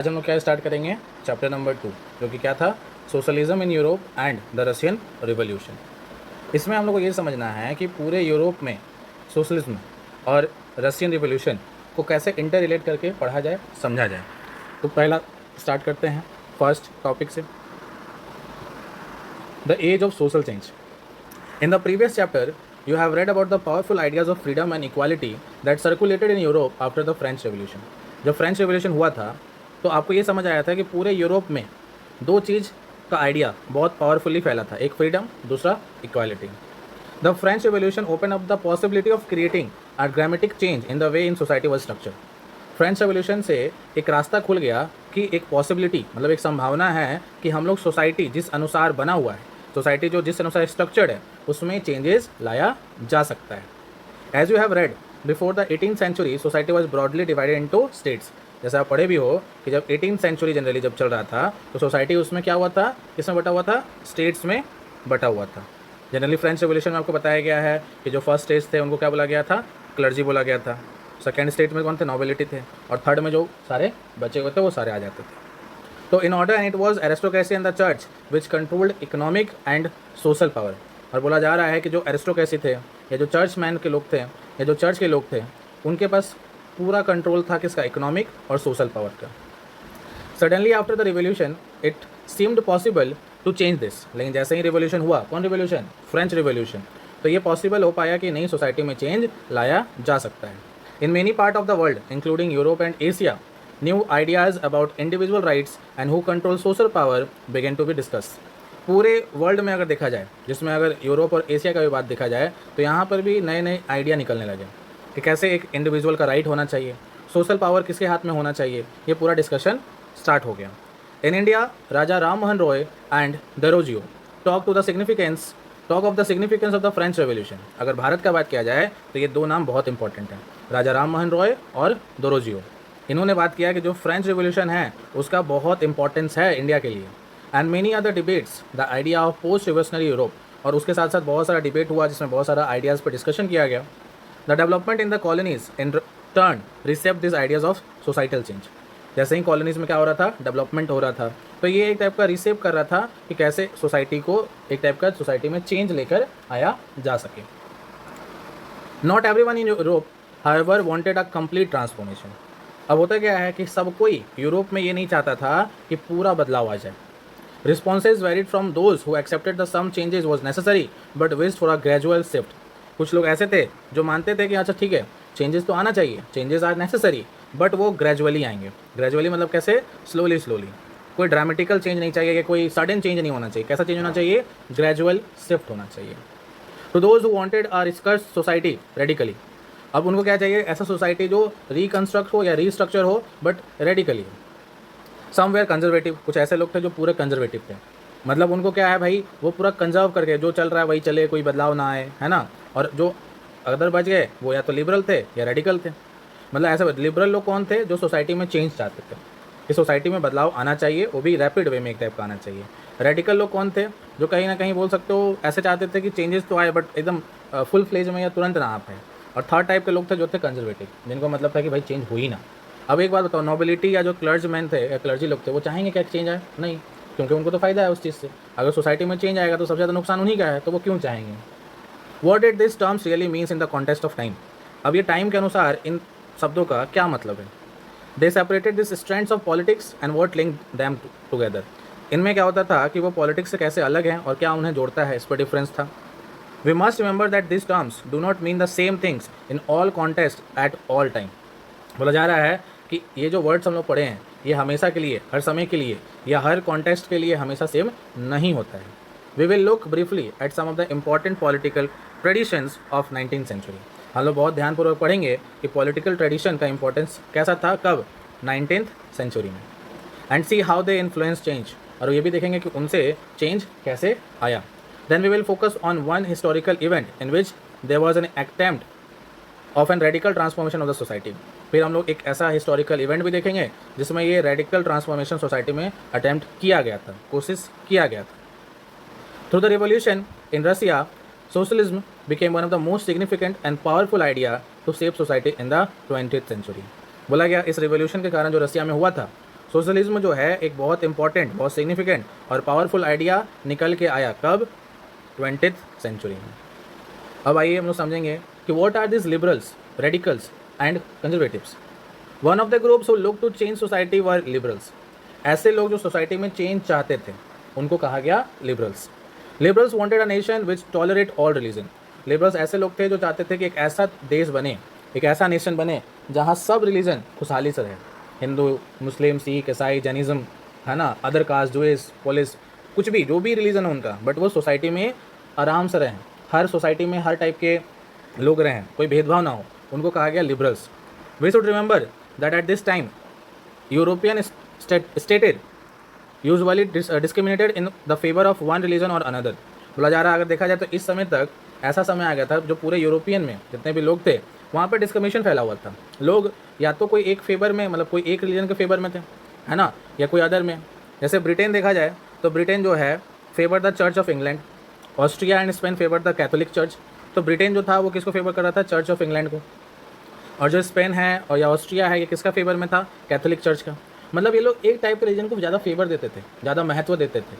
आज हम लोग क्या स्टार्ट करेंगे, चैप्टर नंबर 2, जो कि क्या था, socialism in Europe and the Russian revolution. इसमें हम लोग को ये समझना है कि पूरे यूरोप में सोशलिज्म और रशियन रिवॉल्यूशन को कैसे इंटर रिलेट करके पढ़ा जाए, समझा जाए। तो पहला स्टार्ट करते हैं फर्स्ट टॉपिक से, the age of social change. In the previous chapter you have read about the powerful ideas of freedom and equality that circulated in Europe after the French Revolution। जब French revolution हुआ था तो आपको ये समझ आया था कि पूरे यूरोप में दो चीज़ का आइडिया बहुत पावरफुली फैला था, एक फ्रीडम, दूसरा equality. The French revolution open up the possibility of creating a dramatic change in the way in society was structure. French revolution से एक रास्ता खुल गया कि एक पॉसिबिलिटी, मतलब एक संभावना है कि हम लोग सोसाइटी जिस अनुसार बना हुआ है, सोसाइटी जो जिस अनुसार स्ट्रक्चर्ड है, उसमें चेंजेस लाया जा सकता है। As you have read, before the 18th century society was broadly divided into states. जैसे आप पढ़े भी हो कि जब 18th सेंचुरी जनरली जब चल रहा था तो सोसाइटी उसमें क्या हुआ था, किसमें बटा हुआ था, स्टेट्स में बटा हुआ था। जनरली फ्रेंच रेवोल्यूशन में आपको बताया गया है कि जो फर्स्ट स्टेट्स थे उनको क्या बोला गया था, क्लर्जी बोला गया था। सेकेंड स्टेट में कौन थे, नोबिलिटी थे, और थर्ड में जो सारे बचे हुए थे वो सारे आ जाते थे। तो in order and it was aristocracy and the church which controlled economic and social power. और बोला जा रहा है कि जो एरिस्टोक्रेसी थे या जो चर्च मैन के लोग थे या जो चर्च के लोग थे, उनके पास पूरा कंट्रोल था किसका, इकोनॉमिक और सोशल पावर का। Suddenly after the revolution it seemed possible to change this. लेकिन जैसे ही रिवोल्यूशन हुआ, कौन रिवोल्यूशन, फ्रेंच रिवोल्यूशन, तो ये पॉसिबल हो पाया कि नई सोसाइटी में चेंज लाया जा सकता है। In many part of the world including Europe and Asia, new ideas about individual rights and who control social power began to be discuss. पूरे वर्ल्ड में अगर देखा जाए, जिसमें अगर यूरोप और एशिया का भी बात देखा जाए, तो यहाँ पर भी नए नए आइडिया निकलने लगे कि कैसे एक इंडिविजुअल का राइट होना चाहिए, सोशल पावर किसके हाथ में होना चाहिए, ये पूरा डिस्कशन स्टार्ट हो गया। In India, Raja Ram Mohan Roy and Derozio talk of the significance of the French revolution. अगर भारत का बात किया जाए तो ये दो नाम बहुत इंपॉर्टेंट हैं, राजा राम मोहन रॉय और डेरोजियो। इन्होंने बात किया कि जो फ्रेंच रिवोल्यूशन है उसका बहुत इंपॉर्टेंस है इंडिया के लिए। And many other debates the idea of post revolutionary Europe, और उसके साथ साथ बहुत सारा डिबेट हुआ जिसमें बहुत सारा आइडियाज़ पर डिस्कशन किया गया। The development in the colonies in turn receipt this ideas of societal change. जैसे ही कॉलोनीज में क्या हो रहा था, डेवलपमेंट हो रहा था, तो ये एक टाइप का रिसेप कर रहा था कि कैसे सोसाइटी को एक टाइप का सोसाइटी में चेंज लेकर आया जा सके। Not everyone in Europe however wanted a complete transformation. अब होता क्या है कि सब कोई यूरोप में ये नहीं चाहता था कि पूरा बदलाव आ जाए। Responses varied from those who accepted the some changes was necessary but wished for a gradual shift. कुछ लोग ऐसे थे जो मानते थे कि अच्छा ठीक है, चेंजेस तो आना चाहिए, चेंजेस आर नेसेसरी, बट वो ग्रेजुअली आएंगे। ग्रेजुअली मतलब कैसे, स्लोली स्लोली, कोई ड्रामेटिकल चेंज नहीं चाहिए कि कोई सडन चेंज नहीं होना चाहिए। कैसा चेंज होना चाहिए, ग्रेजुअल शिफ्ट होना चाहिए। To those who wanted a riskers society radically, अब उनको क्या चाहिए, ऐसा सोसाइटी जो रिकन्स्ट्रक्ट हो या रीस्ट्रक्चर हो बट रेडिकली हो। समवेयर कंजर्वेटिव, कुछ ऐसे लोग थे जो पूरे कंजर्वेटिव थे, मतलब उनको क्या है भाई, वो पूरा कंजर्व करके जो चल रहा है वही चले, कोई बदलाव ना आए, है ना। और जो अदर बच गए वो या तो लिबरल थे या रेडिकल थे। मतलब ऐसे लिबरल लोग कौन थे, जो सोसाइटी में चेंज चाहते थे, इस सोसाइटी में बदलाव आना चाहिए, वो भी रैपिड वे में एक टाइप का आना चाहिए। रेडिकल लोग कौन थे, जो कहीं ना कहीं बोल सकते हो ऐसे चाहते थे कि चेंजेस तो आए बट एकदम फुल फ्लेज में या तुरंत ना आ पाए। और थर्ड टाइप के लोग थे जो थे कंजर्वेटिव, जिनको मतलब था कि भाई चेंज हो ही ना। अब एक बात बताओ, नोबिलिटी या जो क्लर्ज मैन थे या क्लर्जी लोग थे, वो चाहेंगे क्या चेंज आए, नहीं, क्योंकि उनको तो फायदा है उस चीज़ से। अगर सोसाइटी में चेंज आएगा तो सबसे ज़्यादा नुकसान उन्हीं का है, तो वो क्यों चाहेंगे। What did this terms really means in the context of time. अब ये टाइम के अनुसार इन शब्दों का क्या मतलब है। दे separated this strands of politics and what link them together. इनमें क्या होता था कि वो पॉलिटिक्स से कैसे अलग हैं और क्या उन्हें जोड़ता है, इस पर डिफरेंस था। We must remember that this terms do not mean the same things in all context at all time. बोला जा रहा है कि ये जो वर्ड्स हम लोग पढ़े हैं ये हमेशा के लिए, हर समय के लिए या हर कॉन्टेक्स्ट के लिए हमेशा सेम नहीं होता है। We will look briefly at some of the important political traditions of 19th century. हम लोग बहुत ध्यानपूर्वक पढ़ेंगे कि पॉलिटिकल ट्रेडिशन का इंपॉर्टेंस कैसा था, कब, 19th सेंचुरी में, and see how they influence change, और ये भी देखेंगे कि उनसे चेंज कैसे आया। Then we will focus on one historical event in which there was an attempt of an radical transformation of the society. फिर हम लोग एक ऐसा हिस्टोरिकल इवेंट भी देखेंगे जिसमें ये रेडिकल ट्रांसफॉर्मेशन सोसाइटी में अटेम्प्ट किया गया था, कोशिश किया गया था। Through the revolution in Russia, socialism became one of the most significant and powerful idea to shape society in the 20th century। बोला गया इस रिवोल्यूशन के कारण जो रसिया में हुआ था सोशलिज्म जो है एक बहुत इंपॉर्टेंट, बहुत सिग्निफिकेंट और पावरफुल आइडिया निकल के आया कब? 20th सेंचुरी में। अब आइए हम लोग समझेंगे कि what are this liberals, radicals and conservatives. One of the groups who look to change society were liberals. ऐसे लोग जो सोसाइटी में चेंज चाहते थे उनको कहा गया liberals. Liberals wanted a nation which tolerate all religion. Liberals ऐसे लोग थे जो चाहते थे कि एक ऐसा देश बने, एक ऐसा नेशन बने जहाँ सब रिलीजन खुशहाली से रहे, हिंदू, मुस्लिम, सिख, ईसाई, जैनिज़्म, है ना, अदर कास्ट, जूइश, पुलिस, कुछ भी जो भी रिलीजन है उनका, बट वो सोसाइटी में आराम से रहें, हर सोसाइटी में हर टाइप के लोग रहें, कोई भेदभाव ना हो, उनको कहा गया liberals. We should remember that at this time European stated usually discriminated in the favour of one religion और अनदर। बोला जा रहा है अगर देखा जाए तो इस समय तक ऐसा समय आ गया था जो पूरे यूरोपियन में जितने भी लोग थे वहाँ पर डिस्क्रिमिनेशन फैला हुआ था। लोग या तो कोई एक फेवर में, मतलब कोई एक रिलीजन के फेवर में थे, है ना, या कोई अदर में। जैसे ब्रिटेन देखा जाए तो ब्रिटेन जो है favour the church of England, Austria and Spain favour the Catholic church. तो ब्रिटेन जो था वो किसको फेवर कर रहा था? चर्च ऑफ इंग्लैंड को। और जो स्पेन है और या ऑस्ट्रिया है ये किसका फेवर में था? कैथोलिक चर्च का। मतलब ये लोग एक टाइप के रिलीजन को ज़्यादा फेवर देते थे, ज़्यादा महत्व देते थे।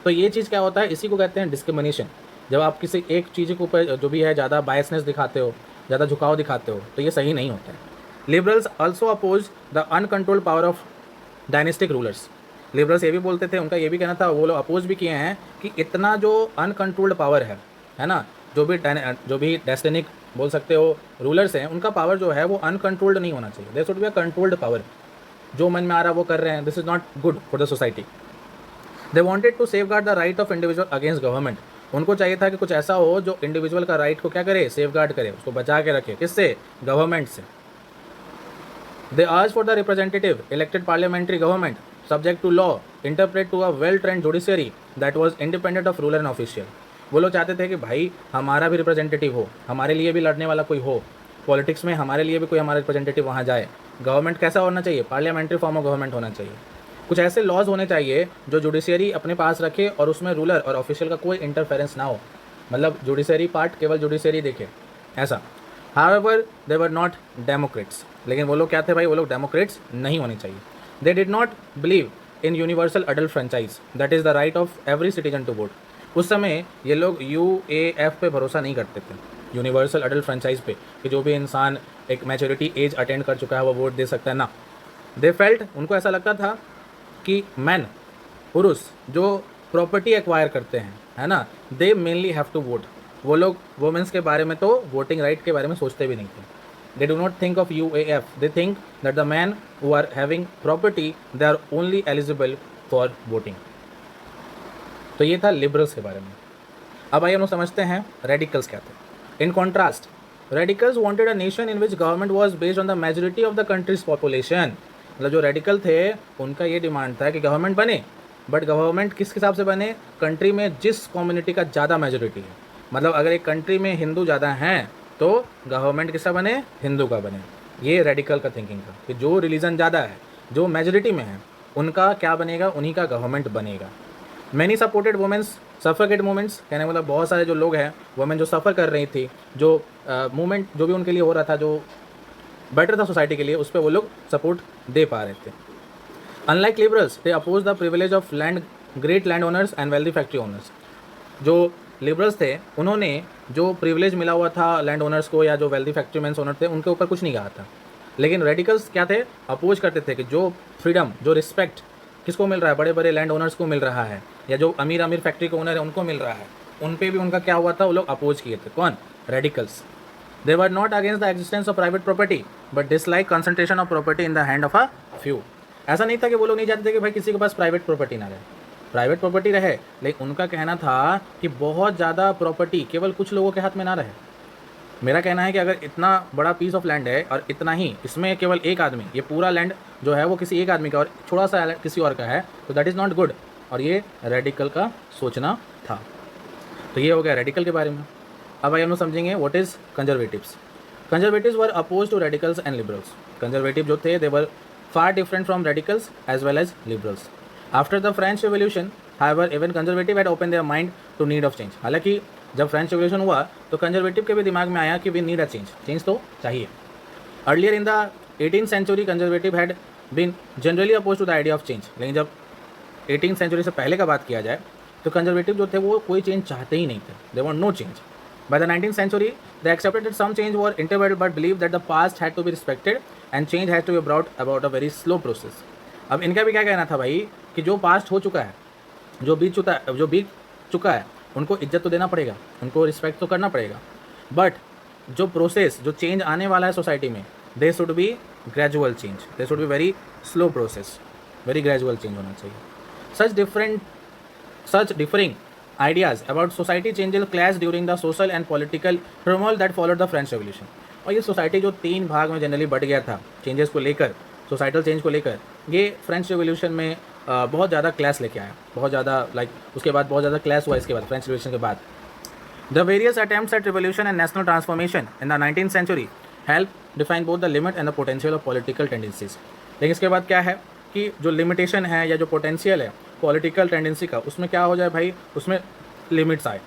तो ये चीज़ क्या होता है, इसी को कहते हैं डिस्क्रिमिनेशन। जब आप किसी एक चीज़ के ऊपर जो भी है ज़्यादा बायसनेस दिखाते हो, ज़्यादा झुकाव दिखाते हो, तो ये सही नहीं होता है। Liberals also oppose the uncontrolled power of dynastic rulers. Liberals ये भी बोलते थे, उनका ये भी कहना था, वो लोग अपोज भी किए हैं कि इतना जो अनकंट्रोल्ड पावर है ना, जो भी डेस्टिनिक बोल सकते हो रूलर्स हैं, उनका पावर जो है वो अनकंट्रोल्ड नहीं होना चाहिए। There should be a controlled power. जो मन में आ रहा वो कर रहे हैं, this is not good for the society. They wanted to safeguard the right of individual against government. उनको चाहिए था कि कुछ ऐसा हो जो इंडिविजुअल का राइट को क्या करे? सेफ गार्ड करे, उसको बचा के रखे। किससे? गवर्नमेंट से। They asked for the representative elected parliamentary government subject to law interpret to a well trained judiciary that was independent of ruler and official. वो लोग चाहते थे कि भाई हमारा भी रिप्रेजेंटेटिव हो, हमारे लिए भी लड़ने वाला कोई हो, पॉलिटिक्स में हमारे लिए भी कोई हमारा रिप्रेजेंटेटिव वहाँ जाए। गवर्नमेंट कैसा होना चाहिए? पार्लियामेंट्री फॉर्म ऑफ गवर्नमेंट होना चाहिए। कुछ ऐसे लॉज होने चाहिए जो जुडिशियरी अपने पास रखे और उसमें रूलर और ऑफिशियल का कोई इंटरफेरेंस ना हो, मतलब जुडिशियरी पार्ट केवल जुडिशियरी देखे, ऐसा। However they were not Democrats. लेकिन वो लोग क्या थे भाई? वो लोग डेमोक्रेट्स नहीं होने चाहिए। They did not believe in universal adult franchise that is the right of every citizen to vote. उस समय ये लोग UAF पे भरोसा नहीं करते थे, यूनिवर्सल अडल्ट फ्रेंचाइज पे, कि जो भी इंसान एक मैच्योरिटी एज अटेंड कर चुका है वो वोट दे सकता है ना। दे फेल्ट, उनको ऐसा लगता था कि मैन, पुरुष जो प्रॉपर्टी एक्वायर करते हैं, है ना, they mainly have to vote. वो लोग वुमेंस के बारे में तो वोटिंग राइट के बारे में सोचते भी नहीं थे। They do not think of UAF, they think that the man who are having property they are only eligible for voting. तो ये था लिबरल्स के बारे में। अब आइए हम लोग समझते हैं रेडिकल्स क्या थे। In contrast, radicals wanted a nation in which government was based on the majority of the countries population. मतलब जो रेडिकल थे उनका ये डिमांड था कि गवर्नमेंट बने, बट गवर्नमेंट किस हिसाब से बने? कंट्री में जिस कम्युनिटी का ज़्यादा मेजॉरिटी है। मतलब अगर एक कंट्री में हिंदू ज़्यादा हैं तो गवर्नमेंट किसका बने? हिंदू का बने। ये रेडिकल का थिंकिंग था कि जो रिलीजन ज़्यादा है, जो मेजॉरिटी में है, उनका क्या बनेगा? उन्हीं का गवर्नमेंट बनेगा। Many supported women's suffragette movements. कहने मतलब बहुत सारे जो लोग हैं, वुमेन जो सफ़र कर रही थी, जो मूवमेंट जो भी उनके लिए हो रहा था, जो बेटर था सोसाइटी के लिए, उस पर वो लोग सपोर्ट दे पा रहे थे। Unlike liberals, they oppose the privilege of land great land owners and wealthy factory owners. जो लिबरल्स थे उन्होंने जो प्रिविलेज मिला हुआ था लैंड ओनर्स को या जो वेल्दी फैक्ट्री मैंस ओनर थे उनके ऊपर कुछ नहीं कहा था। लेकिन रेडिकल्स क्या थे? अपोज करते थे कि जो फ्रीडम, जो रिस्पेक्ट किसको मिल रहा है? बड़े बड़े लैंड ओनर्स को मिल रहा है, या जो अमीर फैक्ट्री के ओनर है उनको मिल रहा है, उन पे भी उनका क्या हुआ था? वो लोग अपोज किए थे। कौन? Radicals. They were not against the existence of private property but dislike concentration of property in the hand of a few. ऐसा नहीं था कि वो लोग नहीं चाहते थे कि भाई किसी के पास प्राइवेट प्रॉपर्टी ना रहे, प्राइवेट प्रॉपर्टी रहे, लेकिन उनका कहना था कि बहुत ज़्यादा प्रॉपर्टी केवल कुछ लोगों के हाथ में ना रहे। मेरा कहना है कि अगर इतना बड़ा पीस ऑफ लैंड है और इतना ही इसमें केवल एक आदमी, ये पूरा लैंड जो है वो किसी एक आदमी का और थोड़ा सा किसी और का है, तो दैट इज़ नॉट गुड। और ये रेडिकल का सोचना था। तो ये हो गया रेडिकल के बारे में। अब आइए हम लोग समझेंगे what is conservatives. Conservatives were oppose to radicals and liberals. Conservative जो थे they were far different from radicals as well as liberals. After the French revolution however even conservative had open their mind to need of change. हालांकि जब French revolution हुआ तो conservative के भी दिमाग में आया कि we need a change, change तो चाहिए। Earlier in the 18th century conservative had been generally oppose to the idea of change. लेकिन जब 18th सेंचुरी से पहले का बात किया जाए तो कंजर्वेटिव जो थे वो कोई चेंज चाहते ही नहीं थे, they want no change. By the 19th century they accepted that some change were intervened but believe that the past had to be respected and change has to be brought about a very slow process. अब इनका भी क्या कहना था भाई कि जो past हो चुका है, जो बीत चुका है, उनको इज्जत तो देना पड़ेगा, उनको रिस्पेक्ट तो करना पड़ेगा, बट जो प्रोसेस, जो चेंज आने वाला है सोसाइटी में, they should be gradual change, they should be very slow process, very gradual change होना चाहिए। Such differing ideas about society changes clash during the social and political turmoil that followed the French Revolution। और ये society जो 3 भाग में generally but गया था changes को लेकर, सोसाइटल चेंज को लेकर, ये फ्रेंच रेवोल्यूशन में बहुत ज़्यादा क्लैश लेके आया, बहुत ज़्यादा उसके बाद बहुत ज़्यादा क्लैश हुआ इसके बाद, फ्रेंच रेवोल्यूशन के बाद। The various attempts at revolution and national transformation in the 19th century help define both the limit and the potential of political tendencies. लेकिन इसके बाद क्या है कि जो लिमिटेशन है या जो पोटेंशियल है पॉलिटिकल टेंडेंसी का, उसमें क्या हो जाए भाई, उसमें लिमिट्स आए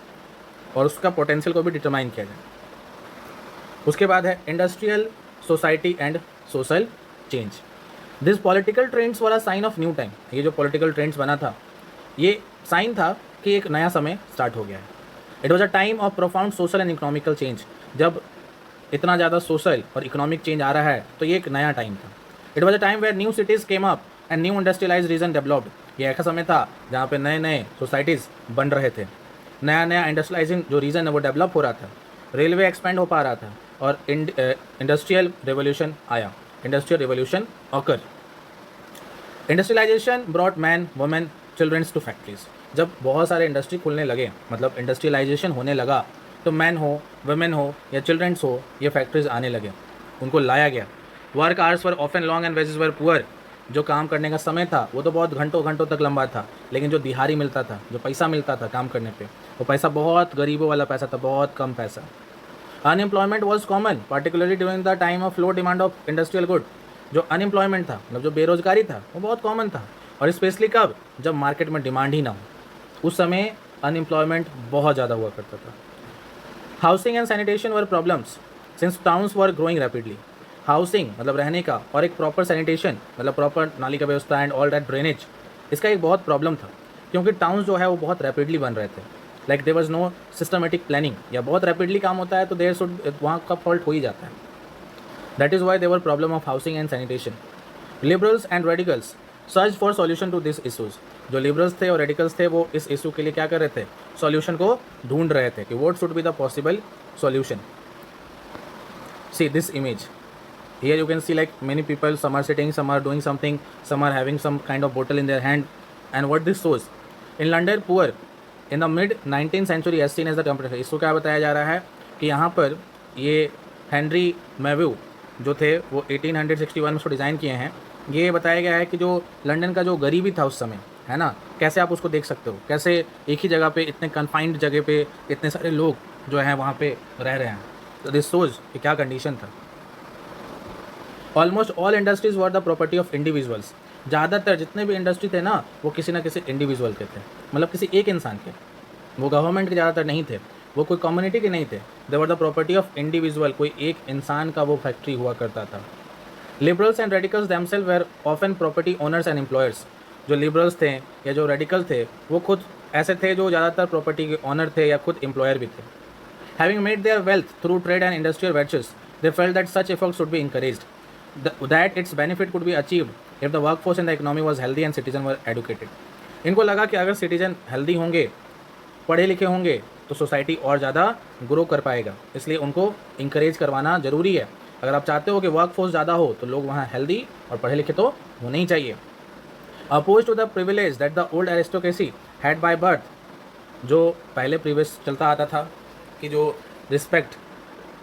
और उसका पोटेंशियल को भी डिटरमाइन किया जाए। उसके बाद है industrial society and social change. This political trends वाला साइन ऑफ न्यू टाइम। ये जो पॉलिटिकल ट्रेंड्स बना था ये साइन था कि एक नया समय स्टार्ट हो गया है। It was a time of profound social and economical change. जब इतना ज़्यादा सोशल और इकोनॉमिक चेंज आ रहा है तो ये एक नया टाइम था। It was a time where new cities came up and new industrialized region developed. ये ऐसा समय था जहाँ पे नए नए सोसाइटीज़ बन रहे थे, नया नया इंडस्ट्रियलाइजिंग जो रीजन है वो डेवलप हो रहा था, रेलवे एक्सपेंड हो पा रहा था और इंडस्ट्रियल रेवोल्यूशन आया, industrial revolution occur. Industrialization brought man women children's to factories. जब बहुत सारे इंडस्ट्री खुलने लगे, मतलब इंडस्ट्रियलाइजेशन होने लगा, तो मैन हो, वुमेन हो या चिल्ड्रंस हो, ये फैक्ट्रीज आने लगे, उनको लाया गया। Work hours were often long and wages were poor. जो काम करने का समय था वो तो बहुत घंटों घंटों तक लंबा था, लेकिन जो दिहाड़ी मिलता था, जो पैसा मिलता था काम करने पे, वो पैसा बहुत गरीबों वाला पैसा था, बहुत कम पैसा। Unemployment was common particularly during the time of low demand of industrial good. जो अनएम्प्लॉयमेंट था, मतलब जो बेरोजगारी था, वो बहुत कॉमन था, और स्पेशली कब, जब मार्केट में डिमांड ही ना हो, उस समय अनएम्प्लॉयमेंट बहुत ज़्यादा हुआ करता था। Housing and sanitation were problems since towns were growing rapidly. Housing मतलब रहने का, और एक प्रॉपर सैनिटेशन मतलब प्रॉपर नाली का व्यवस्था एंड ऑल दैट ड्रेनेज, इसका एक बहुत प्रॉब्लम था, क्योंकि टाउन्स जो है वो बहुत रैपिडली बन रहे थे। Like there was no systematic planning, या बहुत रैपिडली काम होता है तो देयर शुड, वहाँ का फॉल्ट हो ही जाता है। That is why there were problem of housing and sanitation. Liberals and radicals search for solution to this issues. जो लिबरल्स थे और रेडिकल्स थे वो इस इशू के लिए क्या कर रहे थे, सॉल्यूशन को ढूंढ रहे थे कि what should be the possible solution. See this image here, you can see like many people, some are sitting, some are doing something, some are having some kind of bottle in their hand, and what this shows, in London poor in the mid 19th century as seen as the temperature। इसको क्या बताया जा रहा है कि यहाँ पर ये हेनरी मेव्यू जो थे वो 1861 में उसको डिज़ाइन किए हैं। ये बताया गया है कि जो लंदन का जो गरीबी था उस समय, है ना, कैसे आप उसको देख सकते हो, कैसे एक ही जगह पे इतने कन्फाइंड जगह पे इतने सारे लोग जो हैं वहाँ पे रह रहे हैं। तो दिस शोज कि क्या कंडीशन था। Almost all industries were the property of individuals. ज़्यादातर जितने भी इंडस्ट्री थे ना वो किसी ना किसी इंडिविजुअल के थे, मतलब किसी एक इंसान के, वो गवर्नमेंट के ज़्यादातर नहीं थे, वो कोई कम्युनिटी के नहीं थे, they were the property of individual, कोई एक इंसान का वो फैक्ट्री हुआ करता था। Liberals and radicals themselves were often property owners and employers. जो लिबरल्स थे या जो रेडिकल थे वो खुद ऐसे थे जो ज़्यादातर प्रॉपर्टी के ऑनर थे या खुद एम्प्लॉयर भी थे। Having made their wealth through trade and industrial ventures, they felt that such efforts should be encouraged, that its benefit could be achieved if the workforce in the economy was healthy and citizens were educated। इनको लगा कि अगर citizen healthy होंगे, पढ़े लिखे होंगे, तो society और ज़्यादा ग्रो कर पाएगा, इसलिए उनको इंकरेज करवाना ज़रूरी है। अगर आप चाहते हो कि वर्कफोर्स ज़्यादा हो तो लोग वहाँ हेल्दी और पढ़े लिखे तो होने ही चाहिए। Oppose to the privilege that the old aristocracy had by birth, जो पहले प्रीवियस चलता आता था कि जो रिस्पेक्ट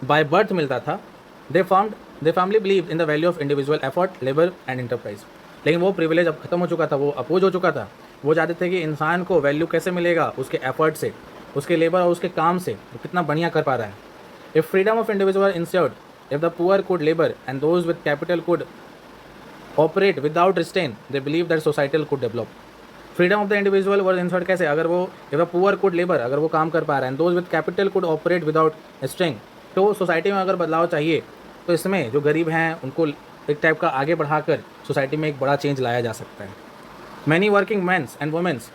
बाय बर्थ मिलता था, they firmly believe in the value of individual effort, labour and enterprise. लेकिन वो प्रिविलेज अब खत्म हो चुका था, वो अपोज हो चुका था। वो चाहते थे कि इंसान को वैल्यू कैसे मिलेगा, उसके एफर्ट से, उसके लेबर और उसके काम से, वो कितना बढ़िया कर पा रहा है। If freedom of individual insured, if the poor could labour and those with capital could operate without restrain, they believe that societal could develop. Freedom of the individual were insured कैसे, अगर वो, if the poor could labour, अगर वो काम कर पा रहा है, and those with capital could operate without restrain, तो सोसाइटी में अगर बदलाव चाहिए तो इसमें जो गरीब हैं उनको एक टाइप का आगे बढ़ाकर सोसाइटी में एक बड़ा चेंज लाया जा सकता है। Many working mans and women's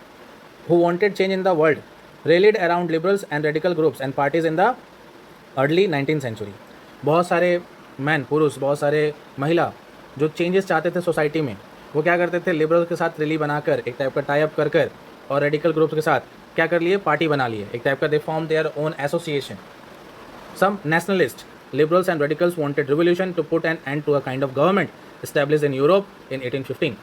who wanted change in the world rallied around liberals and radical groups and parties in the early 19th century। बहुत सारे मैन पुरुष, बहुत सारे महिला जो चेंजेस चाहते थे सोसाइटी में, वो क्या करते थे, लिबरल्स के साथ रैली बनाकर एक टाइप का टाई अप कर कर और रेडिकल ग्रुप्स के साथ क्या कर लिए, पार्टी बना लिए, एक टाइप का they form their own association. Some nationalist liberals and radicals wanted revolution to put an end to a kind of government established in Europe in 1815।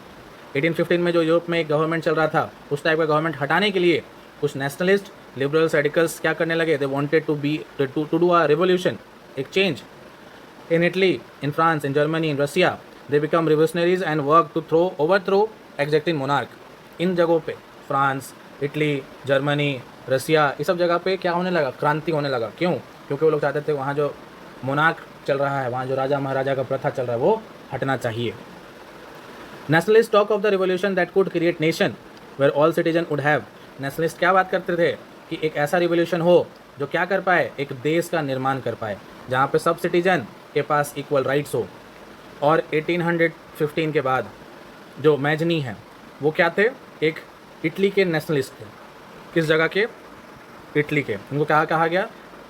1815 में जो यूरोप में एक गवर्नमेंट चल रहा था, उस टाइप का गवर्नमेंट हटाने के लिए कुछ नेशनलिस्ट, लिबरल्स, रेडिकल्स क्या करने लगे, they wanted to do a revolution, एक change. In Italy, in France, in Germany, in Russia, they become revolutionaries and work to overthrow existing monarch. इन जगहों पे, फ्रांस, इटली, जर्मनी, रसिया, ये सब जगह पे क्या होने लगा, क्रांति होने लगा। क्यों? क्योंकि वो लोग चाहते थे वहाँ जो मोनार्क चल रहा है, वहाँ जो राजा महाराजा का प्रथा चल रहा है, वो हटना चाहिए। Nationalist talk of the revolution that could create nation where all citizen would have. Nationalist क्या बात करते थे कि एक ऐसा रिवोल्यूशन हो जो क्या कर पाए, एक देश का निर्माण कर पाए जहाँ पे सब सिटीजन के पास इक्वल राइट्स हो। और 1815 के बाद जो मैजनी है वो क्या थे, एक इटली के नेशनलिस्ट थे। किस जगह के? इटली के। इनको क्या कहा गया?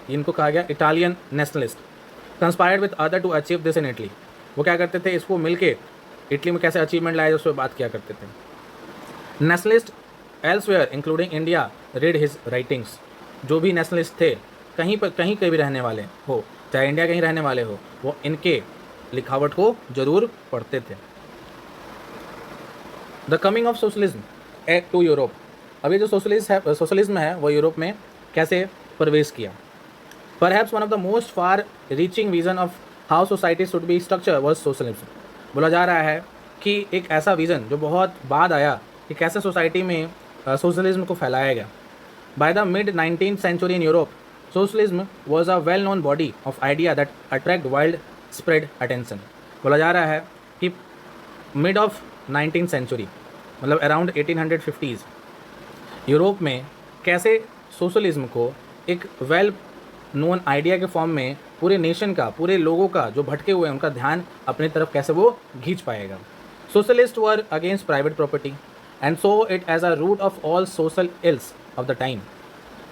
इनको कहा गया Italian nationalist. Conspired with other to achieve this in Italy. वो क्या करते थे, इसको मिलके इटली में कैसे अचीवमेंट लाए उस पर बात किया करते थे। Nationalist elsewhere including India read his writings. जो भी नेशनलिस्ट थे कहीं पर कहीं के भी रहने वाले हो, चाहे इंडिया कहीं रहने वाले हो, वो इनके लिखावट को जरूर पढ़ते थे। The coming of socialism at to Europe. अभी जो सोशलिज्म है वो यूरोप में कैसे प्रवेश किया। Perhaps one of the most far reaching vision of how society should be structure was socialism. बोला जा रहा है कि एक ऐसा विज़न जो बहुत बाद आया कि कैसे सोसाइटी में सोशलिज्म को फैलाया गया। By the mid 19th century in Europe, socialism was a well known body of idea that attract widespread attention. बोला जा रहा है कि मिड ऑफ 19th सेंचुरी मतलब अराउंड 1850s यूरोप में कैसे सोशलिज्म को एक वेल नोन आइडिया के फॉर्म में पूरे नेशन का, पूरे लोगों का जो भटके हुए हैं उनका ध्यान अपनी तरफ कैसे वो खींच पाएगा। Socialist were against private property and so it as a root of all social ills of the time.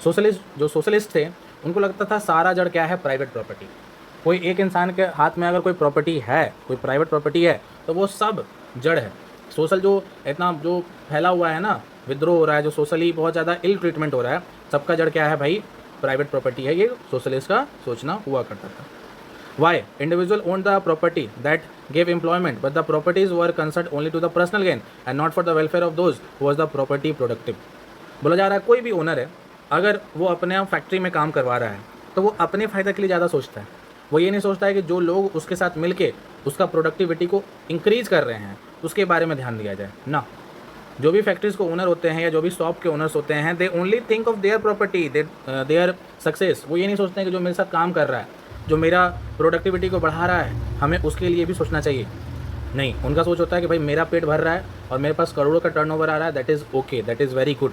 Socialist थे उनको लगता था सारा जड़ क्या है, प्राइवेट प्रॉपर्टी। कोई एक इंसान के हाथ में अगर कोई प्रॉपर्टी है, कोई प्राइवेट प्रॉपर्टी है, तो वो सब जड़ है। सोशल जो इतना जो फैला हुआ है ना, विद्रोह हो रहा है, जो सोशली बहुत ज़्यादा इल ट्रीटमेंट हो रहा है, सबका जड़ क्या है भाई, प्राइवेट प्रॉपर्टी है। ये सोशलिस्ट का सोचना हुआ करता था। Why individual own the property that gave employment but the properties were concern only to the personal gain and not for the welfare of those who was the property productive. बोला जा रहा है कोई भी ओनर है, अगर वो अपने फैक्ट्री में काम करवा रहा है तो वो अपने फ़ायदे के लिए ज़्यादा सोचता है। वो ये नहीं सोचता है कि जो लोग उसके साथ मिल के उसका प्रोडक्टिविटी को इंक्रीज कर रहे हैं उसके बारे में ध्यान दिया जाए ना। जो भी फैक्ट्रीज़ को ओनर होते हैं या जो भी शॉप के ओनर्स होते हैं, they only think of their property, their success. वो ये नहीं सोचते हैं कि जो मेरे साथ काम कर रहा है, जो मेरा प्रोडक्टिविटी को बढ़ा रहा है, हमें उसके लिए भी सोचना चाहिए। नहीं, उनका सोच होता है कि भाई मेरा पेट भर रहा है और मेरे पास करोड़ों का टर्नओवर आ रहा है, that is okay, that is very good.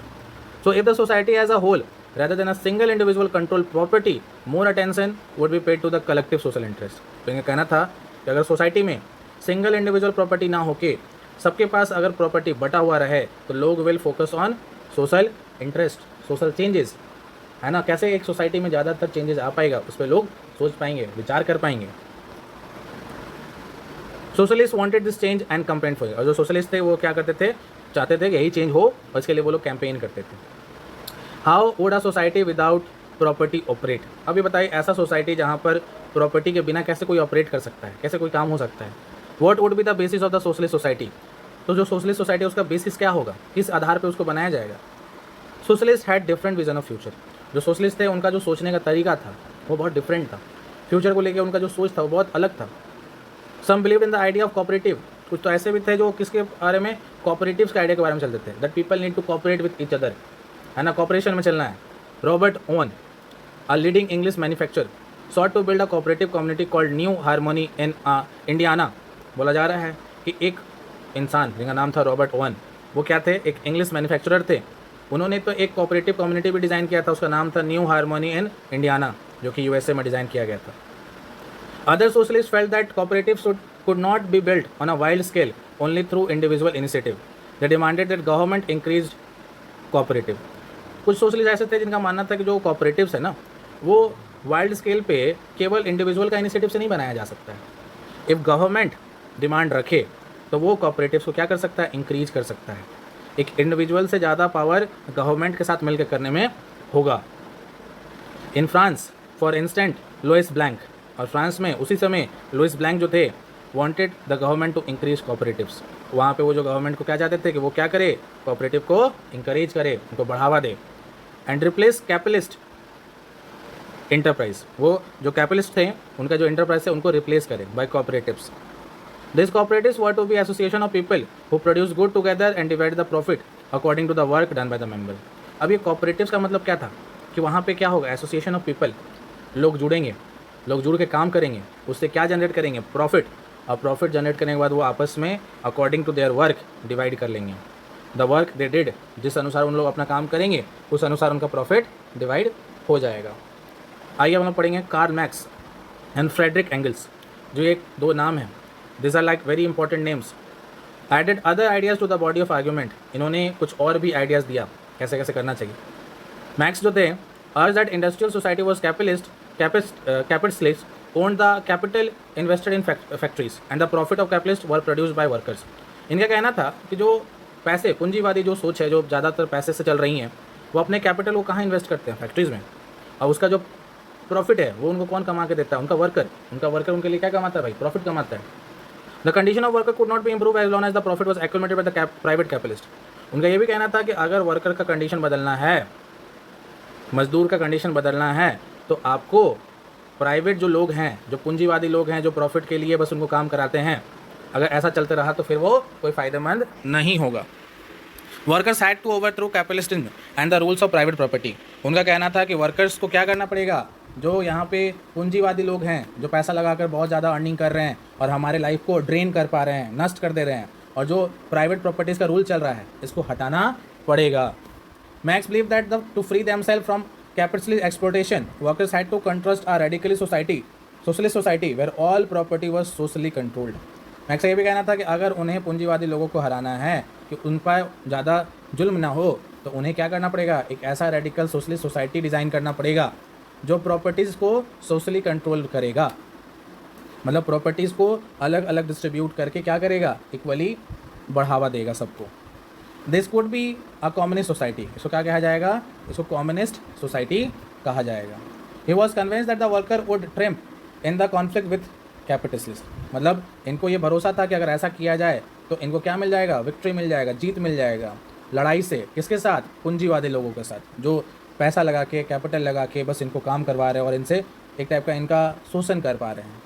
So if the society as a whole rather than a single individual control property, more attention would be paid to the collective social interest। तो इनका कहना था कि अगर society में single individual property ना होके सबके पास अगर प्रॉपर्टी बटा हुआ रहे तो लोग will focus on social interest, social changes, है ना। कैसे एक सोसाइटी में ज़्यादातर चेंजेस आ पाएगा उस पर लोग सोच पाएंगे, विचार कर पाएंगे। Socialist wanted this change and campaign for. और जो सोशलिस्ट थे वो क्या करते थे, चाहते थे कि यही चेंज हो और इसके लिए वो लोग कैंपेन करते थे। How would a society without property operate. अभी बताइए ऐसा सोसाइटी जहाँ पर प्रॉपर्टी के बिना कैसे कोई ऑपरेट कर सकता है, कैसे कोई काम हो सकता है। What would be the basis of the socialist society. तो जो सोशलिस्ट सोसाइटी है उसका बेसिस क्या होगा, किस आधार पर उसको बनाया जाएगा। Socialist had different vision of future. जो सोशलिस्ट थे उनका जो सोचने का तरीका था वो बहुत डिफरेंट था। फ्यूचर को लेकर उनका जो सोच था वो बहुत अलग था। Some believe in the idea of cooperative. कुछ तो ऐसे भी थे जो किसके बारे में, कोऑपरेटिव्स के आइडिया के बारे में चलते थे, that people need to cooperate with each other, है ना, कॉपरेशन में चलना है। Robert Owen, a leading English manufacturer, sought to build a cooperative community called New Harmony in Indiana. बोला जा रहा है कि एक इंसान जिनका नाम था रॉबर्ट ओवन, वो क्या थे, एक इंग्लिश मैन्युफैक्चरर थे। उन्होंने तो एक कोऑपरेटिव कम्युनिटी भी डिज़ाइन किया था, उसका नाम था न्यू हारमोनी इन इंडियाना, जो कि यूएसए में डिज़ाइन किया गया था। Other socialist felt that cooperative could not be built on a wide scale only through individual initiative. They demanded that government increased cooperative. कुछ सोशलिस्ट ऐसे थे जिनका मानना था कि जो कॉपरेटिव्स है ना, वो वाइल्ड स्केल पे केवल इंडिविजुअल का इनिशिएटिव से नहीं बनाया जा सकता है. इफ़ गवर्नमेंट डिमांड रखे तो वो कॉपरेटिव्स को क्या कर सकता है, इंक्रीज कर सकता है. एक इंडिविजुअल से ज़्यादा पावर गवर्नमेंट के साथ मिलकर करने में होगा. In France for instance Louis Blanc, और फ्रांस में उसी समय लुइस ब्लैंक जो थे wanted the government to increase cooperatives. वहाँ पे वो जो गवर्नमेंट को क्या चाहते थे कि वो क्या करे, कोऑपरेटिव को इंकरेज करे, उनको बढ़ावा दे. एंड रिप्लेस कैपिटलिस्ट इंटरप्राइज, वो जो कैपिटलिस्ट थे उनका जो इंटरप्राइज है उनको रिप्लेस करे by cooperatives. This cooperatives were to be association of people who produce good together and divide the profit according to the work done by the member. अब ये कोऑपरेटिव्स का मतलब क्या था कि वहाँ पे क्या होगा, एसोसिएशन ऑफ पीपल, लोग जुड़ेंगे, लोग जुड़ के काम करेंगे, उससे क्या जनरेट करेंगे, प्रॉफिट. और प्रॉफिट जनरेट करने के बाद वो आपस में according to their work divide कर लेंगे. द वर्क दे डिड, जिस अनुसार उन लोग अपना काम करेंगे उस अनुसार उनका प्रॉफिट डिवाइड हो जाएगा. आइए हम लोग पढ़ेंगे Karl Marx and Friedrich Engels, जो एक दो नाम हैं. This are like very important names. Added other ideas to the body of argument, इन्होंने कुछ और भी आइडियाज़ दिया कैसे कैसे करना चाहिए. मैक्स जो थे अर्ज that industrial society was capitalist owned the capital invested in factories and the profit of capitalists were produced by workers. इनका कहना था कि जो पैसे, पूंजीवादी जो सोच है, जो ज़्यादातर पैसे से चल रही हैं, वो अपने कैपिटल को कहाँ इन्वेस्ट करते हैं, फैक्ट्रीज़ में, और उसका जो प्रॉफिट है वो उनको कौन कमा के देता है, उनका वर्कर. उनका वर्कर उनके लिए क्या कमाता है भाई, प्रॉफिट कमाता है. The condition of worker could not be improve as long as the profit was accumulated by the private capitalist. उनका ये भी कहना था कि अगर वर्कर का कंडीशन बदलना है, मजदूर का कंडीशन बदलना है, तो आपको प्राइवेट जो लोग हैं, जो पूंजीवादी लोग हैं, जो प्रॉफिट के लिए बस उनको काम कराते हैं, अगर ऐसा चलते रहा तो फिर वो कोई फ़ायदेमंद नहीं होगा. Workers had to overthrow capitalism and the rules of private property. उनका कहना था कि वर्कर्स को क्या करना पड़ेगा, जो यहाँ पे पूंजीवादी लोग हैं, जो पैसा लगाकर बहुत ज़्यादा अर्निंग कर रहे हैं और हमारे लाइफ को ड्रेन कर पा रहे हैं, नष्ट कर दे रहे हैं, और जो प्राइवेट प्रॉपर्टीज़ का रूल चल रहा है, इसको हटाना पड़ेगा. Marx believe that to free themselves from capitalist exploitation, workers had to contrast a radicalist society where all property was socially controlled. Max ये भी कहना था कि अगर उन्हें पूंजीवादी लोगों को हराना है, कि उन पर ज़्यादा जुल्म ना हो, तो उन्हें क्या करना पड़ेगा, एक ऐसा रेडिकल सोशलिस्ट सोसाइटी डिज़ाइन करना पड़ेगा जो प्रॉपर्टीज़ को सोशली कंट्रोल करेगा. मतलब प्रॉपर्टीज़ को अलग अलग डिस्ट्रीब्यूट करके क्या करेगा, इक्वली बढ़ावा देगा सबको. This could be a communist society. इसको क्या कहा जाएगा, इसको कम्युनिस्ट सोसाइटी कहा जाएगा. He was convinced that the worker would triumph in the conflict with capitalist. मतलब इनको ये भरोसा था कि अगर ऐसा किया जाए तो इनको क्या मिल जाएगा, विक्ट्री मिल जाएगा, जीत मिल जाएगा लड़ाई से. किसके साथ, पूंजीवादी लोगों के साथ, जो पैसा लगा के, कैपिटल लगा के बस इनको काम करवा रहे हैं और इनसे एक टाइप का इनका शोषण कर पा रहे हैं.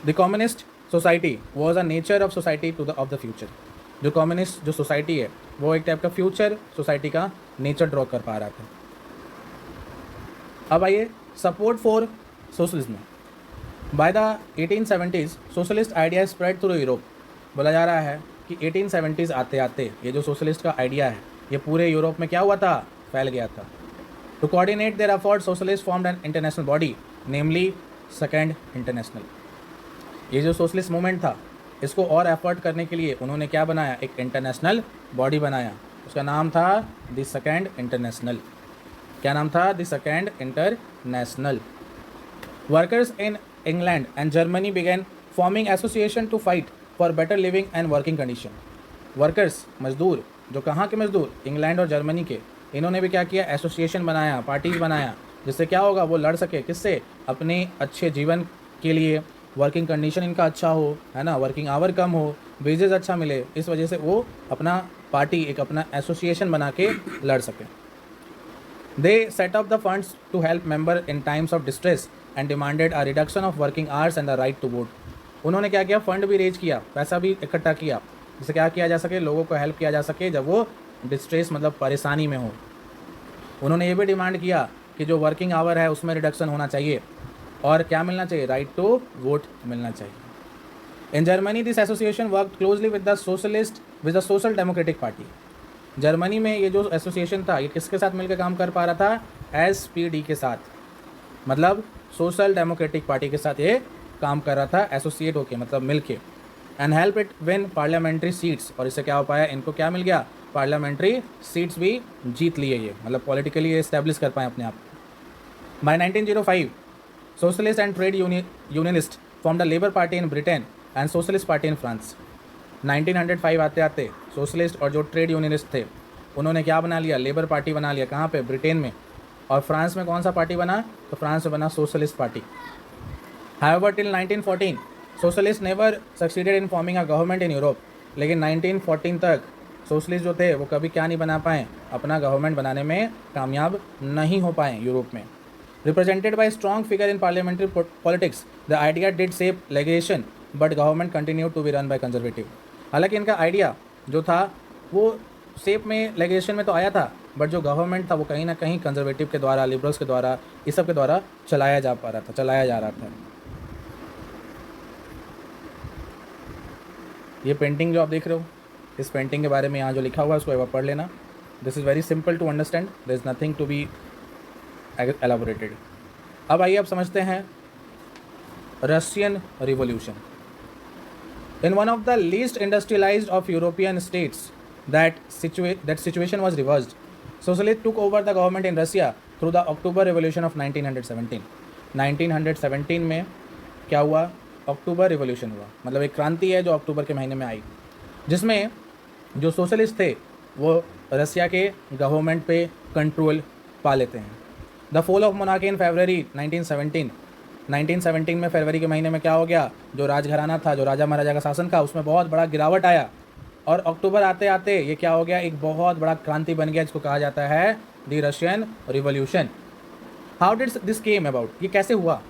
The communist society was a nature of society of the future. जो कम्युनिस्ट जो सोसाइटी है वो एक टाइप का फ्यूचर सोसाइटी का नेचर ड्रॉ कर पा रहा था. अब आइए support for socialism. By the 1870s socialist idea spread through Europe. बोला जा रहा है कि 1870s आते आते ये जो सोशलिस्ट का आइडिया है ये पूरे यूरोप में क्या हुआ था, फैल गया था. To coordinate their effort socialist formed an international body, namely Second International. ये जो सोशलिस्ट मूवमेंट था, इसको और एफर्ट करने के लिए उन्होंने क्या बनाया, एक इंटरनेशनल बॉडी बनाया. उसका नाम था द सेकेंड इंटरनेशनल. क्या नाम था, the Second International. Workers in England and Germany began forming association to fight for better living and working condition. Workers, मजदूर, जो कहाँ के मजदूर, इंग्लैंड और जर्मनी के, इन्होंने भी क्या किया, एसोसिएशन बनाया, पार्टीज बनाया, जिससे क्या होगा, वो लड़ सके. किससे, अपने अच्छे जीवन के लिए, वर्किंग कंडीशन इनका अच्छा हो, है ना, वर्किंग आवर कम हो, वेजेस अच्छा मिले. इस वजह से वो अपना पार्टी, एक अपना एसोसिएशन बना के लड़ सके. They set up the funds to help member in times of distress and demanded a reduction of working hours and the right to vote. उन्होंने क्या किया, फंड भी रेज किया, पैसा भी इकट्ठा किया, जिससे क्या किया जा सके, लोगों को हेल्प किया जा सके जब वो डिस्ट्रेस मतलब परेशानी में हो. उन्होंने ये भी डिमांड किया कि जो वर्किंग आवर है उसमें रिडक्शन होना चाहिए, और क्या मिलना चाहिए, राइट टू वोट मिलना चाहिए. In Germany this association work closely with the social democratic party. Germany में ये जो एसोसिएशन था ये किसके साथ मिलकर काम कर पा रहा था, SPD के साथ, मतलब सोशल डेमोक्रेटिक पार्टी के साथ ये काम कर रहा था, एसोसिएट होके, मतलब मिलके. And help it win parliamentary seats, और इससे क्या हो पाया, इनको क्या मिल गया, पार्लियामेंट्री सीट्स भी जीत लिए ये, मतलब पॉलिटिकली ये इस्टेब्लिश कर पाए अपने आप। By 1905 socialist and trade unionist form the Labour Party in Britain and Socialist Party in France. 1905 आते आते सोशलिस्ट और जो ट्रेड यूनियनिस्ट थे उन्होंने क्या बना लिया, लेबर पार्टी बना लिया, कहाँ पे, ब्रिटेन में। और फ्रांस में कौन सा पार्टी बना, तो फ्रांस में बना socialist party. However till 1914 socialist never succeeded in forming a government in Europe, लेकिन 1914 तक सोशलिस्ट जो थे वो कभी क्या नहीं बना पाए, अपना गवर्नमेंट बनाने में कामयाब नहीं हो पाए यूरोप में। Represented by strong figure in parliamentary politics the idea did shape legislation but government continue to be run by conservative. हालांकि इनका आइडिया जो था वो सेप में लेगिस्लेशन में तो आया था, बट जो गवर्नमेंट था वो कहीं ना कहीं कंजर्वेटिव के द्वारा, लिबरल्स के द्वारा, इस सब के द्वारा चलाया जा रहा था। ये पेंटिंग जो आप देख रहे हो, इस पेंटिंग के बारे में यहाँ जो लिखा हुआ है उसको एक बार पढ़ लेना। This is very simple to understand, there is nothing to be elaborated. अब आइए आप समझते हैं Russian Revolution. In one of the least industrialised of European states that situation was reversed. Socialists took over the government in Russia through the October Revolution of 1917. 1917 में क्या हुआ, अक्टूबर revolution हुआ, मतलब एक क्रांति है जो अक्टूबर के महीने में आई, जिसमें जो सोशलिस्ट थे वो रसिया के गवर्नमेंट पे कंट्रोल पा लेते हैं। द फॉल ऑफ मोनार्की इन फरवरी 1917 में फरवरी के महीने में क्या हो गया, जो राजघराना था, जो राजा महाराजा का शासन था, उसमें बहुत बड़ा गिरावट आया। और अक्टूबर आते आते ये क्या हो गया, एक बहुत बड़ा क्रांति बन गया जिसको कहा जाता है the Russian revolution. How did this came about, ये कैसे हुआ,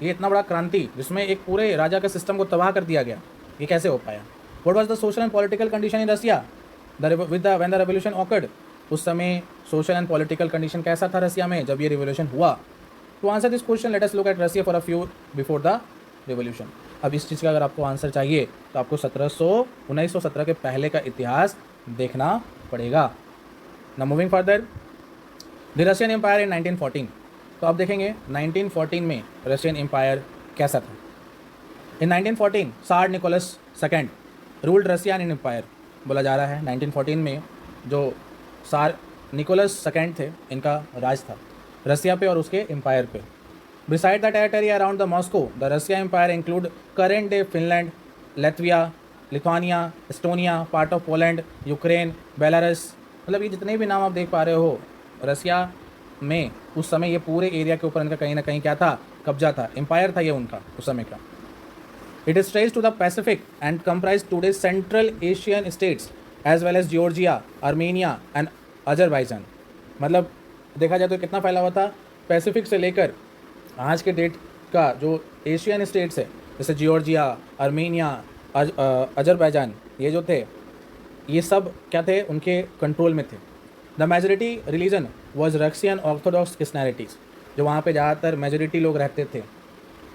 ये इतना बड़ा क्रांति जिसमें एक पूरे राजा के सिस्टम को तबाह कर दिया गया, ये कैसे हो पाया। What was the social and political condition in Russia when the revolution occurred, उस समय सोशल एंड पॉलिटिकल कंडीशन कैसा था रसिया में जब ये रिवॉल्यूशन हुआ। To answer this question let us look at Russia for a few before the revolution. अब इस चीज़ का अगर आपको आंसर चाहिए तो आपको 1917 के पहले का इतिहास देखना पड़ेगा। ना moving further, the Russian Empire in 1914। तो आप देखेंगे 1914 में रशियन एम्पायर कैसा था। इन 1914 सार निकोलस सेकेंड रूल्ड रशियन इन एम्पायर। बोला जा रहा है 1914 में जो सार निकोलस सेकेंड थे, इनका राज था रसिया पे और उसके एम्पायर पे। Beside the territory around the Moscow, the Russia Empire include current-day Finland, Latvia, Lithuania, Estonia, part of Poland, Ukraine, Belarus। मतलब ये जितने भी नाम आप देख पा रहे हो रसिया में, उस समय ये पूरे एरिया के ऊपर इनका कहीं ना कहीं क्या था, कब्जा था, एम्पायर था ये उनका उस समय का। It is traced to the Pacific and comprised today's Central Asian states as well as Georgia, Armenia and Azerbaijan। मतलब देखा जाए तो कितना फैला हुआ था, पैसिफिक से लेकर आज के डेट का जो एशियन स्टेट्स है जैसे जॉर्जिया, आर्मेनिया, अजरबैजान, ये जो थे ये सब क्या थे, उनके कंट्रोल में थे। The majority religion was Russian Orthodox Christianities. जो वहाँ पे ज़्यादातर मेजोरिटी लोग रहते थे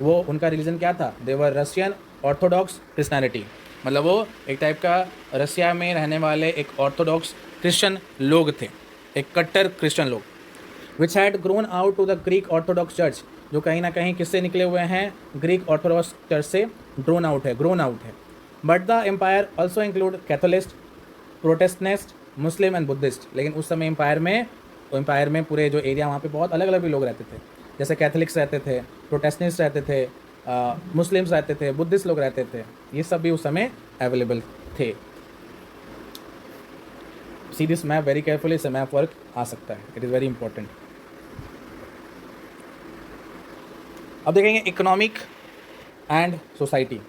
वो उनका रिलीजन क्या था, दे वर रशियन ऑर्थोडॉक्स क्रिश्चियनिटी, मतलब वो एक टाइप का रसिया में रहने वाले एक ऑर्थोडॉक्स क्रिश्चियन लोग थे, एक कट्टर क्रिश्चियन लोग। Which had grown out to the Greek Orthodox church, जो कहीं ना कहीं किससे निकले हुए हैं, ग्रीक ऑर्थोडॉक्स चर्च से ग्रोन आउट है। But the empire also include Catholics, Protestant, Muslim and Buddhist. लेकिन उस समय एम्पायर में पूरे जो एरिया वहाँ पे बहुत अलग अलग भी लोग रहते थे, जैसे कैथोलिक्स रहते थे, प्रोटेस्टेंट्स रहते थे, मुस्लिम्स रहते थे, बुद्धिस्ट लोग रहते थे, ये सब भी उस समय अवेलेबल थे। See this map very carefully, इससे मैप वर्क आ सकता है, इट इज़ वेरी इंपॉर्टेंट। अब देखेंगे economic and society.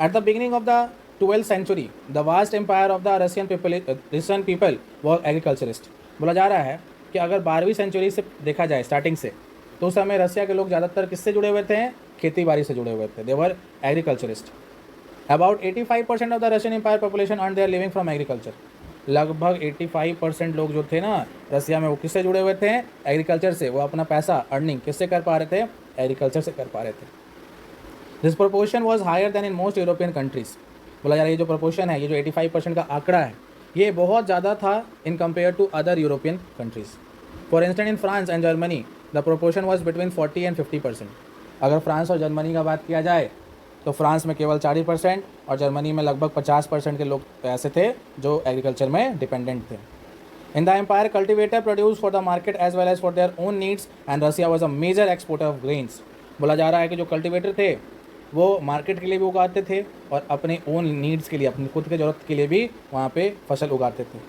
At the beginning of the 12th century the vast empire of the Russian people was agriculturist. बोला जा रहा है कि अगर 12वीं सेंचुरी से देखा जाए स्टार्टिंग से, तो उस समय रसिया के लोग ज़्यादातर किससे जुड़े हुए थे, खेती बाड़ी से जुड़े हुए थे, they were agriculturist. About 85% of the Russian empire population earn their living from agriculture. लगभग 85% लोग जो थे ना रसिया में, वो किससे जुड़े हुए थे, एग्रीकल्चर से। वो अपना पैसा अर्निंग किससे कर पा रहे थे, एग्रीकल्चर से कर पा रहे थे। This proportion was higher than in most European countries. बोला जा रहा है ये जो प्रोपोर्शन है, ये जो 85% का आंकड़ा है, ये बहुत ज़्यादा था in compare to other European countries. For instance in France and Germany the proportion was between 40 and 50%। अगर फ्रांस और जर्मनी का बात किया जाए तो फ्रांस में केवल 40% और जर्मनी में लगभग 50% के लोग ऐसे थे जो एग्रीकल्चर में डिपेंडेंट थे। In the empire cultivator produce for the market as well as for their own needs and Russia was a major exporter of grains. बोला जा रहा है कि जो कल्टिवेटर थे वो मार्केट के लिए भी उगाते थे और अपने ओन नीड्स के लिए, अपनी खुद की ज़रूरत के लिए भी वहाँ पे फसल उगाते थे।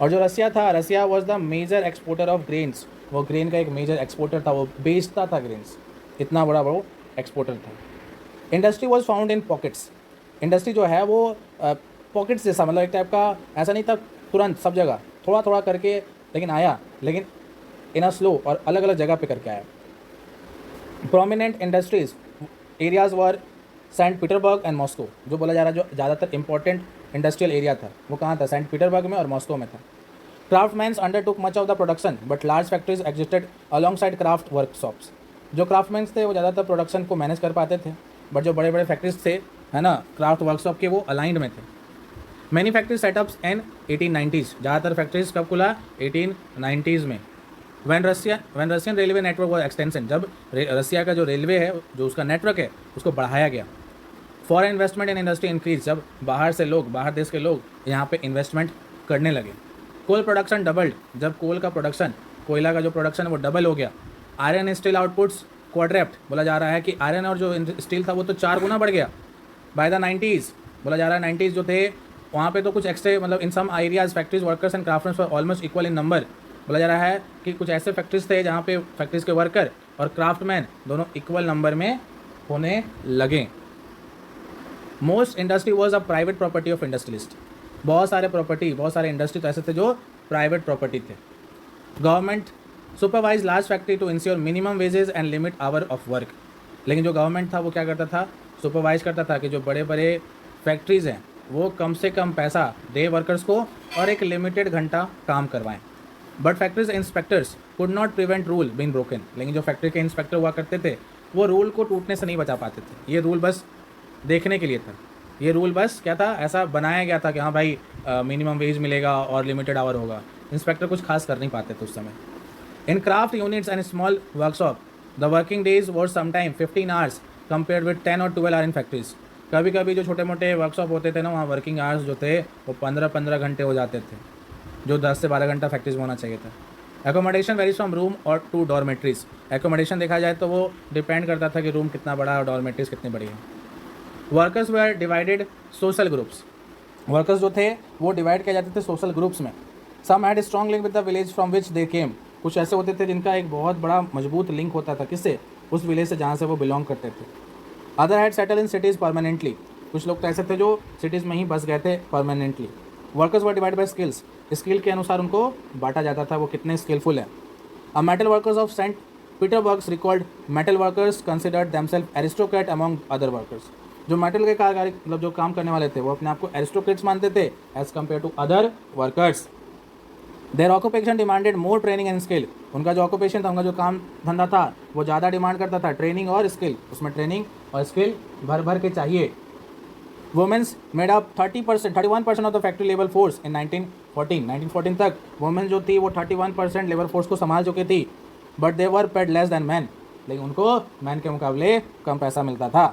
और जो रसिया था, Russia was the major exporter of grains, वो ग्रेन का एक मेजर एक्सपोर्टर था, वो बेचता था ग्रेन्स, इतना बड़ा वो एक्सपोर्टर था। Industry was found in pockets. Industry जो है वो पॉकेट्स जैसा, मतलब एक टाइप का, ऐसा नहीं था तुरंत सब जगह, थोड़ा थोड़ा करके लेकिन आया, लेकिन इन अ स्लो और अलग अलग जगह पे करके आया। Prominent industries areas were sent Petersburg and Moscow. जो बोला जा रहा है जो ज़्यादातर इंपॉर्टेंट इंडस्ट्रियल एरिया था वो कहाँ था, सेंट पीटरबर्ग में और मॉस्को में था। Craftsmans undertook much of the production but large factories existed alongside craft workshops. जो क्राफ्टमैन्स थे वो ज़्यादातर प्रोडक्शन को मैनेज कर पाते थे, बट जो बड़े बड़े फैक्ट्रीज थे, है ना, क्राफ्ट वर्कशॉप के, वो अलाइंड में थे। मैनी फैक्ट्री सेटअप्स इन 1890s। ज़्यादातर फैक्ट्रीज कब खुला, 1890s में। वैन रशियन रेलवे नेटवर्क वो एक्सटेंशन, जब रसिया का जो रेलवे है, जो उसका नेटवर्क है, उसको बढ़ाया गया। Foreign investment in industry increase, जब बाहर से लोग, बाहर देश के लोग यहाँ पे इन्वेस्टमेंट करने लगे। कोल प्रोडक्शन डबल्ड, जब कोल का प्रोडक्शन, कोयला का जो प्रोडक्शन है वो डबल हो गया। आयरन स्टील आउटपुट्स क्वाड्रेप्ट, बोला जा रहा है कि आयरन और जो स्टील था वो तो 4 गुना बढ़ गया। बाय द 90s, बोला जा रहा है 90s जो थे वहाँ पे तो कुछ एक्स्ट्रा, मतलब in some areas factories workers and craftsman for almost equal in number. बोला जा रहा है कि कुछ ऐसे फैक्ट्रीज थे जहाँ पे फैक्ट्रीज के वर्कर और क्राफ्टमैन दोनों इक्वल नंबर में होने लगे। Most industry was a private property of industrialist. बहुत सारे इंडस्ट्री तो ऐसे थे जो प्राइवेट प्रॉपर्टी थे। Government supervise large factory to ensure minimum wages and limit hour of work. लेकिन जो गवर्नमेंट था वो क्या करता था, सुपरवाइज करता था कि जो बड़े बड़े फैक्ट्रीज़ हैं वो कम से कम पैसा दे वर्कर्स को और एक लिमिटेड घंटा काम करवाएं। But factories inspectors could not prevent rule being broken. लेकिन जो फैक्ट्री के इंस्पेक्टर हुआ करते थे वो रूल को टूटने से नहीं बचा पाते थे। ये रूल बस देखने के लिए था, ये रूल बस क्या था, ऐसा बनाया गया था कि हाँ भाई मिनिमम वेज मिलेगा और लिमिटेड आवर होगा। इंस्पेक्टर कुछ खास कर नहीं पाते थे उस समय। इन craft units and small workshop the working days were sometime 15 hours compare with 10 और 12 आवर इन फैक्ट्रीज। कभी कभी जो छोटे मोटे वर्कशॉप होते थे ना, वहाँ वर्किंग आवर्स जो थे वो 15-15 घंटे हो जाते थे, जो 10 से 12 घंटा फैक्ट्रीज में होना चाहिए था। एकोमोडेशन वेरीज फ्रॉम रूम और टू डॉर्मेट्रीज। एकोमोडेशन देखा जाए तो वो डिपेंड करता था कि रूम कितना बड़ा और डॉर्मेट्रीज कितनी बड़ी है। Workers were divided social groups. Workers जो थे वो डिवाइड किए जाते थे सोशल ग्रुप्स में। Some had strong link with the village from which they came. कुछ ऐसे होते थे जिनका एक बहुत बड़ा मजबूत लिंक होता था, किससे, उस विलेज से जहाँ से वो बिलोंग करते थे। Other had settle in cities permanently. कुछ लोग तो ऐसे थे जो सिटीज़ में ही बस गए थे permanently. Workers were divide by skills. Skill के अनुसार उनको बांटा जाता था, वो कितने स्किलफुल है। A metal workers of Saint Petersburg record metal workers considered themselves aristocrat among other workers. जो मेटल के कारीगर, मतलब जो काम करने वाले थे, वो अपने आप को एरिस्टोक्रेट्स मानते थे as compare to other workers. Their occupation demanded more training and skill. उनका जो ऑक्यूपेशन था, उनका जो काम धंधा था, वो ज़्यादा डिमांड करता था ट्रेनिंग और स्किल। उसमें ट्रेनिंग और स्किल भर भर के चाहिए। Womens made up 31% of the factory labour force in 1914 तक वुमेन जो थी वो 31% लेबर फोर्स को संभाल चुकी थी। But they were paid less than man. लेकिन उनको मैन के मुकाबले कम पैसा मिलता था।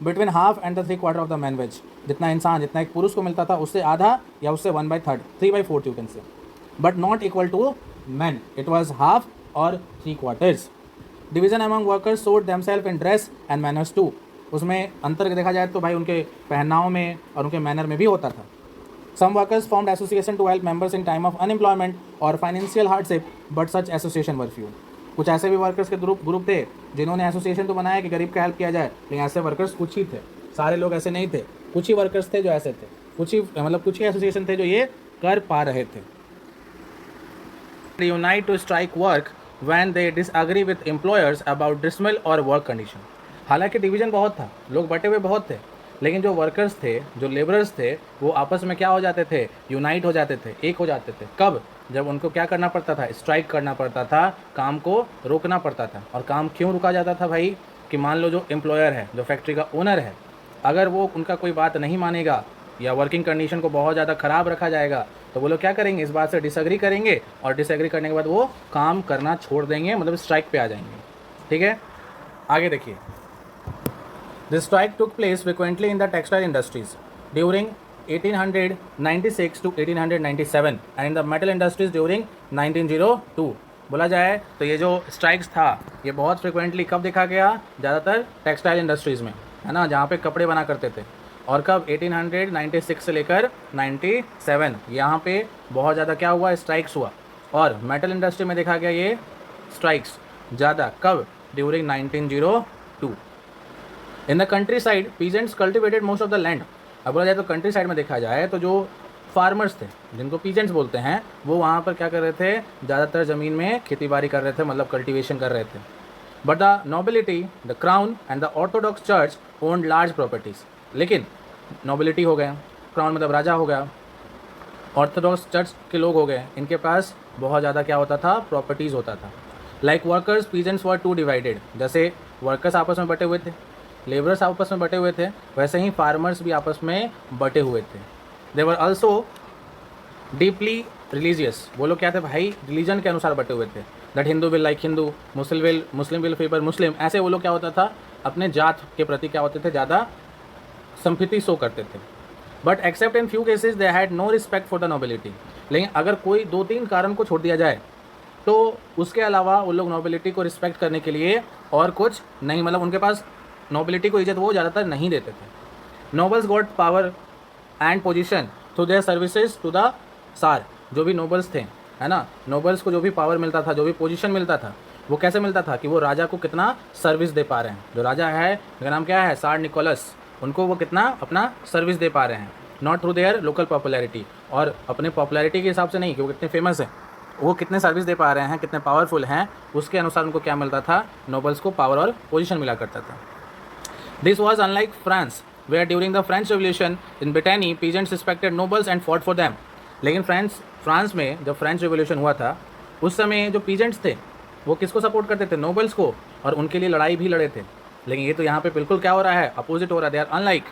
Between half and the 3/4 of the man wage. जितना एक पुरुष को मिलता था उससे आधा या उससे 1/3, 3/4 you can say, but not equal to man. It was half और 3/4। Division among workers showed themselves in dress and manners too. उसमें अंतर देखा जाए तो भाई उनके पहनाव में और उनके मैनर में भी होता था। Some workers formed association to help members in time of unemployment और financial hardship, but such association were few. कुछ ऐसे भी वर्कर्स के ग्रुप थे जिन्होंने एसोसिएशन तो बनाया कि गरीब का हेल्प किया जाए, लेकिन ऐसे वर्कर्स कुछ ही थे, सारे लोग ऐसे नहीं थे। कुछ ही वर्कर्स थे जो ऐसे थे, कुछ ही एसोसिएशन थे जो ये कर पा रहे थे। Unite to strike work when they disagree with employers about dismissal or work condition. हालांकि डिवीज़न बहुत था, लोग बटे हुए बहुत थे, लेकिन जो वर्कर्स थे, जो लेबरर्स थे, वो आपस में क्या हो जाते थे, यूनाइट हो जाते थे, एक हो जाते थे। कब? जब उनको क्या करना पड़ता था, स्ट्राइक करना पड़ता था, काम को रोकना पड़ता था। और काम क्यों रुका जाता था भाई, कि मान लो जो एम्प्लॉयर है, जो फैक्ट्री का ओनर है, अगर वो उनका कोई बात नहीं मानेगा या वर्किंग कंडीशन को बहुत ज़्यादा ख़राब रखा जाएगा, तो वो लोग क्या करेंगे, इस बात से डिसएग्री करेंगे और डिसएग्री करने के बाद वो काम करना छोड़ देंगे, मतलब स्ट्राइक पे आ जाएंगे। ठीक है, आगे देखिए। This strike took place frequently in the textile industries during 1896 to 1897 and in the metal industries during 1902. बोला जाए तो ये जो स्ट्राइक्स था ये बहुत फ्रिक्वेंटली कब देखा गया, ज़्यादातर टेक्सटाइल इंडस्ट्रीज़ में, है ना, जहाँ पे कपड़े बना करते थे। और कब 1896 से लेकर 97 यहाँ पे बहुत ज़्यादा क्या हुआ, स्ट्राइक्स हुआ। और मेटल इंडस्ट्री में देखा गया ये स्ट्राइक्स ज़्यादा कब, during 1902। In the country side peasants cultivated most of the land. अब बोला जाए तो कंट्री साइड में देखा जाए तो जो फार्मर्स थे जिनको पीजेंट्स बोलते हैं वो वहाँ पर क्या कर रहे थे, ज़्यादातर ज़मीन में खेती बाड़ी कर रहे थे, मतलब कल्टिवेशन कर रहे थे। But the nobility, the crown and the Orthodox church owned large properties. लेकिन नोबिलिटी हो गया, क्राउन मतलब राजा हो गया, ऑर्थोडॉक्स चर्च के लोग हो गए, इनके पास बहुत ज़्यादा क्या होता था, प्रॉपर्टीज़ होता था। लाइक वर्कर्स पीजेंट्स वर टू डिवाइडेड, जैसे वर्कर्स आपस में बटे हुए थे, लेबरर्स आपस में बटे हुए थे, वैसे ही फार्मर्स भी आपस में बटे हुए थे। They were also deeply religious, वो लोग क्या थे भाई, रिलीजन के अनुसार बटे हुए थे। That Hindu will like Hindu, Muslim will favour Muslim, ऐसे वो लोग क्या होता था, अपने जात के प्रति क्या होते थे, ज़्यादा संपत्ति शो करते थे। But except in few cases they had no respect for the nobility. लेकिन अगर कोई 2-3 कारण को छोड़ दिया जाए तो उसके अलावा वो लोग नोबिलिटी को रिस्पेक्ट करने के लिए और कुछ नहीं, मतलब उनके पास नोबिलिटी को इज्जत वो ज़्यादातर नहीं देते थे। Nobles got power and position through their services to the Tsar. जो भी नोबल्स थे, है ना, नोबल्स को जो भी पावर मिलता था, जो भी पोजीशन मिलता था, वो कैसे मिलता था कि वो राजा को कितना सर्विस दे पा रहे हैं। जो राजा है उनका नाम क्या है, सार निकोलस, उनको वो कितना अपना सर्विस दे पा रहे हैं, not through their local popularity, और अपने पॉपुलैरिटी के हिसाब से नहीं कि वो कितने फेमस हैं, वो कितने सर्विस दे पा रहे हैं, कितने पावरफुल हैं, उसके अनुसार उनको क्या मिलता था, नोबल्स को पावर और पोजीशन मिला करता था। This was unlike France where during the French Revolution in Brittany peasants respected nobles and fought for them. लेकिन फ्रांस में जब फ्रेंच रेवोल्यूशन हुआ था उस समय जो पीजेंट्स थे वो किसको सपोर्ट करते थे, नोबल्स को, और उनके लिए लड़ाई भी लड़े थे। लेकिन ये तो यहाँ पे बिल्कुल क्या हो रहा है, अपोजिट हो रहा है। They are unlike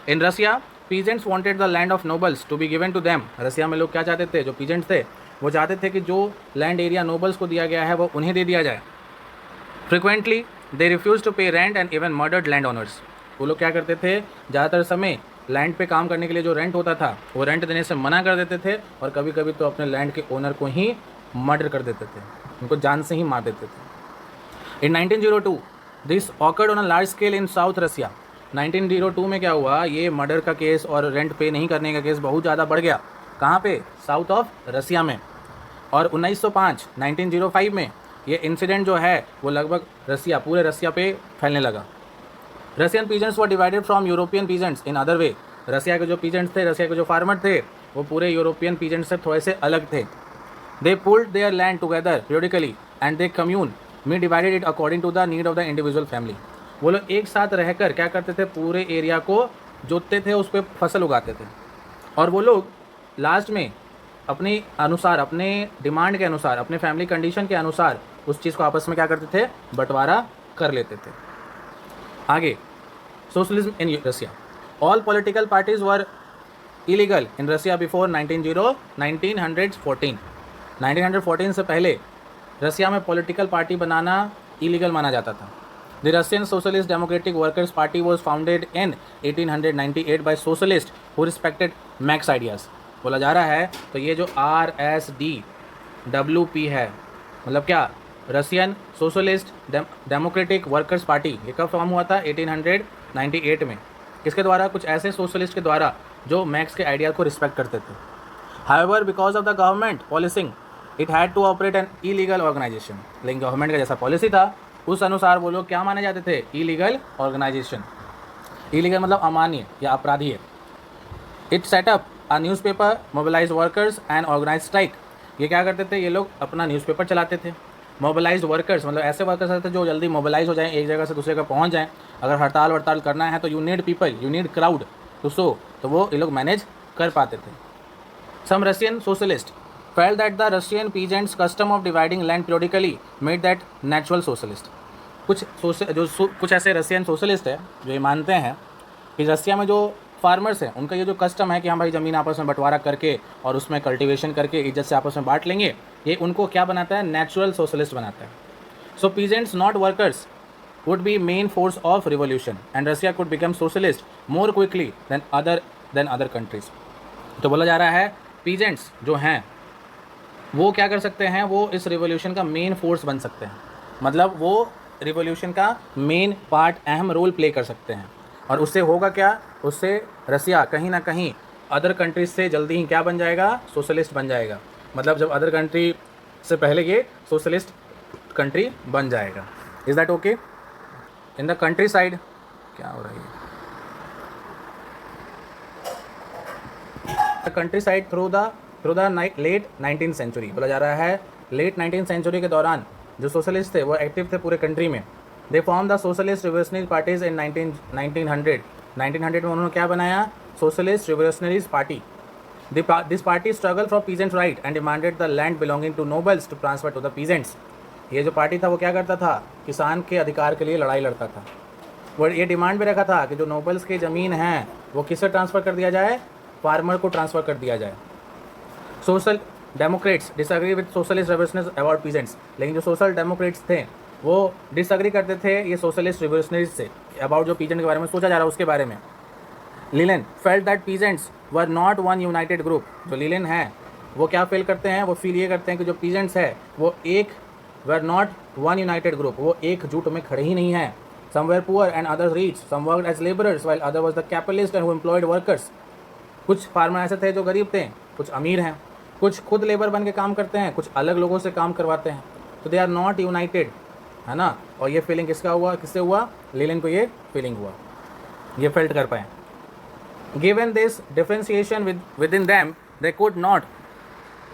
in Russia peasants wanted the land of nobles to be given to them. Russia में लोग क्या चाहते थे, जो पीजेंट्स थे वो चाहते थे कि जो लैंड एरिया नोबल्स को दिया गया है वो उन्हें दे दिया जाए। फ्रिक्वेंटली दे रिफ्यूज टू पे rent and even murdered land owners. वो लोग क्या करते थे, ज़्यादातर समय लैंड पे काम करने के लिए जो रेंट होता था वो रेंट देने से मना कर देते थे, और कभी कभी तो अपने लैंड के ओनर को ही मर्डर कर देते थे, उनको जान से ही मार देते थे। In 1902 this occurred on a large scale in south Russia. 1902 में क्या हुआ, ये मर्डर का केस और रेंट पे नहीं करने का केस बहुत ज़्यादा बढ़ गया। कहाँ पे, साउथ ऑफ रसिया में। और 1905 में ये इंसिडेंट जो है वो लगभग रसिया, पूरे रसिया पे फैलने लगा। Russian peasants were divided from European peasants in other way. Russia के जो पीजेंट्स थे, रसिया के जो फार्मर थे, वो पूरे यूरोपियन पीजेंट्स से थोड़े से अलग थे। They pooled their land together periodically and they commune me divided it according to the need of the individual family. वो लोग एक साथ रहकर क्या करते थे, पूरे एरिया को जोतते थे, उस पर फसल उगाते थे, और वो लोग लास्ट में अपने अनुसार, अपने डिमांड के अनुसार, अपने फैमिली कंडीशन के अनुसार उस चीज़ को आपस में क्या करते थे, बंटवारा कर लेते थे। आगे, socialism in Russia. All political parties were illegal in Russia before 1914। 1914 से पहले रसिया में पॉलिटिकल पार्टी बनाना इलीगल माना जाता था। The Russian Social Democratic Workers Party was founded in 1898 by socialist who respected Marx ideas. बोला जा रहा है तो ये जो RSDWP है, मतलब क्या, Russian Social Democratic Workers party, ये कब फॉर्म हुआ था, 1898 में। किसके द्वारा, कुछ ऐसे सोशलिस्ट के द्वारा जो मैक्स के आइडिया को रिस्पेक्ट करते थे। However because of the government policing it had to operate an illegal organisation. लेकिन गवर्नमेंट का जैसा पॉलिसी था उस अनुसार वो लोग क्या माने जाते थे, इलीगल ऑर्गेनाइजेशन। इलीगल मतलब अमान्य या अपराधी। It set up a newspaper, mobilise workers and organise strike. ये क्या करते थे, ये लोग अपना न्यूज़पेपर चलाते थे। मोबिलाइज्ड वर्कर्स मतलब ऐसे वर्कर्स रहते थे जो जल्दी मोबिलाइज हो जाएं, एक जगह से दूसरे जगह पहुंच जाएं। अगर हड़ताल करना है तो you need people, you need crowd to so, तो वो ये लोग मैनेज कर पाते थे। Some Russian socialist felt that the Russian peasants custom of dividing land periodically made that natural socialist. कुछ ऐसे रशियन सोशलिस्ट है जो ये मानते हैं कि रसिया में जो फार्मर्स हैं उनका ये जो कस्टम है कि हम भाई ज़मीन आपस में बंटवारा करके और उसमें कल्टीवेशन करके इज्जत से आपस में बांट लेंगे, ये उनको क्या बनाता है, नेचुरल सोशलिस्ट बनाता है। So peasants not workers would be main force of revolution and Russia could become socialist more quickly than other countries. तो बोला जा रहा है पीजेंट्स जो हैं वो क्या कर सकते हैं, वो इस रिवॉल्यूशन का मेन फोर्स बन सकते हैं, मतलब वो रिवॉल्यूशन का मेन पार्ट, अहम रोल प्ले कर सकते हैं। और उससे होगा क्या, उससे रसिया कहीं ना कहीं अदर कंट्रीज से जल्दी ही क्या बन जाएगा, सोशलिस्ट बन जाएगा। मतलब जब अदर कंट्री से पहले ये सोशलिस्ट कंट्री बन जाएगा। Is that okay? In the countryside क्या हो रहा है, countryside through the late 19th century, बोला जा रहा है लेट 19th सेंचुरी के दौरान जो सोशलिस्ट थे वो एक्टिव थे पूरे कंट्री में। They form the Socialist Revolutionary Parties in 1900 में उन्होंने क्या बनाया, Socialist Revolutionaries Party. This party struggle for peasant right and demanded the land belonging to nobles to transfer to the peasants. ये जो पार्टी था वो क्या करता था, किसान के अधिकार के लिए लड़ाई लड़ता था। वो ये डिमांड भी रखा था कि जो नोबल्स की ज़मीन है वो किसे ट्रांसफ़र कर दिया जाए, फार्मर को ट्रांसफ़र कर दिया जाए। Social Democrats disagree with socialist revolutionaries about peasants, लेकिन जो सोशल डेमोक्रेट्स थे वो डिसएग्री करते थे ये सोशलिस्ट रिवोल्यूशनरीज से अबाउट जो पीजेंट के बारे में सोचा जा रहा है उसके बारे में। Lenin felt that peasants were not one united group. जो लीलेन है वो क्या फील करते हैं, वो फील ये करते हैं कि जो पीजेंट्स है वो एक were not one united group, वो एकजुट में खड़े ही नहीं हैं। Some were poor and others rich, some worked as labourers while other was the capitalist and who employed workers. कुछ फार्मर ऐसे थे जो गरीब थे, कुछ अमीर हैं, कुछ खुद लेबर बन के काम करते हैं, कुछ अलग लोगों से काम करवाते हैं। तो दे आर नॉट यूनाइटेड, है ना। और ये फीलिंग किसका हुआ, किससे हुआ, लीलेन को ये फीलिंग हुआ, ये फेल्ट कर पाए। Given this differentiation with in them they could not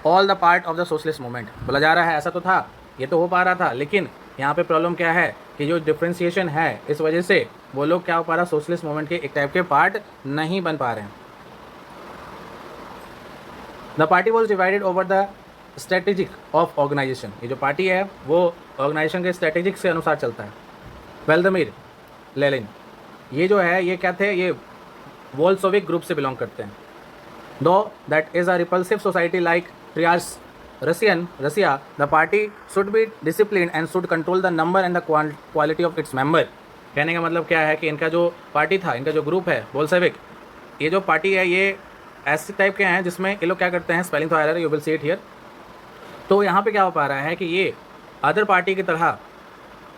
all the part of the socialist movement. बोला जा रहा है ऐसा तो था, ये तो हो पा रहा था, लेकिन यहाँ पे प्रॉब्लम क्या है कि जो डिफरेंशिएशन है इस वजह से वो लोग क्या हो पा रहा, सोशलिस्ट मूवमेंट के एक टाइप के पार्ट नहीं बन पा रहे हैं। The party was divided over the strategic of organisation. ये जो पार्टी है वो ऑर्गेनाइजेशन के स्ट्रेटेजिक से अनुसार चलता है। व्लादिमीर लेनिन ये जो है ये क्या थे, ये बोल्शेविक ग्रुप से बिलोंग करते हैं। Though that is a repulsive society like Tsar's Russia, the party should be discipline and should control the number and the quality of its member. कहने का मतलब क्या है कि इनका जो पार्टी था, इनका जो ग्रुप है बोल्शेविक, ये जो पार्टी है ये ऐसे टाइप के हैं जिसमें ये लोग क्या करते हैं, स्पेलिंग तो error, you will see it here. तो यहाँ पे क्या हो पा रहा है कि ये अदर पार्टी की तरह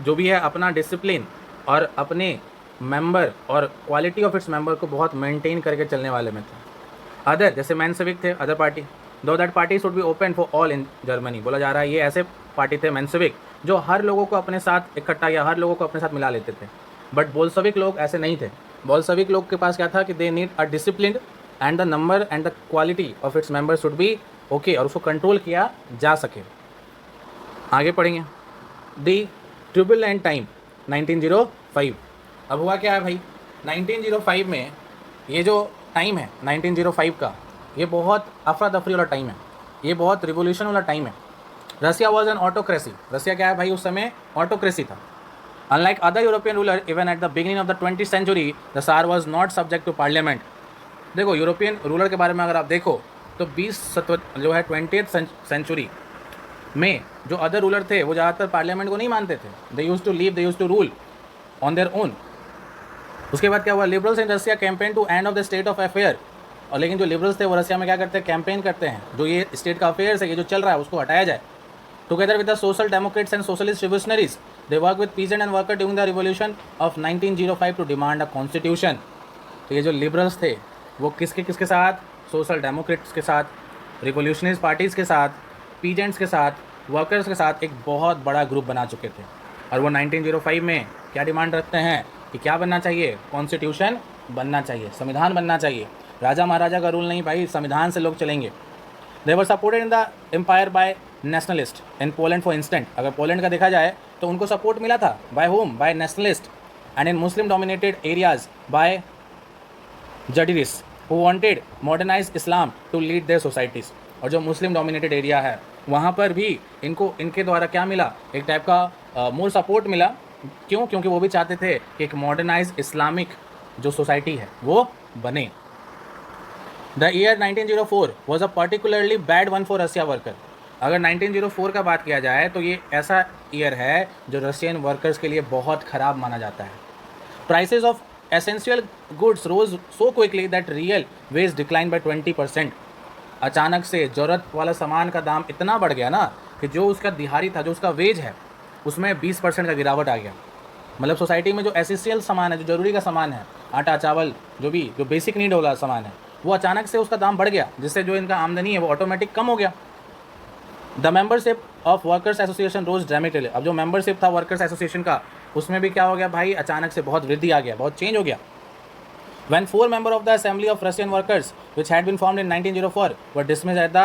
जो भी है अपना डिसिप्लिन और अपने मेंबर और क्वालिटी ऑफ इट्स मेंबर को बहुत मेंटेन करके चलने वाले में थे। अदर जैसे मेंशेविक थे अदर पार्टी, दो that party should be open for all in Germany. बोला जा रहा है ये ऐसे पार्टी थे मेंशेविक जो हर लोगों को अपने साथ इकट्ठा या हर लोगों को अपने साथ मिला लेते थे। बट बोल्शेविक लोग ऐसे नहीं थे। बोल्शेविक लोग के पास क्या था कि they need a discipline and the number and the quality of its member should be okay, और उसको कंट्रोल किया जा सके। आगे पढ़ेंगे। दी ट्यूबुलेंट टाइम 1905। अब हुआ क्या है भाई, 1905 में ये जो टाइम है 1905 का, ये बहुत अफरा तफरी वाला टाइम है, ये बहुत रिवोल्यूशन वाला टाइम है। Russia was an autocracy. Russia क्या है भाई, उस समय ऑटोक्रेसी था। Unlike other European ruler even at the beginning of the 20th century the Tsar was not subject to parliament. देखो यूरोपियन रूलर के बारे में अगर आप देखो तो 20 सेंचुरी में जो अदर रूलर थे वो ज़्यादातर पार्लियामेंट को नहीं मानते थे। They used to leave, they used to rule on their own. उसके बाद क्या हुआ, liberals in Russia campaign to end of the state of affair. और लेकिन जो लिबरल्स थे वो रसिया में क्या करते हैं, कैंपेन करते हैं जो ये स्टेट का अफेयर्स है, ये जो चल रहा है उसको हटाया जाए। Together with the Social Democrats and Socialist Revolutionaries they work with peasant and worker during the revolution of 1905 to demand a constitution. तो ये जो लिबरल्स थे वो किसके साथ, सोशल डेमोक्रेट्स के साथ, रिवोल्यूशनरीज पार्टीज़ के साथ, पीजेंट्स के साथ, वर्कर्स के साथ एक बहुत बड़ा ग्रुप बना चुके थे। और वो 1905 में क्या डिमांड रखते हैं कि क्या बनना चाहिए, कॉन्स्टिट्यूशन बनना चाहिए, संविधान बनना चाहिए। राजा महाराजा का रूल नहीं भाई, संविधान से लोग चलेंगे। They were supported in the empire by nationalist in Poland for instant. अगर पोलैंड का देखा जाए तो उनको सपोर्ट मिला था by home, by nationalist, and in Muslim dominated areas by Jadids who wanted modernize Islam to lead their societies. और जो मुस्लिम डोमिनेटेड एरिया है वहाँ पर भी इनके द्वारा क्या मिला, एक टाइप का मोर सपोर्ट मिला। क्यों? क्योंकि वो भी चाहते थे कि एक मॉडर्नाइज इस्लामिक जो सोसाइटी है वो बने। The year 1904 was a particularly bad one for Russia worker. अगर 1904 का बात किया जाए तो ये ऐसा ईयर है जो रशियन वर्कर्स के लिए बहुत ख़राब माना जाता है। Prices of essential goods rose so quickly that real wage decline by 20%। अचानक से ज़रूरत वाला सामान का दाम इतना बढ़ गया ना कि जो उसका दिहाड़ी था, जो उसका वेज है, उसमें 20% का गिरावट आ गया। मतलब सोसाइटी में जो एसेंशियल सामान है, जो ज़रूरी का सामान है, आटा चावल, जो बेसिक नीड वाला सामान है, वो अचानक से उसका दाम बढ़ गया, जिससे जो इनका आमदनी है वो ऑटोमेटिक कम हो गया। The membership of workers association rose dramatically. अब जो मेंबरशिप था वर्कर्स एसोसिएशन का, उसमें भी क्या हो गया भाई, अचानक से बहुत वृद्धि आ गया, बहुत चेंज हो गया। When 4 members of the Assembly of Russian Workers, which had been formed in 1904, were dismissed as the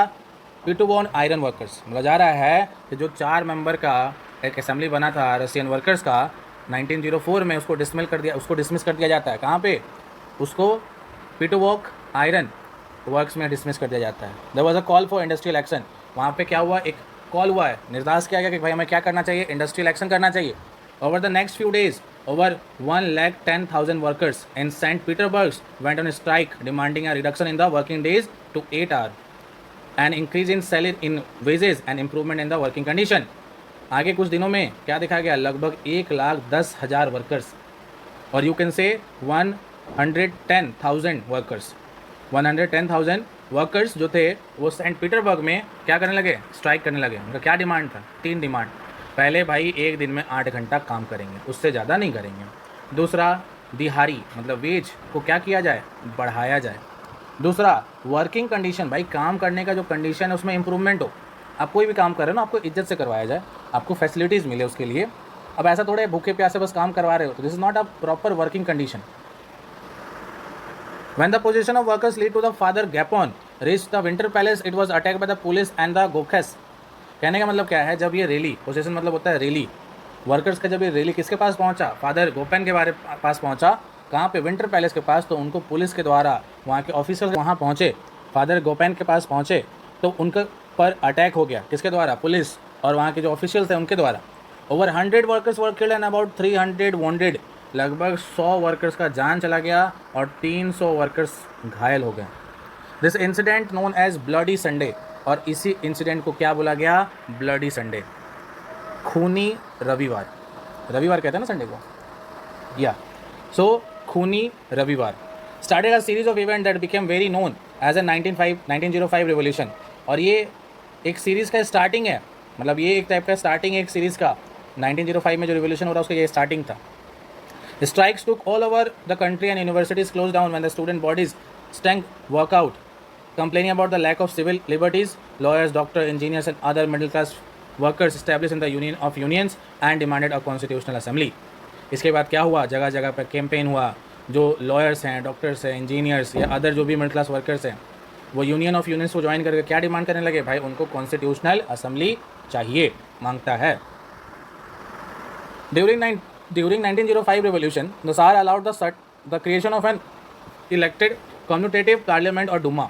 Petrobon Iron Workers। बोला जा रहा है कि जो 4 मेंबर का एक असेंबली बना था रशियन वर्कर्स का 1904 में, उसको डिसमिस कर दिया जाता है। कहाँ पे? उसको पीटोवॉक आयरन वर्क्स में डिसमिस कर दिया जाता है। There was a call for industrial action. वहाँ पे क्या हुआ, एक कॉल हुआ है, निर्देश किया गया कि भाई हमें क्या करना चाहिए, इंडस्ट्रियल एक्शन करना चाहिए। Over the next few days over 110,000 workers in St. Petersburg went on strike demanding a reduction in the working days to 8 hours, an increase in salary in wages and improvement in the working condition। आगे कुछ दिनों में क्या देखा गया, लगभग 1,10,000 workers, और you can से 110,000 वर्कर्स, 110,000 वर्कर्स जो थे वो सेंट पीटर्सबर्ग में क्या करने लगे, स्ट्राइक करने लगे। उनका क्या डिमांड था, 3 डिमांड। पहले भाई एक दिन में 8 घंटा काम करेंगे, उससे ज़्यादा नहीं करेंगे। दूसरा दिहाड़ी मतलब वेज को क्या किया जाए, बढ़ाया जाए। दूसरा वर्किंग कंडीशन, भाई काम करने का जो कंडीशन है उसमें इम्प्रूवमेंट हो। आप कोई भी काम कर रहे हो ना, आपको इज्जत से करवाया जाए, आपको फैसिलिटीज़ मिले उसके लिए। अब ऐसा थोड़े भूखे प्यासे बस काम करवा रहे हो, तो this is not a proper working condition. When the position of workers lead to the Father Gapon reached the Winter Palace, it was attacked by the police and the Gokhes। कहने का मतलब क्या है, जब ये रैली, पोजीशन मतलब होता है रैली, वर्कर्स का जब ये रैली किसके पास पहुंचा, फादर गोपेन के पास पहुंचा। कहाँ पे, विंटर पैलेस के पास। तो उनको पुलिस के द्वारा, वहाँ के ऑफिसर्स वहाँ पहुँचे, फादर गोपेन के पास पहुँचे, तो उनके पर अटैक हो गया, किसके द्वारा, पुलिस और वहाँ के जो ऑफिशियल्स हैं उनके द्वारा। Over 100 workers were killed and about 300 wounded. लगभग 100 वर्कर्स का जान चला गया और 300 वर्कर्स घायल हो गए। This incident known as Bloody Sunday, और इसी इंसिडेंट को क्या बोला गया, ब्लडी संडे, खूनी रविवार। रविवार कहते हैं ना संडे को, या सो खूनी रविवार। Started a series of event that became very known as a 1905 revolution. और ये एक सीरीज़ का स्टार्टिंग है, मतलब ये एक टाइप का स्टार्टिंग है एक सीरीज़ का। 1905 में जो रिवोल्यूशन हो रहा है उसका ये स्टार्टिंग था। Strikes took all over the country and universities closed down when the student bodies stank workout, complaining about the lack of civil liberties. Lawyers, doctors, engineers and other middle class workers established in the Union of Unions and demanded a constitutional assembly। इसके बाद क्या हुआ, जगह जगह पर campaign हुआ। जो lawyers हैं, डॉक्टर्स हैं, इंजीनियर्स या अदर जो भी मिडिल क्लास वर्कर्स हैं, वो यूनियन ऑफ यूनियंस को ज्वाइन करके क्या डिमांड करने लगे, भाई उनको कॉन्स्टिट्यूशनल असेंबली चाहिए, मांगता है। During 1905 revolution, the Tsar allowed the creation of an elected commutative parliament और डूमा।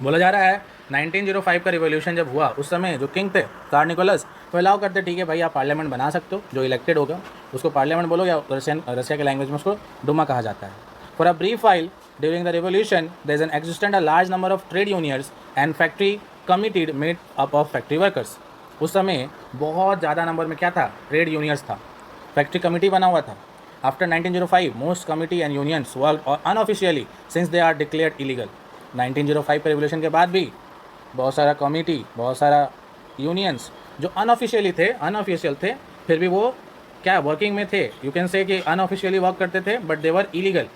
बोला जा रहा है 1905 का रिवोल्यूशन जब हुआ, उस समय जो किंग थे tsar निकोलस, तो अलाउ करते, ठीक है भाई आप पार्लियामेंट बना सकते हो, जो इलेक्टेड होगा उसको पार्लियामेंट बोलो, या रशिया के लैंग्वेज में उसको डूमा कहा जाता है। For a brief while during the revolution there is an existent a large number of trade unions and factory committee made up of factory workers. उस समय बहुत ज़्यादा नंबर में क्या था, ट्रेड यूनियंस था, फैक्ट्री कमिटी बना हुआ था। After 1905 most committee and unions work unofficially since they are declared illegal. 1905 के रिवोल्यूशन के बाद भी बहुत सारा कमिटी, बहुत सारा यूनियंस जो अनऑफिशियल थे, फिर भी वो क्या वर्किंग में थे, यू कैन से कि अनऑफिशियली वर्क करते थे, but they were illegal.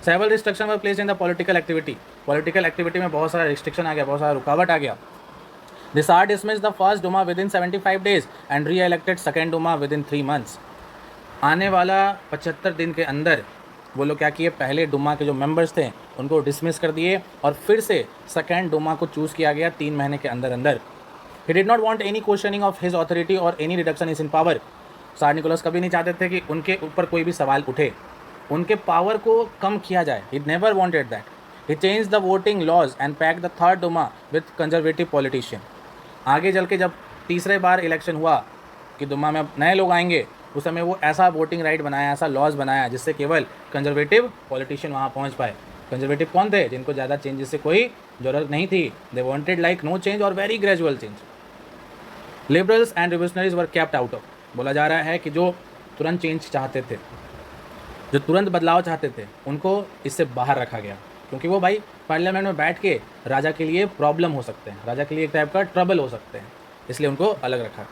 Several restriction were placed in the political activity में बहुत सारा रिस्ट्रिक्शन आ गया, बहुत सारा रुकावट आ गया। The Tsar dismissed the first Duma within 75 days and re-elected second Duma within 3 months। आने वाला 75 दिन के अंदर वो लोग क्या किए, पहले डुमा के जो मेंबर्स थे उनको डिसमिस कर दिए और फिर से सेकेंड डुमा को चूज़ किया गया 3 महीने के अंदर अंदर। He did not want any questioning of his authority और any reduction is in power. tsar Nicholas कभी नहीं चाहते थे कि उनके ऊपर कोई भी सवाल उठे, उनके पावर को कम किया जाए। He never wanted that. He change the voting laws and pack the Third Duma with conservative politician. आगे चल के जब तीसरे बार इलेक्शन हुआ कि दुमा में अब नए लोग आएंगे, उस समय वो ऐसा वोटिंग राइट बनाया, ऐसा लॉज बनाया जिससे केवल कंजर्वेटिव पॉलिटिशियन वहाँ पहुँच पाए। कंजर्वेटिव कौन थे, जिनको ज़्यादा चेंजेस से कोई ज़रूरत नहीं थी। They wanted like no change और very gradual change. Liberals and revolutionaries were kept out of. बोला जा रहा है कि जो तुरंत चेंज चाहते थे, जो तुरंत बदलाव चाहते थे, उनको इससे बाहर रखा गया, क्योंकि वो भाई पार्लियामेंट में बैठ के राजा के लिए प्रॉब्लम हो सकते हैं, राजा के लिए एक टाइप का ट्रबल हो सकते हैं, इसलिए उनको अलग रखा।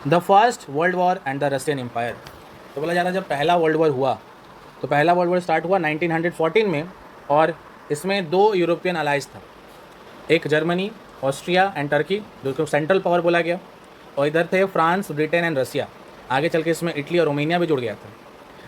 The first world war and the Russian empire. तो बोला जा रहा है जब पहला वर्ल्ड वॉर हुआ, तो पहला वर्ल्ड वॉर स्टार्ट हुआ 1914 में, और इसमें दो यूरोपियन अलाइज था, एक जर्मनी, ऑस्ट्रिया एंड टर्की, जो सेंट्रल पावर बोला गया, और इधर थे फ्रांस, ब्रिटेन एंड रसिया। आगे चल के इसमें इटली और रोमानिया भी जुड़ गया था।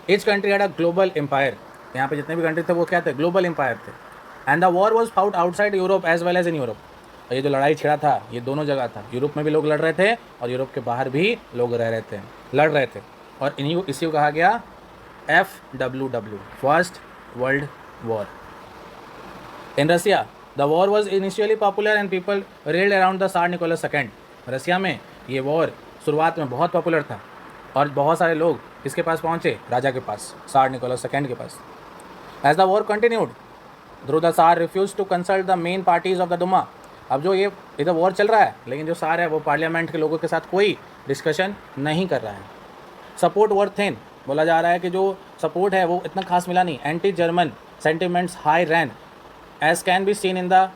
Each country had a global empire. यहाँ पे जितने भी कंट्री थे वो क्या थे? ग्लोबल एम्पायर थे। And the war was fought outside Europe as well as in Europe. और ये जो लड़ाई छिड़ा था ये दोनों जगह था, यूरोप में भी लोग लड़ रहे थे और यूरोप के बाहर भी लोग लड़ रहे थे। और इसी को कहा गया FWW, first world war. In Russia the war was initially popular and people rallied around the Tsar Nicholas II। रसिया में ये वॉर शुरुआत में बहुत पॉपुलर था और बहुत सारे लोग किसके पास पहुँचे? राजा के पास, Tsar Nicholas II के पास। As the war continued through the Tsar refuse to consult the main parties of the Duma. अब जो ये इधर वॉर चल रहा है, लेकिन जो सार है वो पार्लियामेंट के लोगों के साथ कोई डिस्कशन नहीं कर रहा है। सपोर्ट वर थिन। बोला जा रहा है कि जो सपोर्ट है वो इतना खास मिला नहीं। Anti German sentiments high ran as can be seen in the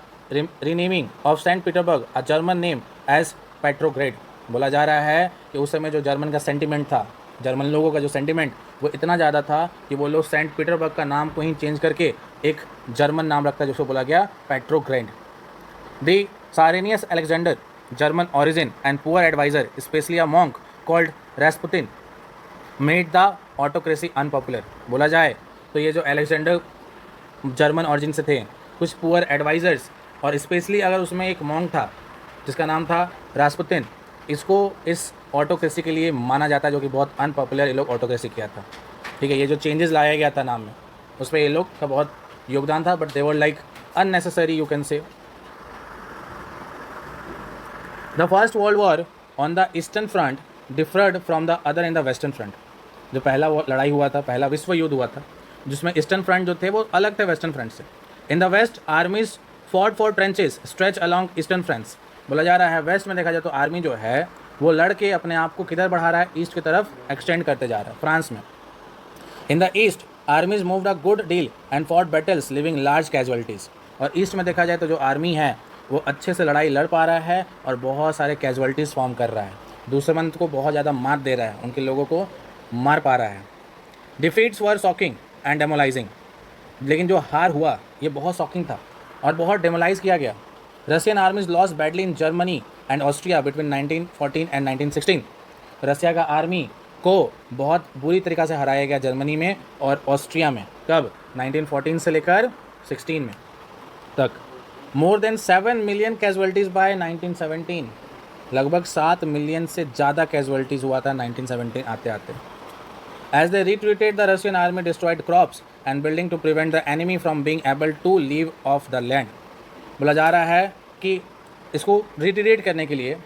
renaming of Saint Petersburg a German name as Petrograd. बोला जा रहा है कि उस समय जो जर्मन का सेंटिमेंट था, जर्मन लोगों का जो सेंटिमेंट वो इतना ज़्यादा था कि वो लोग सेंट पीटरबर्ग का नाम को ही चेंज करके एक जर्मन नाम रखता है जिसको बोला गया पेट्रोग्रेड। The Cyrenius Alexander, German origin and poor advisor, especially a monk called Rasputin, made the autocracy unpopular। बोला जाए तो ये जो अलेक्जेंडर जर्मन ऑरिजिन से थे, कुछ पुअर एडवाइज़र्स और स्पेशली अगर उसमें एक मॉन्क था जिसका नाम था रास्पुतिन, इसको इस ऑटोक्रेसी के लिए माना जाता है, जो कि बहुत अनपॉपुलर ये लोग ऑटोक्रेसी किया था। ठीक है, ये जो चेंजेस लाया गया था नाम में, उस पर ये लोग का बहुत योगदान था, but they were like unnecessary you can से। The first world war on the eastern front deferred from the other in the western front. जो पहला लड़ाई हुआ था, पहला विश्व युद्ध हुआ था, जिसमें ईस्टर्न फ्रंट जो थे वो अलग थे वेस्टर्न फ्रंट से। In the west armies fought for trenches stretch along eastern fronts. बोला जा रहा है वेस्ट में देखा जाए तो आर्मी जो है वो लड़ के अपने आप को किधर बढ़ा रहा है? ईस्ट की तरफ एक्सटेंड करते जा रहा है, फ्रांस में। In the east आर्मीज moved a good deal and fought battles living large casualties. और ईस्ट में देखा जाए तो जो आर्मी है वो अच्छे से लड़ाई लड़ पा रहा है और बहुत सारे कैजुअलिटीज़ फॉर्म कर रहा है, दुश्मन को बहुत ज़्यादा मार दे रहा है, उनके लोगों को मार पा रहा है। Defeats were shocking and demoralising. लेकिन जो हार हुआ ये बहुत शॉकिंग था और बहुत डेमोलाइज किया गया। Russian आर्मीज loss badly in Germany and Austria between 1914 and 1916। रसिया का आर्मी को बहुत बुरी तरीक़ा से हराया गया जर्मनी में और ऑस्ट्रिया में। कब? 1914 से लेकर 16 में तक। More than 7 million casualties by 1917। लगभग 7 मिलियन से ज़्यादा कैजुअलिटीज़ हुआ था 1917 आते आते। As they retreated the Russian army destroyed crops and building to prevent the enemy from being able to live off the land. बोला जा रहा है कि इसको रिट्रीट करने के लिए,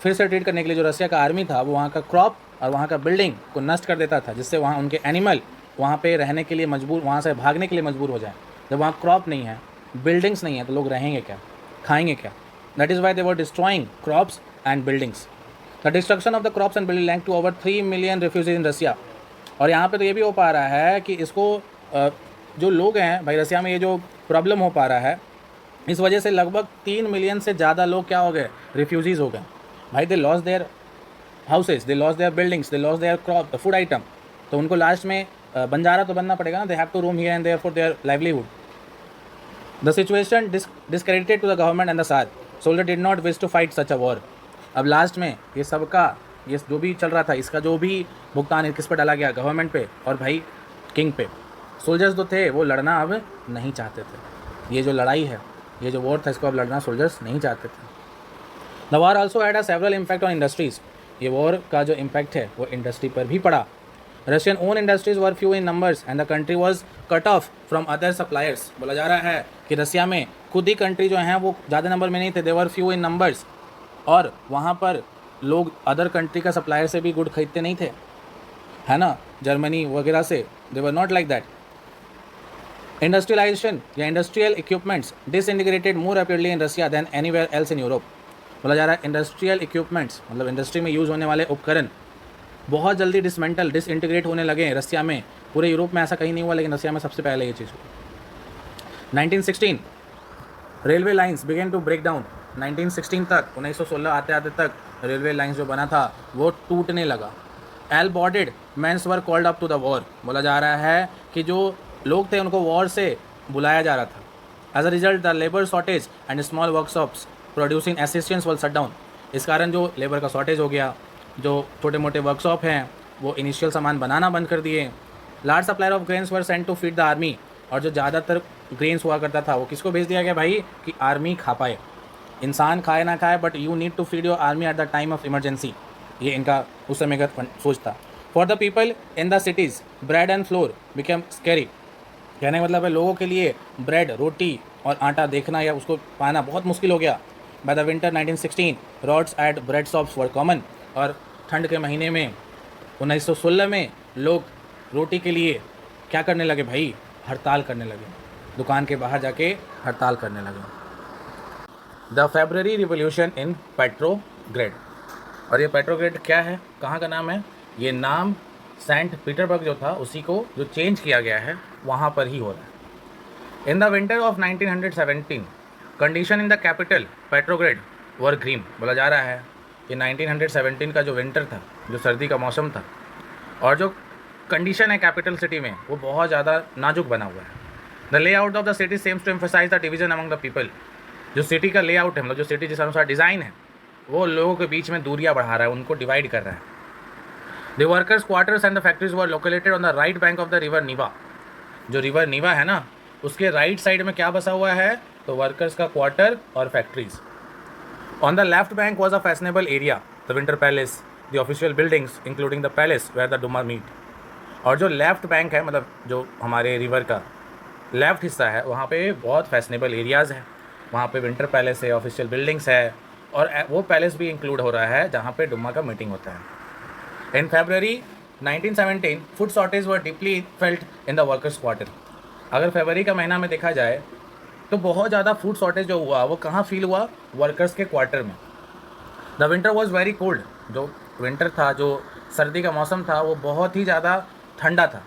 फिर से रिट्रीट करने के लिए जो रसिया का आर्मी था वो वहाँ का क्रॉप और वहाँ का बिल्डिंग को नष्ट कर देता था, जिससे वहाँ उनके एनिमल वहाँ पे रहने के लिए मजबूर, वहाँ से भागने के लिए मजबूर हो जाए। जब वहाँ क्रॉप नहीं है, बिल्डिंग्स नहीं है, तो लोग रहेंगे क्या, खाएंगे क्या? That is why they were destroying crops and buildings. The destruction of the crops and building land to over 3 million refugees in Russia. और यहाँ पे तो ये भी हो पा रहा है कि इसको जो लोग हैं भाई रसिया में, ये जो प्रॉब्लम हो पा रहा है इस वजह से लगभग 3 मिलियन से ज़्यादा लोग क्या हो गए? रिफ्यूजीज़ हो गए भाई। They lost their houses, they lost their buildings, they lost their crop, food item. तो उनको लास्ट में बंजारा तो बनना पड़ेगा ना, they have to roam here and there for their livelihood. The situation discredited to the government and the Tsar. Soldier did not wish to fight such a war. अब last में ये सबका, ये जो भी चल रहा था, इसका जो भी भुगतान किस पर डाला गया? गवर्नमेंट पे और भाई किंग पे। सोल्जर्स जो थे वो लड़ना अब नहीं चाहते थे। ये जो लड़ाई है, ये जो वॉर था, इसको अब लड़ना सोल्जर्स नहीं चाहते थे। The war also had a several impact on industries. ये वॉर का जो इम्पैक्ट है वो इंडस्ट्री पर भी पड़ा। Russian own industries were few in numbers and the country was cut off from other suppliers. बोला जा रहा है कि रसिया में खुद ही कंट्री जो हैं वो ज़्यादा नंबर में नहीं थे, they were few in numbers. और वहाँ पर लोग अदर कंट्री का सप्लायर से भी गुड खरीदते नहीं थे, है ना, जर्मनी वगैरह से। They were not like that. Industrialisation या industrial equipments disintegrated more rapidly in Russia than anywhere else in Europe. बोला जा रहा है इंडस्ट्रियल इक्विपमेंट्स, मतलब इंडस्ट्री में यूज़ होने वाले उपकरण बहुत जल्दी डिसइंटीग्रेट होने लगे रसिया में। पूरे यूरोप में ऐसा कहीं नहीं हुआ, लेकिन रसिया में सबसे पहले ये चीज़ हुई। 1916 railway lines began to break down. 1916 तक, 1916 आते आते तक रेलवे लाइंस जो बना था वो टूटने लगा। Able bodied men were called up to the war. बोला जा रहा है कि जो लोग थे उनको वॉर से बुलाया जा रहा था। As a result the labour shortage and small workshops producing assistance were shut down. इस कारण जो लेबर का शॉर्टेज हो गया, जो छोटे मोटे वर्कशॉप हैं वो इनिशियल सामान बनाना बंद कर दिए। Large supplier of grains were sent to feed the army. और जो ज़्यादातर ग्रेन्स हुआ करता था वो किसको भेज दिया गया भाई, कि आर्मी खा पाए। इंसान खाए ना खाए, but you need to feed your army at the time of emergency. ये इनका उस समय का सोच था। For the people in the cities bread and flour became scary. कहने का मतलब है लोगों के लिए ब्रेड, रोटी और आटा देखना या उसको पाना बहुत मुश्किल हो गया। By the winter 1916 riots at bread shops were common. और ठंड के महीने में 1916 में लोग रोटी के लिए क्या करने लगे भाई, हड़ताल करने लगे, दुकान के बाहर जाके हड़ताल करने लगे। The February revolution in Petrograd. और ये पेट्रोग्रेड क्या है, कहाँ का नाम है, ये नाम सेंट पीटरबर्ग जो था उसी को जो चेंज किया गया है वहाँ पर ही हो रहा है। In the winter of 1917 condition in the capital Petrograd were grim. बोला जा रहा है कि 1917 का जो विंटर था, जो सर्दी का मौसम था, और जो कंडीशन है कैपिटल सिटी में वो बहुत ज़्यादा नाजुक बना हुआ है। The layout of the city seems to emphasise the division among the people. जो सिटी का लेआउट है, मतलब जो सिटी जिस अनुसार डिज़ाइन है, वो लोगों के बीच में दूरियां बढ़ा रहा है, उनको डिवाइड कर रहा है। The workers quarters and the factories were located on the right bank of the river Neva. जो रिवर नीवा है ना, उसके राइट साइड में क्या बसा हुआ है, तो वर्कर्स का क्वार्टर और factories. On the left bank was a fashionable area, the winter palace, the official buildings including the palace where the Duma meet. और जो लेफ्ट बैंक है, मतलब जो हमारे रिवर का लेफ्ट हिस्सा है, वहाँ पे बहुत फैशनेबल एरियाज़ हैं। वहाँ पे विंटर पैलेस है, ऑफिशियल बिल्डिंग्स है, और वो पैलेस भी इंक्लूड हो रहा है जहाँ पे डुमा का मीटिंग होता है। इन फरवरी 1917 food shortage were deeply felt in the workers quarter. अगर फरवरी का महीना में देखा जाए तो बहुत ज़्यादा फूड शॉर्टेज जो हुआ वो कहाँ फील हुआ, वर्कर्स के क्वार्टर में। The winter was very cold. जो विंटर था, जो सर्दी का मौसम था, वो बहुत ही ज़्यादा ठंडा था।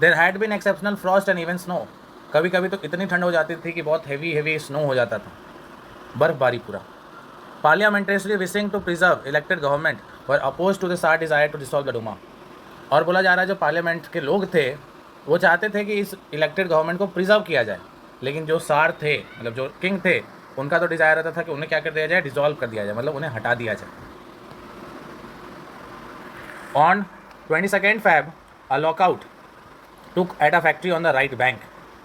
There had been exceptional frost and even snow. कभी कभी तो इतनी ठंड हो जाती थी कि बहुत हेवी स्नो हो जाता था, बर्फबारी पूरा। Parliamentary wishing to preserve elected government were oppose to the Tsar desire to dissolve the Duma. और बोला जा रहा है जो पार्लियामेंट के लोग थे वो चाहते थे कि इस इलेक्टेड गवर्नमेंट को प्रिजर्व किया जाए, लेकिन जो सार थे, मतलब जो किंग थे, उनका तो डिजायर रहता था कि उन्हें क्या कर दिया जाए, डिसॉल्व कर दिया जाए, मतलब उन्हें हटा दिया जाए। On 22 Feb a lockout took at a factory on the right bank.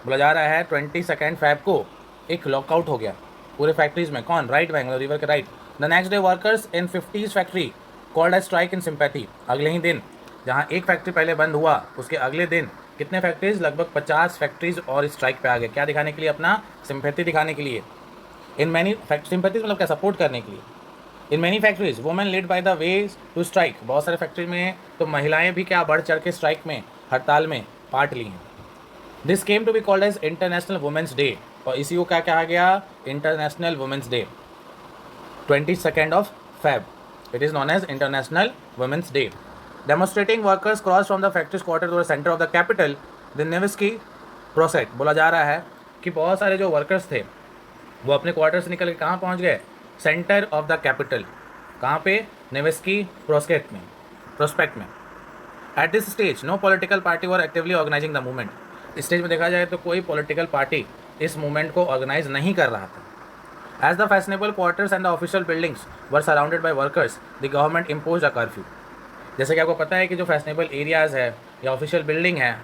बोला जा रहा है 22 Feb को एक लॉकआउट हो गया पूरे फैक्ट्रीज में। कौन, राइट बैंक, मतलब रिवर के right. The next day workers in 50 factory called a strike in sympathy. अगले ही दिन, जहाँ एक फैक्ट्री पहले बंद हुआ, उसके अगले दिन कितने फैक्ट्रीज, लगभग 50 फैक्ट्रीज और स्ट्राइक पे आ गए। क्या दिखाने के लिए, अपना सिंपैथी दिखाने के लिए। इन मैनी सिंपैथीज मतलब क्या, सपोर्ट करने के लिए। In many factories women led by the way to strike. बहुत सारे फैक्ट्री में तो महिलाएं भी क्या बढ़ चढ़ के स्ट्राइक में, हड़ताल में पार्ट ली हैं। This came to be called as international women's day. और इसी को क्या कहा गया, international women's day. 22 Feb it is known as international women's day. Demonstrating workers cross from the factories quarter to the centre of the capital the Nevsky Prospect. बोला जा रहा है कि बहुत सारे जो वर्कर्स थे वो अपने क्वार्टर से निकल के कहाँ पहुँच गए, सेंटर ऑफ द कैपिटल। कहाँ पे, नेविस्की प्रोस्पेक्ट में। At this stage no political party were actively organising the movement. इस स्टेज में देखा जाए तो कोई पॉलिटिकल पार्टी इस मूवमेंट को ऑर्गेनाइज नहीं कर रहा था। As the fashionable quarters and the official buildings were surrounded by workers the government impose a curfew. जैसे कि आपको पता है कि जो फैशनेबल एरियाज़ है या ऑफिशियल बिल्डिंग है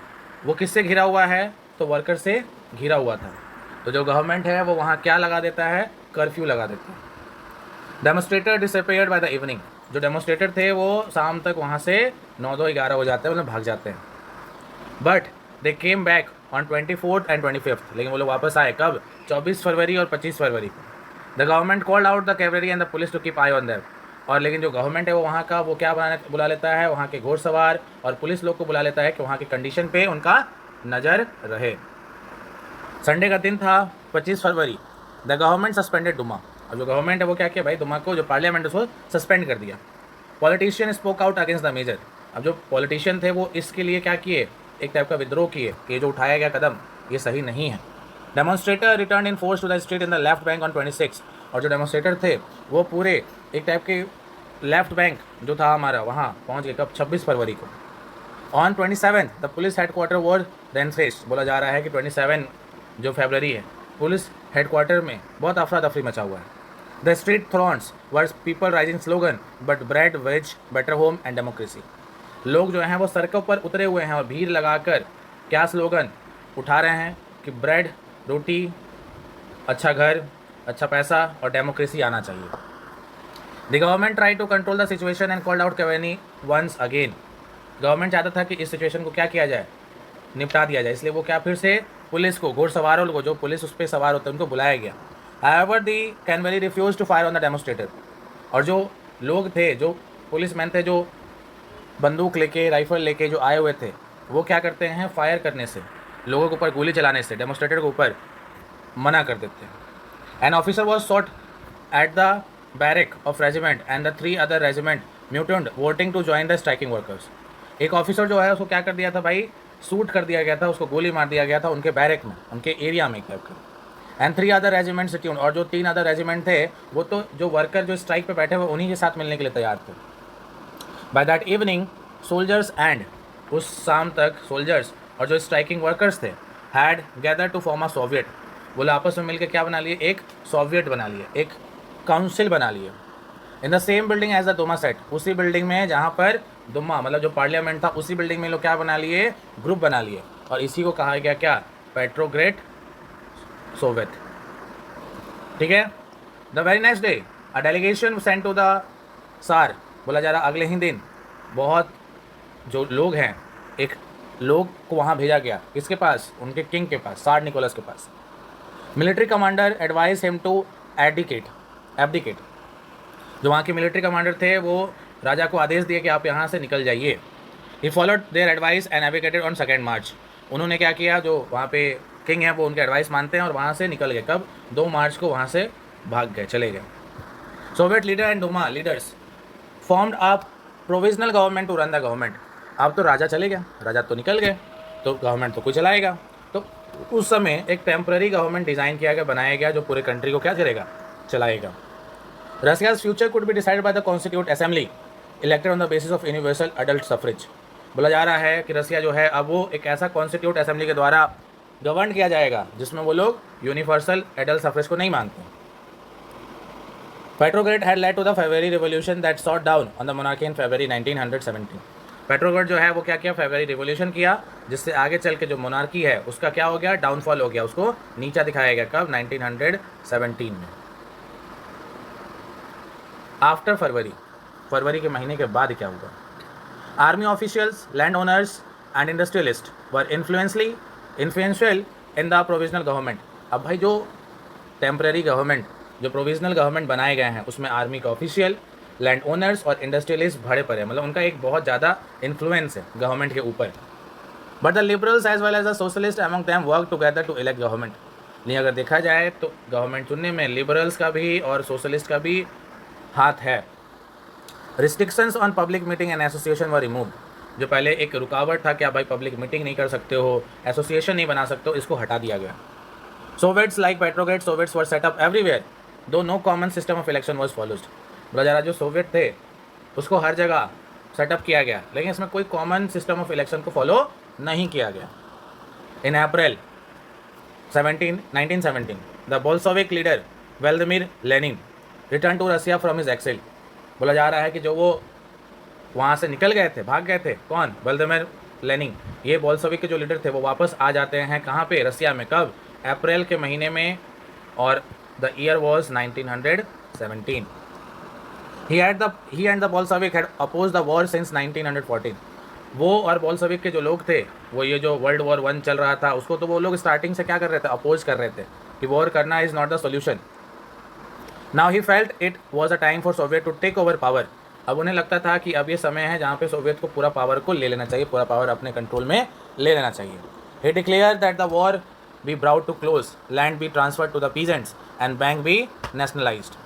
वो किससे घिरा हुआ है, तो वर्कर से घिरा हुआ था। तो जो गवर्नमेंट है वो वहाँ क्या लगा देता है, कर्फ्यू लगा देता है। Demonstrator disappeared by the evening. जो डेमोस्ट्रेटर थे वो शाम तक वहाँ से 9-11 हो जाते हैं, मतलब भाग जाते हैं। But they came back on 24th and 25th। लेकिन वो लोग वापस आए कब, 24 फरवरी और 25 फरवरी को। The government called out the cavalry and the police to keep eye on them. और लेकिन जो गवर्नमेंट है वो वहाँ का वो क्या बुला लेता है, वहाँ के घोड़सवार और पुलिस लोग को बुला लेता है कि वहाँ की कंडीशन पे उनका नज़र रहे। संडे का दिन था 25 फरवरी। The government suspended Duma. और जो गवर्नमेंट है वो क्या किया भाई, दुमा को जो पार्लियामेंट उसको सस्पेंड कर दिया। Politician spoke out against the measure. अब जो पॉलिटिशियन थे वो इसके लिए क्या किए, एक टाइप का विद्रोह किए कि ये जो उठाया गया कदम ये सही नहीं है। Demonstrator return in force to the street in the left bank on 26। और जो डेमोन्स्ट्रेटर थे वो पूरे एक टाइप के लेफ्ट बैंक जो था हमारा वहाँ पहुँच गए कब, 26 फरवरी को। On 27 the police headquarter were ransacked. बोला जा रहा है कि 27 जो फरवरी है पुलिस हेडक्वार्टर में बहुत अफरा तफरी मचा हुआ है। द स्ट्रीट थ्रॉन्स वर्स people rising slogan but bread wage better home and democracy. लोग जो हैं वो सड़कों पर उतरे हुए हैं और भीड़ लगाकर क्या स्लोगन उठा रहे हैं कि ब्रेड, रोटी, अच्छा घर, अच्छा पैसा और डेमोक्रेसी आना चाहिए। The government try to control the situation and called out cavalry once again. Government चाहता था कि इस सिचुएशन को क्या किया जाए, निपटा दिया जाए, इसलिए वो क्या फिर से पुलिस को, घुड़सवारों को, जो पुलिस उस पर सवार होते हैं उनको बुलाया गया। However, the Canberra refused to fire on the demonstrator। और जो लोग थे, जो पुलिसमैन थे, जो बंदूक लेके, राइफल लेके जो आए हुए थे, वो क्या करते हैं, फायर करने से, लोगों के ऊपर गोली चलाने से डेमोन्स्ट्रेटर के ऊपर मना कर देते हैं। An officer was shot at the barrack of regiment and the 3 other regiment mutant voting to join the striking workers. एक ऑफिसर जो है उसको क्या कर दिया था भाई, शूट कर दिया गया था, उसको गोली मार दिया गया था उनके बैरक में, उनके एरिया में टाइप का। And 3 other regiment tune. और जो 3 अदर रेजिमेंट थे वो तो जो वर्कर जो स्ट्राइक पे बैठे हुए उन्हीं के साथ मिलने के लिए तैयार थे। By that evening soldiers and, उस शाम तक सोल्जर्स और जो स्ट्राइकिंग वर्कर्स थे had gather to form a soviet. बोले आपस में मिलकर क्या बना लिए, एक सोवियत बना लिए, एक काउंसिल बना लिए। In the same building as the Duma set. उसी बिल्डिंग में जहाँ पर दुमा मतलब जो पार्लियामेंट था उसी बिल्डिंग में लोग क्या बना लिए, ग्रुप बना लिए। और इसी को कहा गया क्या, पेट्रोग्रेड सोवियत। ठीक है। The very next day a delegation sent to the tsar. बोला जा रहा अगले ही दिन बहुत जो लोग हैं, एक लोग को वहाँ भेजा गया, किसके पास, उनके किंग के पास, सार निकोलस के पास। Military commander advise him to abdicate. जो वहाँ के मिलिट्री कमांडर थे वो राजा को आदेश दिए कि आप यहाँ से निकल जाइए। He followed their advice and abdicated on 2 मार्च। उन्होंने क्या किया, जो वहाँ पे किंग हैं वो उनके एडवाइस मानते हैं और वहाँ से निकल गए। कब, 2 मार्च को वहाँ से भाग गए, चले गए। Soviet leader and Duma leaders formed a provisional government to run the government. अब तो राजा चले गया, राजा तो निकल गए, तो गवर्नमेंट तो कोई चलाएगा। तो उस समय एक टेम्पररी गवर्नमेंट डिज़ाइन किया गया, बनाया गया, जो पूरे कंट्री को क्या करेगा, चलाएगा। Russia's future could be decided by the constituent assembly elected on the basis of universal adult suffrage. बोला जा रहा है कि रसिया जो है अब वो एक ऐसा कॉन्स्टिट्यूट असेंबली के द्वारा गवर्न किया जाएगा जिसमें वो लोग यूनिवर्सल एडल्ट सफरेज को नहीं मानते। Petrograd had led to the February revolution that sought down on the monarchy in February 1917। Petrograd जो है वो क्या किया, फेब्रुअरी रिवॉल्यूशन किया, जिससे आगे चल के जो मोनार्की है उसका क्या हो गया, डाउनफॉल हो गया, उसको नीचा दिखाया गया। कब, 1917 में। आफ्टर फरवरी के महीने के बाद क्या हुआ, army officials, land owners and industrialist were influential in the provisional government. अब भाई जो टेम्पररी गवर्नमेंट, जो प्रोविजनल गवर्नमेंट बनाए गए हैं उसमें आर्मी का ऑफिशियल, लैंड ओनर्स और इंडस्ट्रियलिस्ट भरे पड़े, मतलब उनका एक बहुत ज़्यादा इन्फ्लुएंस है गवर्नमेंट के ऊपर। But the liberals as well as the socialist among them work together to elect government. नहीं, अगर देखा जाए तो गवर्नमेंट चुनने में लिबरल्स का भी और सोशलिस्ट का भी हाथ है। Restrictions on public meeting and association were removed. जो पहले एक रुकावट था कि आप भाई पब्लिक मीटिंग नहीं कर सकते हो, एसोसिएशन नहीं बना सकते हो, इसको हटा दिया गया। Soviets like Petrograd soviets were set up everywhere though no common system of election was followed. बोला जा रहा जो सोवियत थे उसको हर जगह सेटअप किया गया, लेकिन इसमें कोई कॉमन सिस्टम ऑफ इलेक्शन को फॉलो नहीं किया गया। In April 1917 the Bolshevik leader Vladimir Lenin return to Russia from his exile. बोला जा रहा है कि जो वो वहाँ से निकल गए थे, भाग गए थे, कौन, व्लादिमीर लेनिन, ये बोल्शेविक के जो लीडर थे वो वापस आ जाते हैं कहाँ पे, रसिया में। कब, अप्रैल के महीने में, और the year was 1917। He and the Bolshevik had opposed the war since 1914। वो और बोल्शेविक के जो लोग थे, वो ये जो वर्ल्ड वॉर 1 चल रहा था उसको तो वो लोग स्टार्टिंग से क्या कर रहे थे, अपोज कर रहे थे कि वॉर करना is not the solution. Now he felt it was a time for soviet to take over power. अब उन्हें लगता था कि अब ये समय है जहाँ पे सोवियत को पूरा पावर को ले लेना चाहिए, पूरा पावर अपने कंट्रोल में ले लेना चाहिए। He declare that the war be brought to close, land be transferred to the peasants and bank be nationalized.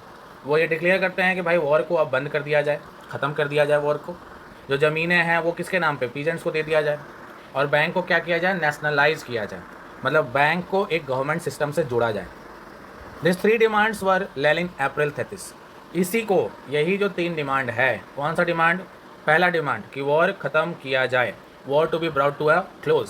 वो ये डिक्लेयर करते हैं कि भाई वॉर को अब बंद कर दिया जाए, ख़त्म कर दिया जाए वॉर को, जो ज़मीनें हैं वो किसके नाम पे, पीजेंट्स को दे दिया जाए, और बैंक को क्या किया जाए, नेशनलाइज किया जाए, मतलब बैंक को एक गवर्नमेंट सिस्टम से जोड़ा जाए. दिस 3 डिमांड्स वर लेल इन अप्रैल 33. इसी को, यही जो 3 डिमांड है, कौन सा डिमांड, पहला डिमांड कि वॉर ख़त्म किया जाए, war to be brought to a close.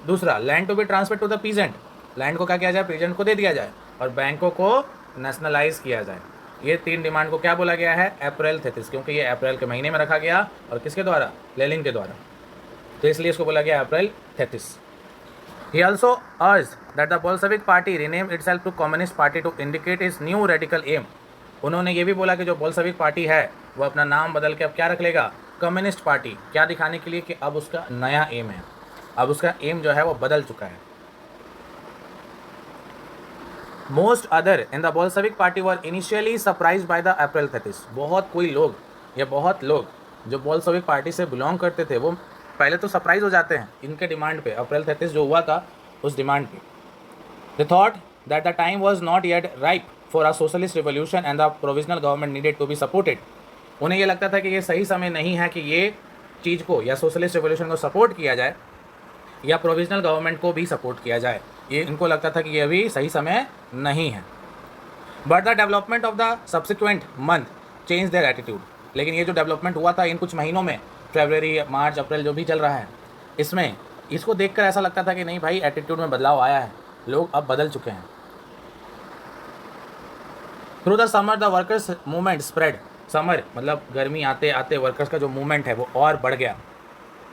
दूसरा, land to be transfer to the peasant, land को क्या किया जाए, पीजेंट को दे दिया जाए, और बैंकों को नेशनलाइज किया जाए. ये 3 डिमांड को क्या बोला गया है, अप्रैल 33, क्योंकि ये अप्रैल के महीने में रखा गया और किसके द्वारा, लेनिन के द्वारा, तो इसलिए इसको बोला गया अप्रैल 33. He also urged that the Bolshevik party rename itself to Communist Party to indicate its new radical aim. उन्होंने ये भी बोला कि जो बोल्शेविक पार्टी है वो अपना नाम बदल के अब क्या रख लेगा, कम्युनिस्ट पार्टी, क्या दिखाने के लिए कि अब उसका नया एम है, अब उसका एम जो है वो बदल चुका है. Most other in the Bolshevik party were initially surprise by the April 33. बहुत लोग जो बोल्शेविक पार्टी से बिलोंग करते थे वो पहले तो सरप्राइज हो जाते हैं इनके डिमांड पे, अप्रैल 33 जो हुआ था उस डिमांड पे. They thought that the time was not yet ripe for a socialist revolution and the provisional government needed to be supported. उन्हें ये लगता था कि ये सही समय नहीं है कि ये चीज़ को या सोशलिस्ट रिवोल्यूशन को सपोर्ट किया जाए या प्रोविजनल गवर्नमेंट को भी सपोर्ट किया जाए, ये इनको लगता था कि ये अभी सही समय नहीं है. But the development of the subsequent month change their attitude. लेकिन ये जो डेवलपमेंट हुआ था इन कुछ महीनों में, फरवरी, मार्च, अप्रैल जो भी चल रहा है, इसमें इसको देखकर ऐसा लगता था कि नहीं भाई एटीट्यूड में बदलाव आया है, लोग अब बदल चुके हैं. Through the summer the workers movement spread. Summer मतलब गर्मी आते आते वर्कर्स का जो मूवमेंट है वो और बढ़ गया.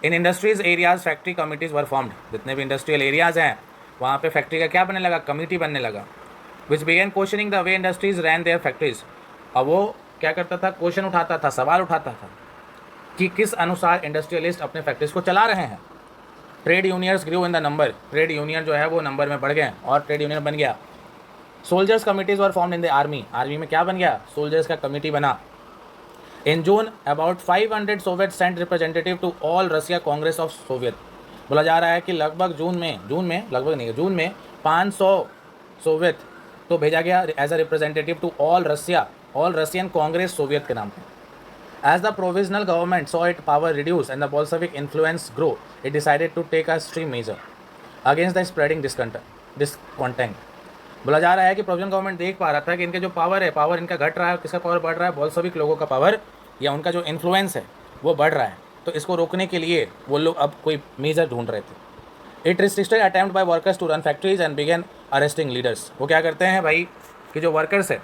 In industries areas factory committees were formed. जितने भी इंडस्ट्रियल एरियाज़ हैं वहाँ पे फैक्ट्री का क्या बनने लगा, कमिटी बनने लगा. Which began questioning the way industries ran their factories. अब वो क्या करता था, क्वेश्चन उठाता था, सवाल उठाता था कि किस अनुसार इंडस्ट्रियलिस्ट अपने फैक्ट्रीज को चला रहे हैं. Trade unions grew in the number. Trade union जो है वो नंबर में बढ़ गए और ट्रेड यूनियन बन गया. Soldiers committees were formed in the army. Army में क्या बन गया, सोल्जर्स का कमिटी बना. In June about 500 soviet sent representative to all Russia congress of soviet. बोला जा रहा है कि लगभग जून में 500 सोवियत तो भेजा गया as a representative to all Russian congress soviet के नाम पे. As the provisional government saw its power reduce and the Bolshevik influence grow, it decided to take a extreme measure against the spreading discontent. बोला जा रहा है कि provisional government देख पा रहा था कि इनके जो पावर है, पावर इनका घट रहा है, किसका पावर बढ़ रहा है, बोल्शेविक लोगों का पावर या उनका जो इन्फ्लुएंस है वो बढ़ रहा है. तो इसको रोकने के लिए वो लोग अब कोई मेजर ढूंढ रहे थे. It restricted attempt by workers to run factories and began arresting leaders. वो क्या करते हैं भाई कि जो वर्कर्स है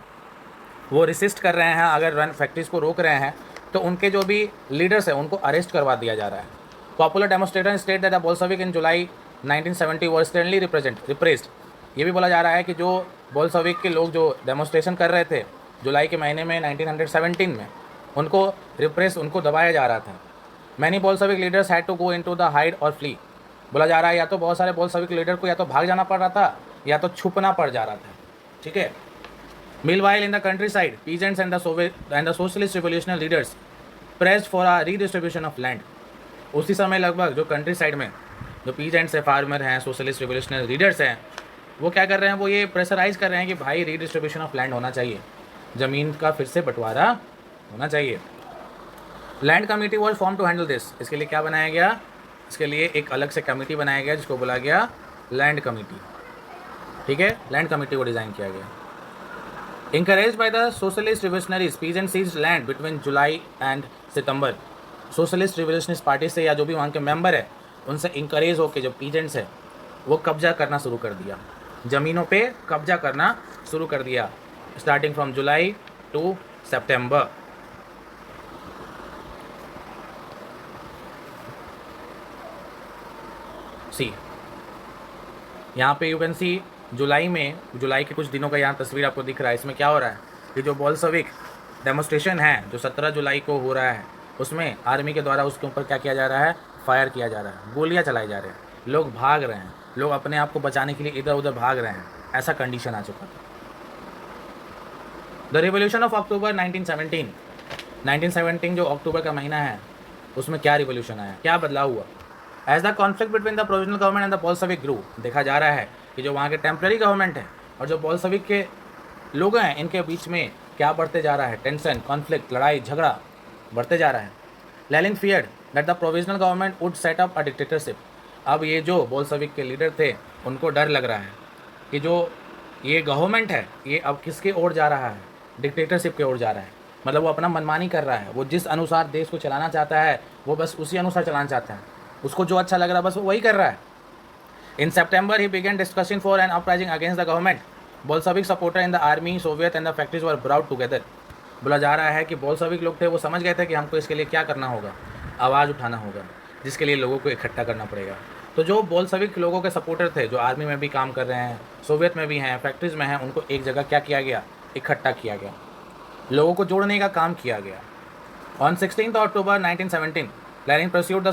वो रिसिस्ट कर रहे हैं, अगर रन फैक्ट्रीज को रोक रहे हैं तो उनके जो भी लीडर्स हैं उनको अरेस्ट करवा दिया जा रहा है. Popular demonstrator state that the Bolshevik in July 1970 were sternly repressed. ये भी बोला जा रहा है कि जो बोल्शेविक के लोग जो डेमोस्ट्रेशन कर रहे थे जुलाई के महीने में 1917 में, उनको दबाया जा रहा था. Many Bolshevik leaders had to go into the hide or flee. बोला जा रहा है या तो बहुत सारे बोल्शेविक लीडर को या तो भाग जाना पड़ रहा था या तो छुपना पड़ जा रहा था. ठीक है. Meanwhile, in the countryside, peasants and the socialist revolutionary leaders pressed for a redistribution of land. उसी समय लगभग जो कंट्री साइड में जो पीजेंट्स है, फार्मर हैं, सोशलिस्ट रिवोल्यूशनरी लीडर्स हैं, वो क्या कर रहे हैं, वो ये प्रेशराइज कर रहे हैं कि भाई रीडिस्ट्रीब्यूशन ऑफ लैंड होना चाहिए, ज़मीन का फिर से बंटवारा होना चाहिए. Land committee was form to handle this. इसके लिए क्या बनाया गया, इसके लिए एक अलग से कमेटी बनाया गया जिसको बोला गया लैंड कमेटी. ठीक है, लैंड कमेटी को डिज़ाइन किया गया. Encouraged by the socialist revolutionaries, peasants seized land between July and September. Socialist revolutionist party से या जो भी वहाँ के मेंबर है उनसे इंकरेज होकर जो पीजेंट्स है वो कब्जा करना शुरू कर दिया, ज़मीनों पे कब्जा करना शुरू कर दिया, स्टार्टिंग फ्रॉम जुलाई टू सितंबर. सी यहाँ पे यू कैन सी जुलाई के कुछ दिनों का यहाँ तस्वीर आपको दिख रहा है. इसमें क्या हो रहा है कि जो बोल्शेविक डेमोस्ट्रेशन है जो 17 जुलाई को हो रहा है उसमें आर्मी के द्वारा उसके ऊपर क्या किया जा रहा है, फायर किया जा रहा है, गोलियाँ चलाई जा रहे हैं, लोग भाग रहे हैं, लोग अपने आप को बचाने के लिए इधर उधर भाग रहे हैं. ऐसा कंडीशन आ चुका था. द रिवोल्यूशन ऑफ अक्टूबर 1917 जो अक्टूबर का महीना है उसमें क्या रिवोल्यूशन आया, क्या बदलाव हुआ. As the conflict between the provisional government and the Bolshevik grew. देखा जा रहा है कि जो वहाँ के टेम्प्रेरी गवर्नमेंट है और जो बोल्शेविक के लोग हैं, इनके बीच में क्या बढ़ते जा रहा है, टेंशन, कॉन्फ्लिक्ट, लड़ाई झगड़ा बढ़ते जा रहा है। Lenin feared that the provisional government would set up a dictatorship. अब ये जो बोल्शेविक के लीडर थे, उनको डर लग रहा है कि जो ये गवर्नमेंट है, ये अब किसके ओर जा रहा है, डिक्टेटरशिप की ओर जा रहा है। मतलब वो अपना मनमानी कर रहा है, वो जिस अनुसार देश को चलाना चाहता है वो बस उसी अनुसार चलाना चाहता है, उसको जो अच्छा लग रहा है बस वो वही कर रहा है। इन September he began discussion for an uprising against the government. Bolshevik supporter in the army, Soviet and the factories were brought together. बोला जा रहा है कि बोल्शेविक लोग थे, वो समझ गए थे कि हमको इसके लिए क्या करना होगा, आवाज़ उठाना होगा, जिसके लिए लोगों को इकट्ठा करना पड़ेगा। तो जो बोल्शेविक लोगों के सपोर्टर थे, जो आर्मी में भी काम कर रहे हैं, सोवियत में भी हैं, फैक्ट्रीज में हैं, उनको एक जगह क्या किया गया, इकट्ठा किया गया, लोगों को जोड़ने का काम किया गया। On 16 October 1917, Lenin pursued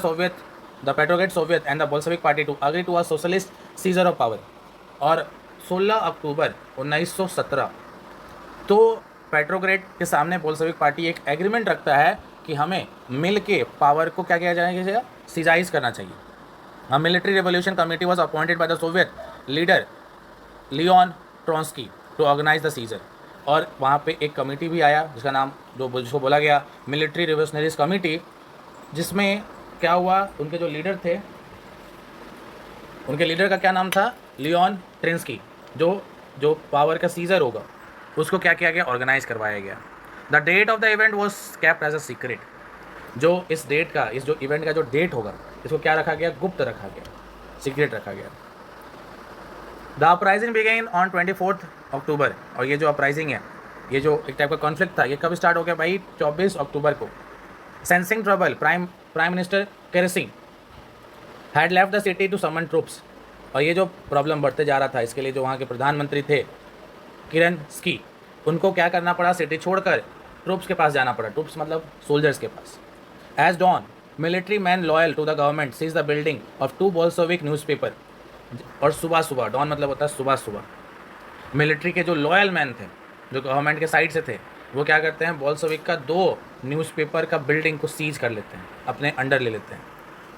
the Petrograd Soviet and the Bolshevik Party to agree to a socialist seizure of power। और 16 अक्टूबर 1917 तो पेट्रोग्रेड के सामने बोल्शेविक पार्टी एक एग्रीमेंट रखता है कि हमें मिल के पावर को क्या किया जाएगा, सीजाइज करना चाहिए। A military revolution committee was appointed by the Soviet leader Leon Trotsky to organize the seizure। और वहाँ पे एक कमेटी भी आया जिसका नाम जिसको बोला गया मिलिट्री रिवोल्यूशनरीज कमेटी, जिसमें क्या हुआ, उनके जो लीडर थे, उनके लीडर का क्या नाम था, लियोन ट्रिन्स्की। जो पावर का सीजर होगा उसको क्या किया गया, ऑर्गेनाइज करवाया गया। The date of the event was kept as a secret. जो इस डेट का, इस जो इवेंट का जो डेट होगा, इसको क्या रखा गया, गुप्त रखा गया, सीक्रेट रखा गया। द अपराइजिंग बिगेन ऑन 24 अक्टूबर। और ये जो अपराइजिंग है, ये जो एक टाइप का कॉन्फ्लिक्ट था, ये कब स्टार्ट हो गया भाई, 24 अक्टूबर को। Sensing trouble, prime minister Kerensky had left the city to summon troops. और ये जो प्रॉब्लम बढ़ते जा रहा था, इसके लिए जो वहाँ के प्रधानमंत्री थे किरनस्की, उनको क्या करना पड़ा, सिटी छोड़कर ट्रूप्स के पास जाना पड़ा। ट्रूप्स मतलब सोल्जर्स के पास। As dawn military man loyal to the government seize the building of 2 Bolshevik newspaper. और सुबह सुबह, डॉन मतलब होता है सुबह सुबह, मिलिट्री के जो लॉयल मैन थे, जो गवर्नमेंट के साइड से थे, वो क्या करते हैं, बोल्शेविक का 2 न्यूज़पेपर का बिल्डिंग को सीज कर लेते हैं, अपने अंडर ले लेते हैं।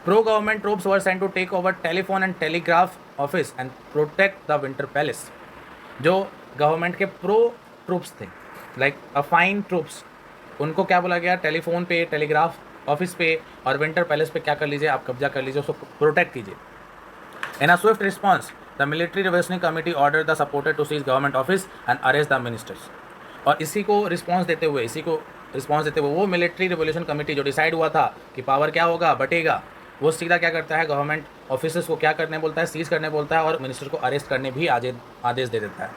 Pro government troops were sent to take over telephone and telegraph office and protect the winter palace. जो गवर्नमेंट के प्रो ट्रूप्स थे, लाइक अफाइन ट्रूप्स, उनको क्या बोला गया, टेलीफोन पे, टेलीग्राफ ऑफिस पे और विंटर पैलेस पे क्या कर लीजिए, आप कब्जा कर लीजिए, उसको प्रोटेक्ट कीजिए। In a swift response the military revolutionary committee order the supporter to seize government office and arrest the ministers. और इसी को रिस्पॉन्स देते हुए वो मिलिट्री रिवोल्यूशन कमेटी जो डिसाइड हुआ था कि पावर क्या होगा, बटेगा, वो सीधा क्या करता है, गवर्नमेंट ऑफिसर्स को क्या करने बोलता है, सीज करने बोलता है और मिनिस्टर को अरेस्ट करने भी आदेश दे देता है।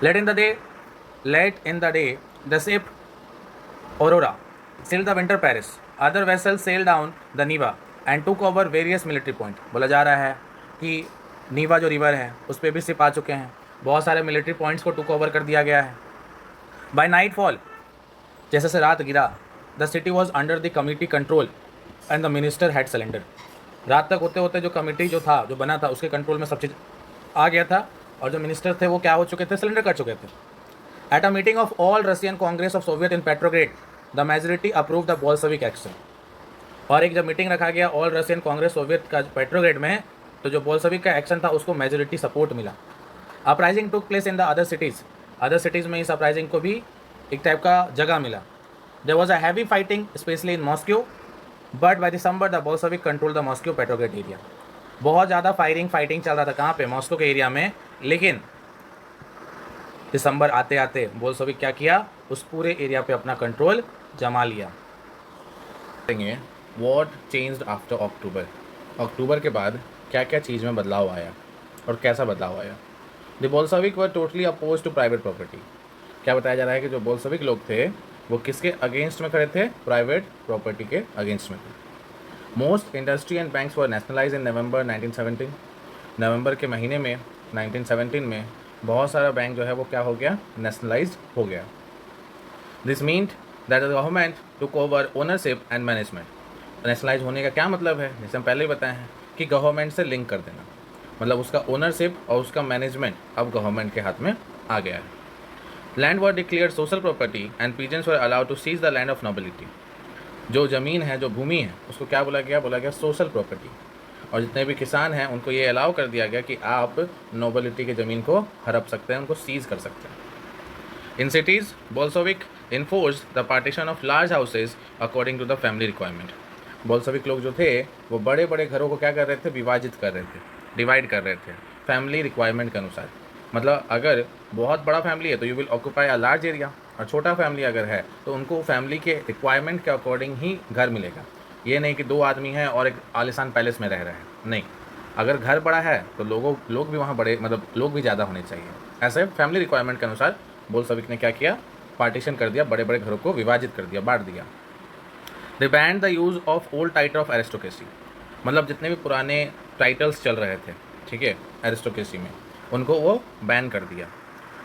Late in the day the ship Aurora sailed the winter Paris. Other vessels sailed down the Neva and took over various military point। बोला जा रहा है कि नीवा जो रिवर है उस पर भी शिप आ चुके हैं, बहुत सारे मिलिट्री पॉइंट्स को टुक ओवर कर दिया गया है। बाय नाइट फॉल, जैसे से रात गिरा, the city was under the committee control and the minister had surrender. रात तक होते होते जो कमिटी जो बना था उसके कंट्रोल में सब चीज़ आ गया था और जो मिनिस्टर थे वो क्या हो चुके थे, सरेंडर कर चुके थे। At a meeting of all Russian congress of Soviet in Petrograd the majority approve the Bolshevik action. और एक जब मीटिंग रखा गया ऑल रशियन कांग्रेस सोवियत का पेट्रोग्रेड में, तो जो बोल्शेविक का एक्शन था उसको मेजोरिटी सपोर्ट मिला। Uprising took place in the other cities में इस अपराइजिंग को भी एक टाइप का जगह मिला। There was a heavy fighting specially in Moscow, but by December the Bolshevik control the Moscow Petrograd area. बहुत ज़्यादा फाइटिंग चल रहा था, कहाँ पे, मॉस्को के एरिया में। लेकिन दिसंबर आते आते बोल्शेविक क्या किया, उस पूरे एरिया पे अपना कंट्रोल जमा लिया। वॉट चेंज्ड आफ्टर अक्टूबर। अक्टूबर के बाद क्या क्या चीज़ में बदलाव आया और कैसा बदलाव आया। The Bolshevik were totally oppose to private property. क्या बताया जा रहा है कि जो बोल्शेविक लोग थे वो किसके अगेंस्ट में खड़े थे, प्राइवेट प्रॉपर्टी के अगेंस्ट में थे। Most industry and banks were nationalise in November 1917। नवंबर के महीने में 1917 में बहुत सारा बैंक जो है वो क्या हो गया, नेशनलाइज हो गया। This meant that the government took over ownership and management. Nationalise होने का क्या मतलब है, जैसे हम पहले ही बताए हैं कि गवर्नमेंट से लिंक कर देना, मतलब उसका ओनरशिप और उसका मैनेजमेंट अब गवर्नमेंट के हाथ में आ गया है। Land were declared social property and peasants were allowed to seize the land of nobility. जो ज़मीन है, जो भूमि है, उसको क्या बोला गया सोशल प्रॉपर्टी। और जितने भी किसान हैं उनको ये अलाउ कर दिया गया कि आप नोबिलिटी की ज़मीन को हड़प सकते हैं, उनको सीज कर सकते हैं। In cities Bolshevik enforce the partition of large houses according to the family requirement. Bolshevik लोग जो थे वो बड़े बड़े घरों को क्या कर रहे थे, विभाजित कर रहे थे, डिवाइड कर रहे थे फैमिली रिक्वायरमेंट के अनुसार। मतलब अगर बहुत बड़ा फैमिली है तो you will occupy a large area, और छोटा फैमिली अगर है तो उनको फैमिली के रिक्वायरमेंट के अकॉर्डिंग ही घर मिलेगा। ये नहीं कि 2 आदमी हैं और एक आलिशान पैलेस में रह रहे हैं, नहीं। अगर घर बड़ा है तो लोग भी वहाँ बड़े, मतलब लोग भी ज़्यादा होने चाहिए। ऐसे फैमिली रिक्वायरमेंट के अनुसार बोल्शेविक ने क्या किया, पार्टीशन कर दिया, बड़े बड़े घरों को विभाजित कर दिया, बांट दिया। They banned the use of old title of aristocracy. मतलब जितने भी पुराने टाइटल्स चल रहे थे, ठीक है, एरिस्टोक्रेसी में, उनको वो बैन कर दिया।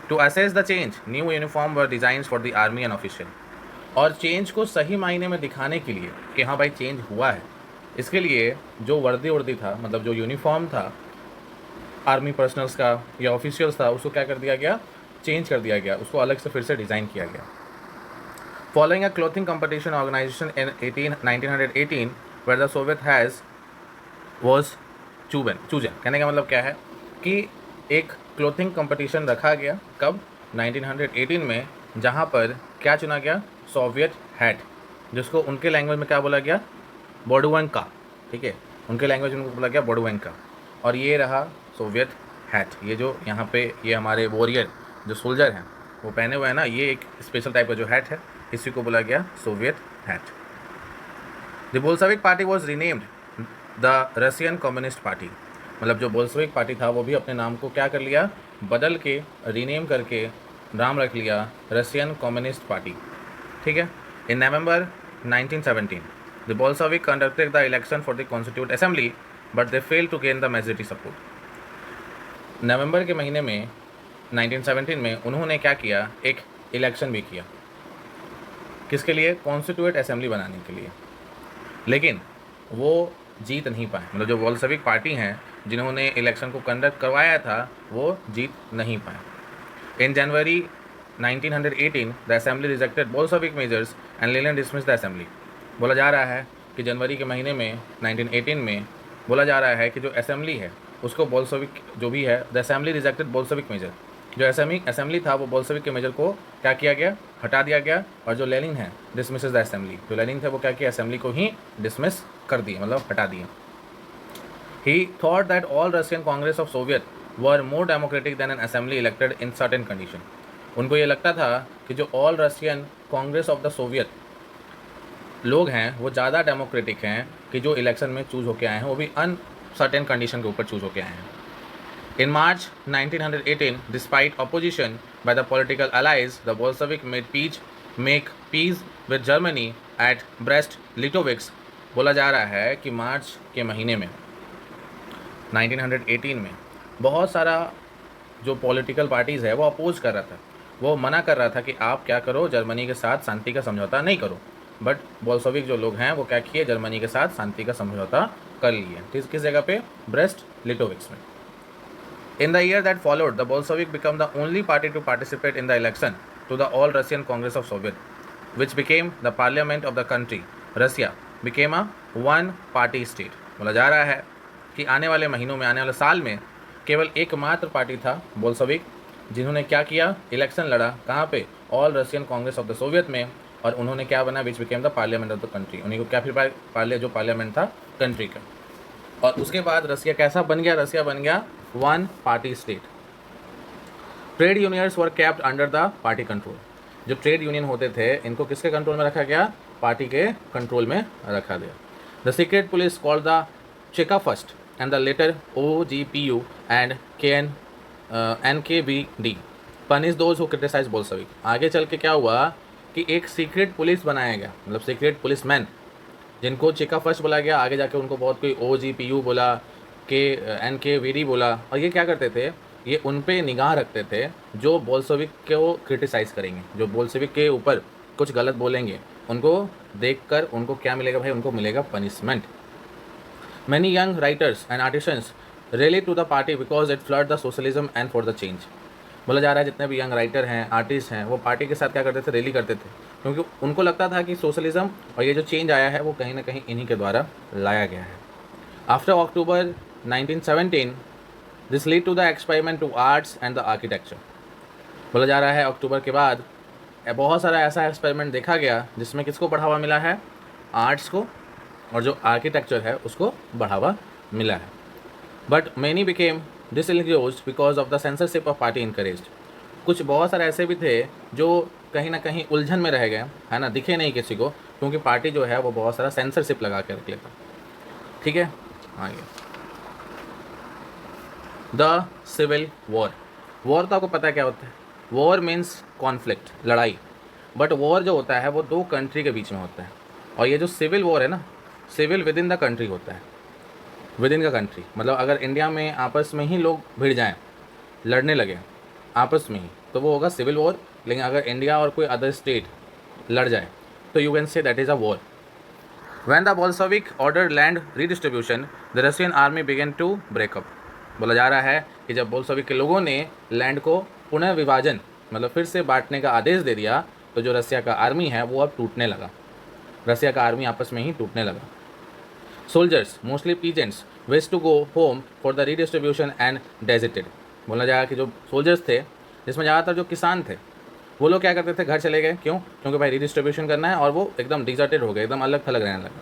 To assess the change new uniform were designs for the army and official. और चेंज को सही मायने में दिखाने के लिए कि हाँ भाई चेंज हुआ है, इसके लिए जो वर्दी था, मतलब जो यूनिफॉर्म था आर्मी पर्सनल्स का या ऑफिशियल्स था, उसको क्या कर दिया गया, चेंज कर दिया गया, उसको अलग से फिर से डिज़ाइन किया गया। Following a clothing competition organisation in 1918 where the soviet has was chosen. कहने का मतलब क्या है कि एक क्लोथिंग कंपटीशन रखा गया, कब, 1918 में, जहाँ पर क्या चुना गया, सोवियत हैट, जिसको उनके लैंग्वेज में क्या बोला गया, बोडुवेंका, ठीक है, उनके लैंग्वेज में उनको बोला गया बोडुवेंका। और ये रहा सोवियत हैट। ये जो यहाँ पे ये हमारे वॉरियर जो सोल्जर हैं वो पहने हुए हैं ना, ये एक स्पेशल टाइप का जो हैट है, इसी को बोला गया Soviet hat. The Bolshevik party was renamed the Russian communist party. मतलब जो बोल्शेविक पार्टी था वो भी अपने नाम को क्या कर लिया, बदल के, रीनेम करके नाम रख लिया रशियन कम्युनिस्ट पार्टी, ठीक है। In November 1917 the Bolshevik conducted the election for the constituent assembly but they fail to gain the majority support. नवंबर के महीने में 1917 में उन्होंने क्या किया, एक इलेक्शन भी किया, किसके लिए, कॉन्स्टिट्यूट असेंबली बनाने के लिए, लेकिन वो जीत नहीं पाए। मतलब जो बोल्शेविक पार्टी हैं जिन्होंने इलेक्शन को कंडक्ट करवाया था वो जीत नहीं पाए। इन जनवरी 1918 the assembly rejected Bolshevik measures and Lenin dismiss the assembly. बोला जा रहा है कि जनवरी के महीने में 1918 में बोला जा रहा है कि जो असेंबली है उसको बोल्शेविक जो भी है, the assembly rejected Bolshevik measure, जो असेंबली था वो बोल्शेविक के मेजर को क्या किया गया, हटा दिया गया। और जो लेनिन है डिसमिसेस द असेंबली, जो लेनिन थे वो क्या किया, असेंबली को ही डिसमिस कर दिए, मतलब हटा दिए। He thought that all Russian congress of soviet were more democratic than an assembly elected in certain condition. उनको ये लगता था कि जो all Russian congress of the soviet लोग हैं वो ज़्यादा डेमोक्रेटिक हैं कि जो इलेक्शन में चूज़ होके आए हैं, वो भी अनसर्टेन कंडीशन के ऊपर चूज़ होके आए हैं। In March 1918, despite opposition by the political allies, the Bolshevik make peace with Germany at Brest-Litovsk। बोला जा रहा है कि मार्च के महीने में 1918 में बहुत सारा जो पॉलिटिकल पार्टीज़ है वो अपोज कर रहा था, वो मना कर रहा था कि आप क्या करो, जर्मनी के साथ शांति का समझौता नहीं करो। बट बोल्शेविक जो लोग हैं वो क्या किए, जर्मनी के साथ शांति का समझौता कर लिए। किस जगह पे, ब्रेस्ट लिटोविक्स में। In the year that followed, the Bolshevik became the only party to participate in the election to the All Russian Congress of Soviet, which became the parliament of the country. Russia became a one-party state। बोला जा रहा है कि आने वाले महीनों में, आने वाले साल में केवल एकमात्र पार्टी था बोल्शेविक जिन्होंने क्या किया, इलेक्शन लड़ा, कहाँ पे, all Russian congress of the Soviet में, और उन्होंने क्या बना, which became the parliament of the country. उन्हीं को क्या फिर जो पार्लियामेंट था कंट्री का। और उसके बाद रसिया कैसा बन गया, रसिया बन गया one party state. Trade unions were kept under the party control. जो ट्रेड यूनियन होते थे इनको किसके कंट्रोल में रखा गया, पार्टी के कंट्रोल में रखा गया। The secret police called the Cheka first and the later OGPU and NKVD punish those who criticise Bolshevik. आगे चल के क्या हुआ कि एक सीक्रेट पुलिस बनाया गया, मतलब सीक्रेट पुलिस मैन जिनको चेका फर्स्ट बोला गया, आगे जाके उनको बहुत कोई OGPU बोला, NKVD बोला। और ये क्या करते थे, ये उन पे निगाह रखते थे जो बोल्शेविक को क्रिटिसाइज़ करेंगे, जो बोल्शेविक के ऊपर कुछ गलत बोलेंगे, उनको देखकर उनको क्या मिलेगा भाई, उनको मिलेगा punishment. Many young writers and artisans relate to the party because it flood the socialism and for the change. बोला जा रहा है जितने भी यंग राइटर हैं, आर्टिस्ट हैं, वो पार्टी के साथ क्या करते थे, रैली करते थे, क्योंकि उनको लगता था कि सोशलिज्म और ये जो चेंज आया है वो कहीं ना कहीं इन्हीं के द्वारा लाया गया है। After October 1917 this lead to the experiment to arts and the architecture. बोला जा रहा है अक्टूबर के बाद बहुत सारा ऐसा एक्सपेरिमेंट देखा गया जिसमें किसको बढ़ावा मिला है, आर्ट्स को, और जो आर्किटेक्चर है उसको बढ़ावा मिला है। But many became disillusioned because of the censorship of party encouraged. कुछ बहुत सारे ऐसे भी थे जो कहीं ना कहीं उलझन में रह गए, है ना, दिखे नहीं किसी को, क्योंकि पार्टी जो है वो बहुत सारा सेंसरशिप लगा के रख लेता। ठीक है, आगे द सिविल वॉर। वॉर तो आपको पता है क्या होता है, वॉर मीन्स कॉन्फ्लिक्ट, लड़ाई। बट वॉर जो होता है वो दो कंट्री के बीच में होता है, और ये जो सिविल वॉर है ना, civil within the country होता है, विद इन द कंट्री। मतलब अगर इंडिया में आपस में ही लोग भिड़ जाएं, लड़ने लगे आपस में ही, तो वो होगा सिविल वॉर। लेकिन अगर इंडिया और कोई अदर स्टेट लड़ जाए तो you can say that is a war. When the Bolshevik order land redistribution the Russian army began to break up. बोला जा रहा है कि जब बोल्शेविक के लोगों ने लैंड को पुनः विभाजन, मतलब फिर से बांटने का आदेश दे दिया, तो जो रसिया का आर्मी है वो अब टूटने लगा, रसिया का आर्मी आपस में ही टूटने लगा। Soldiers mostly peasants wish to go home for the redistribution and deserted. बोला जाएगा कि जो सोल्जर्स थे, जिसमें ज़्यादातर जो किसान थे, वो लोग क्या करते थे, घर चले गए। क्यों? क्योंकि भाई रीडिस्ट्रीब्यूशन करना है, और वो एकदम डिजर्टेड हो गए, एकदम अलग थलग रहने लगा।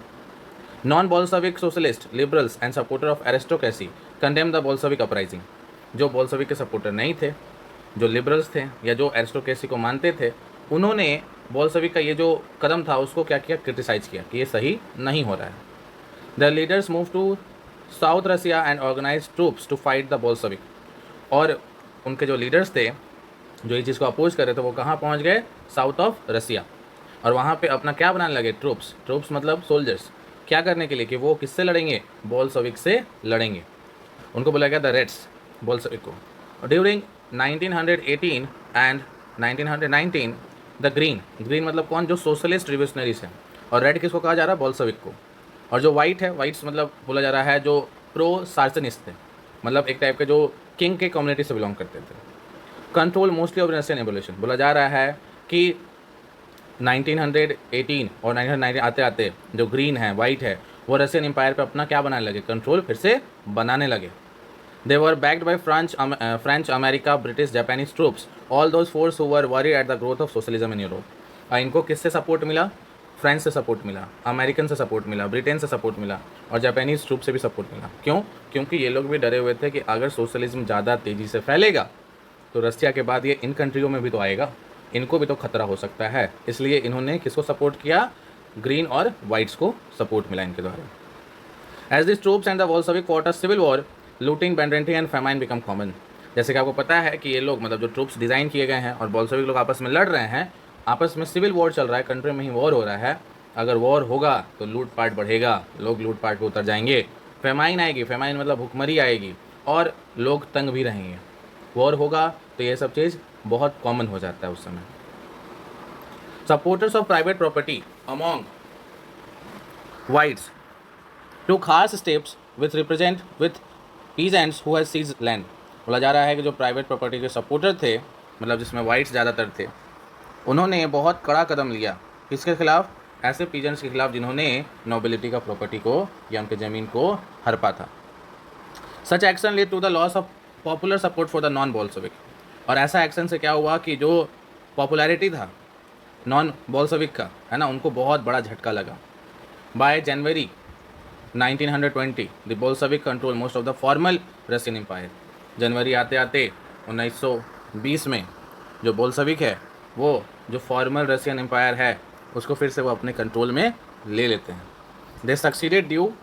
Non Bolshevik socialist liberals and supporter of aristocracy condemn the Bolshevik uprising. जो बोल्शेविक के सपोर्टर नहीं थे, जो लिबरल्स थे या जो एरिस्टोक्रेसी को मानते थे, उन्होंने बोल्शेविक का ये जो कदम था उसको क्या किया, क्रिटिसाइज किया कि ये सही नहीं हो रहा है। The leaders move to south Russia and organise troops to fight the Bolshevik. और उनके जो लीडर्स थे जो ये चीज़ को अपोज कर रहे थे, वो कहाँ पहुँच गए, साउथ ऑफ रसिया, और वहाँ पे अपना क्या बनाने लगे, ट्रूप्स। ट्रूप्स मतलब सोल्जर्स, क्या करने के लिए कि वो किससे लड़ेंगे, बोल्शेविक से लड़ेंगे। उनको बोला गया द रेड्स, बोल्शेविक को। During 1918 and 1919 the green, green मतलब कौन, जो सोशलिस्ट रिवोल्यूशनरीज हैं, और रेड किसको कहा जा रहा है, बोल्शेविक को। और जो वाइट है, वाइट्स मतलब बोला जा रहा है जो प्रो सार्सनिस्ट थे, मतलब एक टाइप के जो किंग के कम्युनिटी से बिलोंग करते थे। Control mostly of Russian evolution. बोला जा रहा है कि 1918 और 1919 आते आते जो ग्रीन है, वाइट है, वो रशियन एम्पायर पे अपना क्या बनाने लगे, कंट्रोल फिर से बनाने लगे। They were backed by French, America, British, Japanese troops, all those force who were worried at the growth of socialism in Europe. इनको किससे सपोर्ट मिला, फ्रेंच से सपोर्ट मिला, अमेरिकन से सपोर्ट मिला, ब्रिटेन से सपोर्ट मिला, और जापानीज ट्रूप से भी सपोर्ट मिला। क्यों? क्योंकि ये लोग भी डरे हुए थे कि अगर सोशलिज्म ज़्यादा तेज़ी से फैलेगा तो रसिया के बाद ये इन कंट्रियों में भी तो आएगा, इनको भी तो खतरा हो सकता है। इसलिए इन्होंने किसको सपोर्ट किया, ग्रीन और वाइट्स को सपोर्ट मिला इनके द्वारा। As this troops and the Bolshevik fought a civil war, looting, banditry and famine become common. जैसे कि आपको पता है कि ये लोग, मतलब जो ट्रूप्स डिज़ाइन किए गए हैं और बोल्शेविक लोग आपस में लड़ रहे हैं, आपस में सिविल वॉर चल रहा है, कंट्री में ही वॉर हो रहा है। अगर वॉर होगा तो लूटपाट बढ़ेगा, लोग लूटपाट पे उतर जाएंगे, फेमाइन आएगी, फेमाइन मतलब भुखमरी आएगी, और लोग तंग भी रहेंगे। वॉर होगा तो ये सब चीज़ बहुत कॉमन हो जाता है उस समय। Supporters of private property among whites took harsh steps with represent with peasants who has seize land. बोला जा रहा है कि जो प्राइवेट प्रॉपर्टी के सपोर्टर थे, मतलब जिसमें वाइट्स ज़्यादातर थे, उन्होंने बहुत कड़ा कदम लिया किसके खिलाफ, ऐसे पीजेंट्स के खिलाफ जिन्होंने नोबिलिटी का प्रॉपर्टी को या उनके ज़मीन को हड़पा था। Such action lead to the loss of popular support for the non Bolshevik. और ऐसा एक्शन से क्या हुआ कि जो पॉपुलैरिटी था नॉन बोल्शेविक का, है ना, उनको बहुत बड़ा झटका लगा। By January 1920 the Bolshevik control most of the former Russian empire. जनवरी आते आते 1920 में जो बोल्शेविक है वो जो फॉर्मल रशियन एम्पायर है उसको फिर से वो अपने कंट्रोल में ले लेते हैं। They succeeded due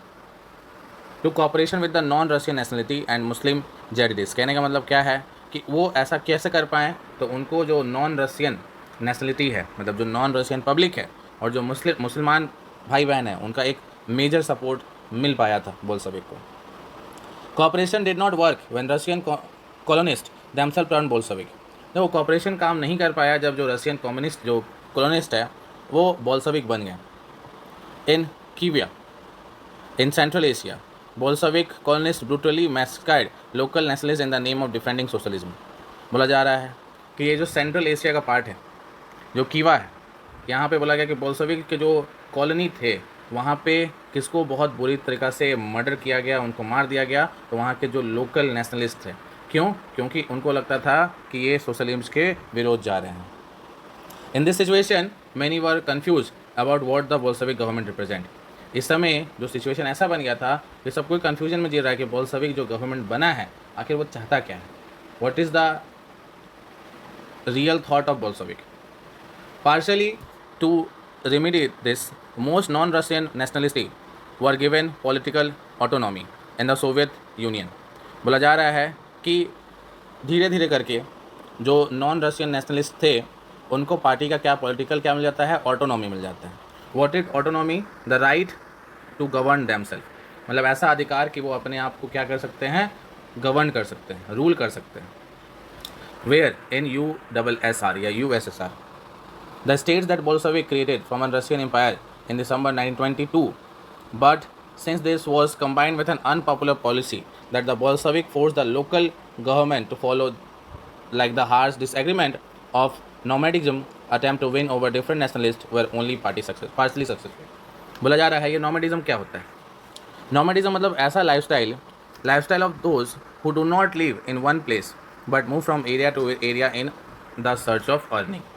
to cooperation with the non Russian nationality and Muslim jadids. कहने का मतलब क्या है कि वो ऐसा कैसे कर पाएँ, तो उनको जो नॉन रशियन नेशनलिटी है, मतलब जो नॉन रशियन पब्लिक है, और जो मुसलमान भाई बहन है, उनका एक मेजर सपोर्ट मिल पाया था बोल्शेविक को। Cooperation did not work when Russian colonist themself turn Bolshevik. जब वो कॉपरेशन काम नहीं कर पाया, जब जो रशियन कम्युनिस्ट जो कॉलोनिस्ट है वो बोल्शेविक बन गए। In Khiva in Central Asia Bolshevik colonist brutally massacred local nationalist in the name of defending socialism. बोला जा रहा है कि ये जो सेंट्रल एशिया का पार्ट है, जो कीवा है, यहाँ पे बोला गया कि बोल्शेविक के जो कॉलोनी थे वहाँ पे किसको बहुत बुरी तरीक़ा से मर्डर किया गया, उनको मार दिया गया, तो वहाँ के जो लोकल नेशनलिस्ट थे। क्यों? क्योंकि उनको लगता था कि ये सोशलिज्म के विरोध जा रहे हैं। In this situation many were confuse about what the Bolshevik government represent. इस समय जो सिचुएशन ऐसा बन गया था कि सब कोई कन्फ्यूजन में जी रहा है कि बोल्शेविक जो गवर्नमेंट बना है आखिर वो चाहता क्या है, what is the real thought of Bolshevik. Partially to remedy this, most non-Russian nationalists were given political autonomy in the Soviet Union। बोला जा रहा है कि धीरे धीरे करके जो नॉन रशियन नेशनलिस्ट थे उनको पार्टी का क्या पॉलिटिकल क्या मिल जाता है, ऑटोनॉमी मिल जाता है। What is autonomy? The right to govern themself, मतलब ऐसा अधिकार कि वो अपने आप को क्या कर सकते हैं, गवर्न कर सकते हैं, रूल कर सकते हैं। वेयर इन USSR या USSR, the states that Bolshevik created from a Russian empire in December 1922, but since this was combined with an unpopular policy that the Bolshevik forced the local government to follow, like the harsh disagreement of nomadism attempt to win over different nationalists were only partially successful। बोला जा रहा है ये nomadism क्या होता है? Nomadism मतलब ऐसा lifestyle of those who do not live in one place but move from area to area in the search of earning।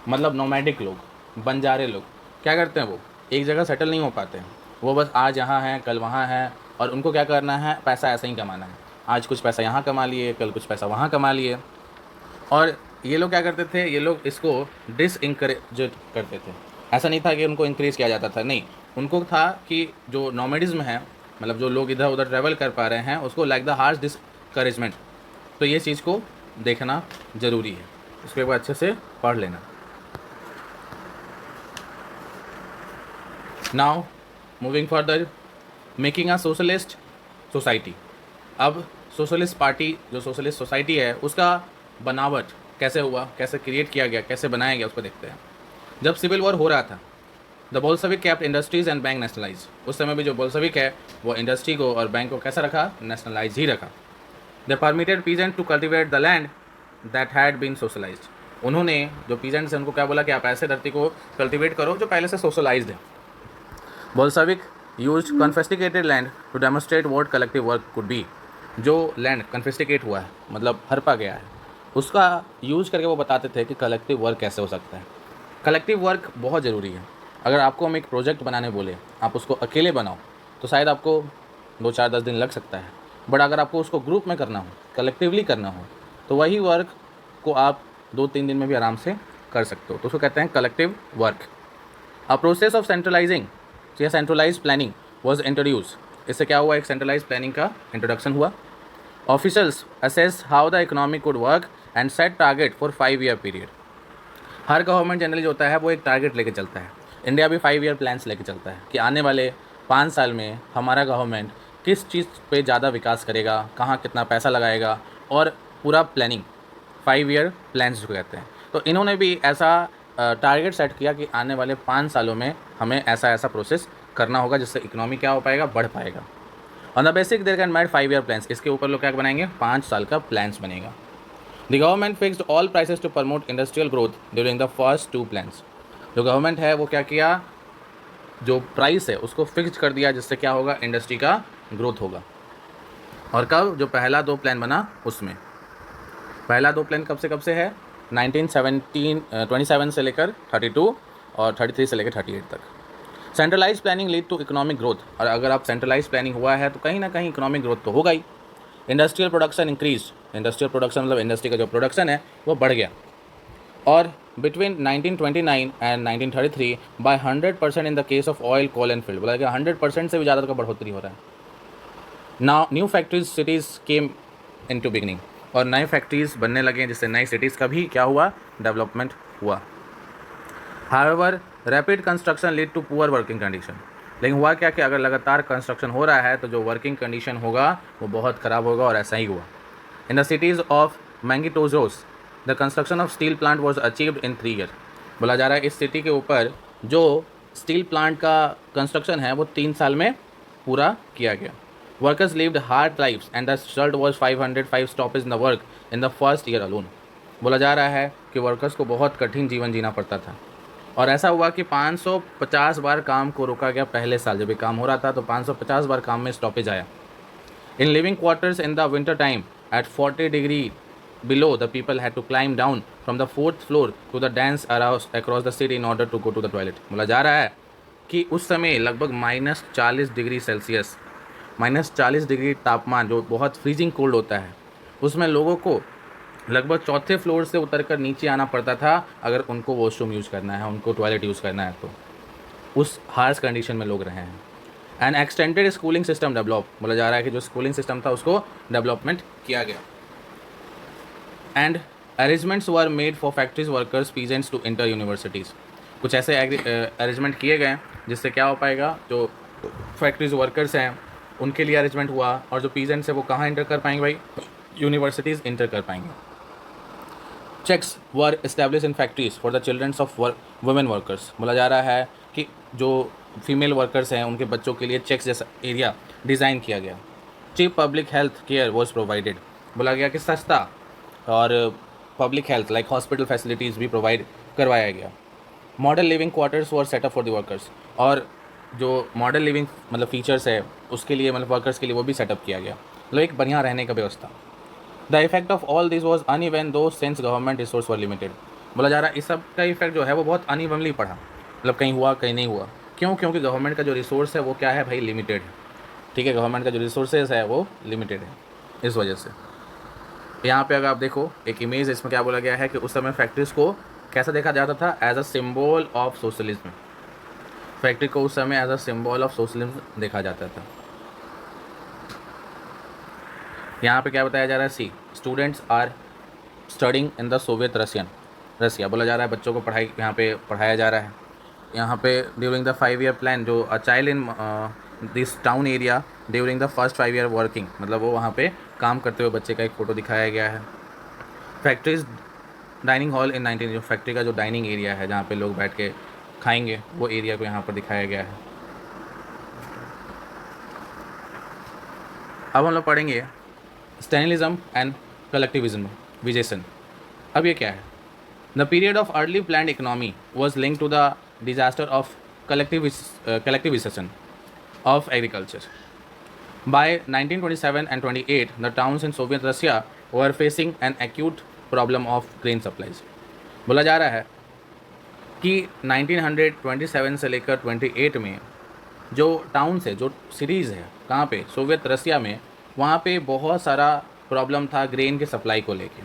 मतलब नोमैडिक लोग, बंजारे लोग क्या करते हैं, वो एक जगह सेटल नहीं हो पाते हैं, वो बस आज यहाँ हैं कल वहाँ हैं, और उनको क्या करना है, पैसा ऐसा ही कमाना है। आज कुछ पैसा यहाँ कमा लिए, कल कुछ पैसा वहाँ कमा लिए। और ये लोग क्या करते थे, ये लोग इसको डिसइंकरेज करते थे। ऐसा नहीं था कि उनको इंक्रीज़ किया जाता था, नहीं, उनको था कि जो नोमैडिज्म है, मतलब जो लोग इधर उधर ट्रैवल कर पा रहे हैं, उसको लाइक द हार्श डिसकरेजमेंट। तो ये चीज़ को देखना ज़रूरी है, उसको एक बार अच्छे से पढ़ लेना। Now moving further, making a socialist society. अब सोशलिस्ट पार्टी, जो सोशलिस्ट सोसाइटी है, उसका बनावट कैसे हुआ, कैसे क्रिएट किया गया, कैसे बनाया गया, उसको देखते हैं। जब सिविल वॉर हो रहा था, the Bolshevik kept industries and bank nationalise. उस समय भी जो बोल्शेविक है वो इंडस्ट्री को और बैंक को कैसा रखा, नेशनलाइज ही रखा। They permitted peasant to cultivate the land that had been socialised. उन्होंने जो पीजेंट्स हैं उनको क्या बोला कि आप ऐसे धरती को कल्टिवेट करो जो पहले से सोशलाइज्ड है। Bolshevik used confiscated land to demonstrate what collective work could be. जो लैंड कन्फिस्टिकेट हुआ है, मतलब हड़पा गया है, उसका यूज करके वो बताते थे कि कलेक्टिव वर्क कैसे हो सकता है। कलेक्टिव वर्क बहुत ज़रूरी है। अगर आपको हम एक प्रोजेक्ट बनाने बोले, आप उसको अकेले बनाओ तो शायद आपको 2-4-10 दिन लग सकता है, बट अगर आपको उसको ग्रुप में करना हो, कलेक्टिवली करना हो, तो वही वर्क को आप 2-3 दिन में भी आराम से कर सकते हो। तो उसको कहते हैं collective work. A process of centralising या सेंट्रलाइज प्लानिंग वॉज इंट्रोड्यूस। इससे क्या हुआ, एक सेंट्रलाइज प्लानिंग का इंट्रोडक्शन हुआ। Officers assess how the economy could work and set target for 5 year period. Her government generally जो होता है वो एक टारगेट लेके चलता है। इंडिया भी 5 ईयर प्लान्स लेके चलता है कि आने वाले 5 साल में हमारा गवर्नमेंट किस चीज़ पे ज़्यादा विकास करेगा, कहाँ कितना पैसा लगाएगा, और पूरा प्लानिंग 5 ईयर प्लान्स जो कहते हैं। तो इन्होंने भी ऐसा टारगेट सेट किया कि आने वाले 5 सालों में हमें ऐसा ऐसा प्रोसेस करना होगा जिससे इकोनॉमी क्या हो पाएगा, बढ़ पाएगा। On the basic there can made 5 year plans. इसके ऊपर लोग क्या बनाएंगे, 5 साल का प्लान्स बनेगा। The government fixed all prices to promote industrial growth during the first 2 plans. जो गवर्नमेंट है वो क्या किया, जो प्राइस है उसको फिक्स कर दिया, जिससे क्या होगा, इंडस्ट्री का ग्रोथ होगा। और कब, जो पहला 2 प्लान बना उसमें। पहला 2 प्लान कब से है, 1927 से लेकर 32 और 33 से लेकर 38 तक। Centralise planning lead to economic growth. और अगर आप सेंट्रलाइज प्लानिंग हुआ है तो कहीं ना कहीं इकोनॉमिक ग्रोथ तो होगा ही। Industrial production increase. Industrial production मतलब इंडस्ट्री का जो प्रोडक्शन है वो बढ़ गया। और between 1929 and 1933 by 100% in the case of oil, coal and field. बोला कि 100% से भी ज़्यादा का बढ़ोतरी हो रहा है। Now new factories cities came into beginning. और नए फैक्ट्रीज़ बनने लगे जिससे नई सिटीज़ का भी क्या हुआ, डेवलपमेंट हुआ। However rapid construction lead to poor working condition. लेकिन हुआ क्या कि अगर लगातार कंस्ट्रक्शन हो रहा है तो जो वर्किंग कंडीशन होगा वो बहुत ख़राब होगा, और ऐसा ही हुआ। In the cities of Magnitogorsk the construction of steel plant was achieved in 3 year. बोला जा रहा है इस सिटी के ऊपर जो स्टील प्लांट का कंस्ट्रक्शन है वो 3 साल में पूरा किया गया। Workers lived hard lifes and the result was 505 stoppage in the work in the first year alone. बोला जा रहा है कि वर्कर्स को बहुत कठिन जीवन जीना पड़ता था। और ऐसा हुआ कि 550 बार काम को रोका गया पहले साल, जब ये काम हो रहा था तो 550 बार काम में स्टॉपेज आया। In living quarters in the winter time at 40 degree below, the people had to climb down from the fourth floor to the dance across the city in order to go to the toilet। बोला जा रहा है कि उस समय लगभग -40 degree Celsius, -40 degree तापमान, जो बहुत फ्रीजिंग कोल्ड होता है, उसमें लोगों को लगभग चौथे फ्लोर से उतरकर नीचे आना पड़ता था अगर उनको वॉशरूम यूज़ करना है, उनको टॉयलेट यूज़ करना है। तो उस हार्श कंडीशन में लोग रहे हैं। And extended schooling system develop, बोला जा रहा है कि जो स्कूलिंग सिस्टम था उसको डेवलपमेंट किया गया। And arrangements were made for factories workers peasants to enter universities. कुछ ऐसे अरेंजमेंट किए गए जिससे क्या हो पाएगा, जो फैक्ट्रीज वर्कर्स हैं उनके लिए अरेंजमेंट हुआ, और जो पीजेंट्स हैं वो कहाँ इंटर कर पाएंगे भाई, यूनिवर्सिटीज़ इंटर कर पाएंगे। Checks were establish in factories for the childrens of women workers. बोला जा रहा है कि जो फीमेल वर्कर्स हैं उनके बच्चों के लिए चेक्स जैसा एरिया डिज़ाइन किया गया। Cheap public health care was provided. बोला गया कि सस्ता और public health like hospital facilities भी प्रोवाइड करवाया गया। Model living quarters were set up for the workers, और जो मॉडल लिविंग मतलब फीचर्स है उसके लिए, मतलब वर्कर्स के लिए वो भी सेटअप किया गया, मतलब एक बढ़िया रहने का व्यवस्था। The effect of all this was uneven though since government resource were limited. बोला जा रहा है इस सब का इफेक्ट जो है वो बहुत अनइवनली पड़ा, मतलब कहीं हुआ कहीं नहीं हुआ। क्यों? क्योंकि गवर्नमेंट का जो रिसोर्स है वो क्या है भाई, लिमिटेड है। ठीक है, गवर्नमेंट का जो रिसोर्सेज है वो लिमिटेड है, इस वजह से। यहाँ पे अगर आप देखो एक इमेज, इसमें क्या बोला गया है कि उस समय फैक्ट्रीज़ को कैसा देखा जाता था, as a symbol of socialism. Factory को उस समय as a symbol of socialism देखा जाता था। यहाँ पे क्या बताया जा रहा है, see students are studying in the Soviet Russia. बोला जा रहा है बच्चों को पढ़ाई यहाँ पे पढ़ाया जा रहा है। यहाँ पे ड्यूरिंग द 5 ईयर प्लान, जो a child in this town area during the first 5 year working, मतलब वो वहाँ पे काम करते हुए बच्चे का एक फ़ोटो दिखाया गया है। फैक्ट्रीज डाइनिंग हॉल इन 19, जो फैक्ट्री का जो डाइनिंग एरिया है जहाँ पे लोग बैठ के खाएंगे, वो एरिया को यहाँ पर दिखाया गया है। अब हम लोग पढ़ेंगे स्टेनिलिज्म एंड कलेक्टिविज्म विजेशन। अब ये क्या है? The period of early planned economy was link to the disaster of collectivisation of agriculture. By 1927 and 28, the towns in Soviet Russia were facing an acute problem of grain supplies. बोला जा रहा है कि 1927 से लेकर 28 में जो टाउन्स है, जो सिटीज़ है, कहाँ पे, सोवियत रसिया में, वहाँ पे बहुत सारा प्रॉब्लम था ग्रेन के सप्लाई को लेके।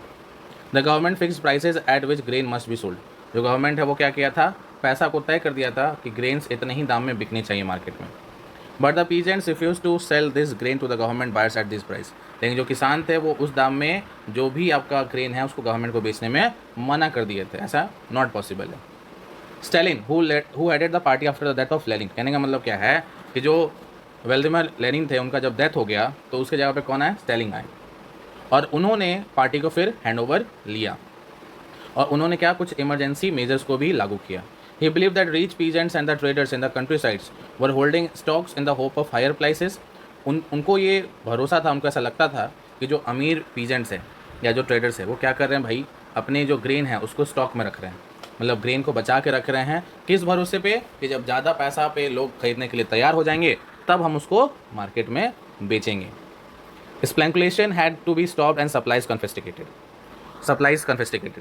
The government fix prices eight which grain must be sold. जो गवर्नमेंट है वो क्या किया था, पैसा को तय कर दिया था कि ग्रेन्स इतने ही दाम में बिकने चाहिए मार्केट में। But the peasants refuse to sell this grain to the government buyers at this price. लेकिन जो किसान थे वो उस दाम में जो भी आपका ग्रेन है उसको गवर्नमेंट को बेचने में मना कर दिए थे, ऐसा नॉट पॉसिबल है। Stalin who headed the party after the death of Lenin, कहने का मतलब क्या है कि जो व्लादिमीर लेनिन थे उनका जब डेथ हो गया तो उसके जगह पे कौन आए, स्टेलिन आए, और उन्होंने पार्टी को फिर हैंड ओवर लिया, और उन्होंने क्या, कुछ इमरजेंसी मेजर्स को भी लागू किया। He believed that rich peasants and the traders in the countrysides were holding stocks in the hope of higher prices. उनको ये भरोसा था, उनको ऐसा लगता था कि जो अमीर पीजेंट्स हैं या जो ट्रेडर्स हैं वो क्या कर रहे हैं भाई, अपने जो ग्रेन है उसको स्टॉक में रख रहे हैं, मतलब ग्रेन को बचा के रख रहे हैं। किस भरोसे पे कि जब ज़्यादा पैसा पे लोग खरीदने के लिए तैयार हो जाएंगे तब हम उसको मार्केट में बेचेंगे। Speculation had to be stopped and supplies confiscated.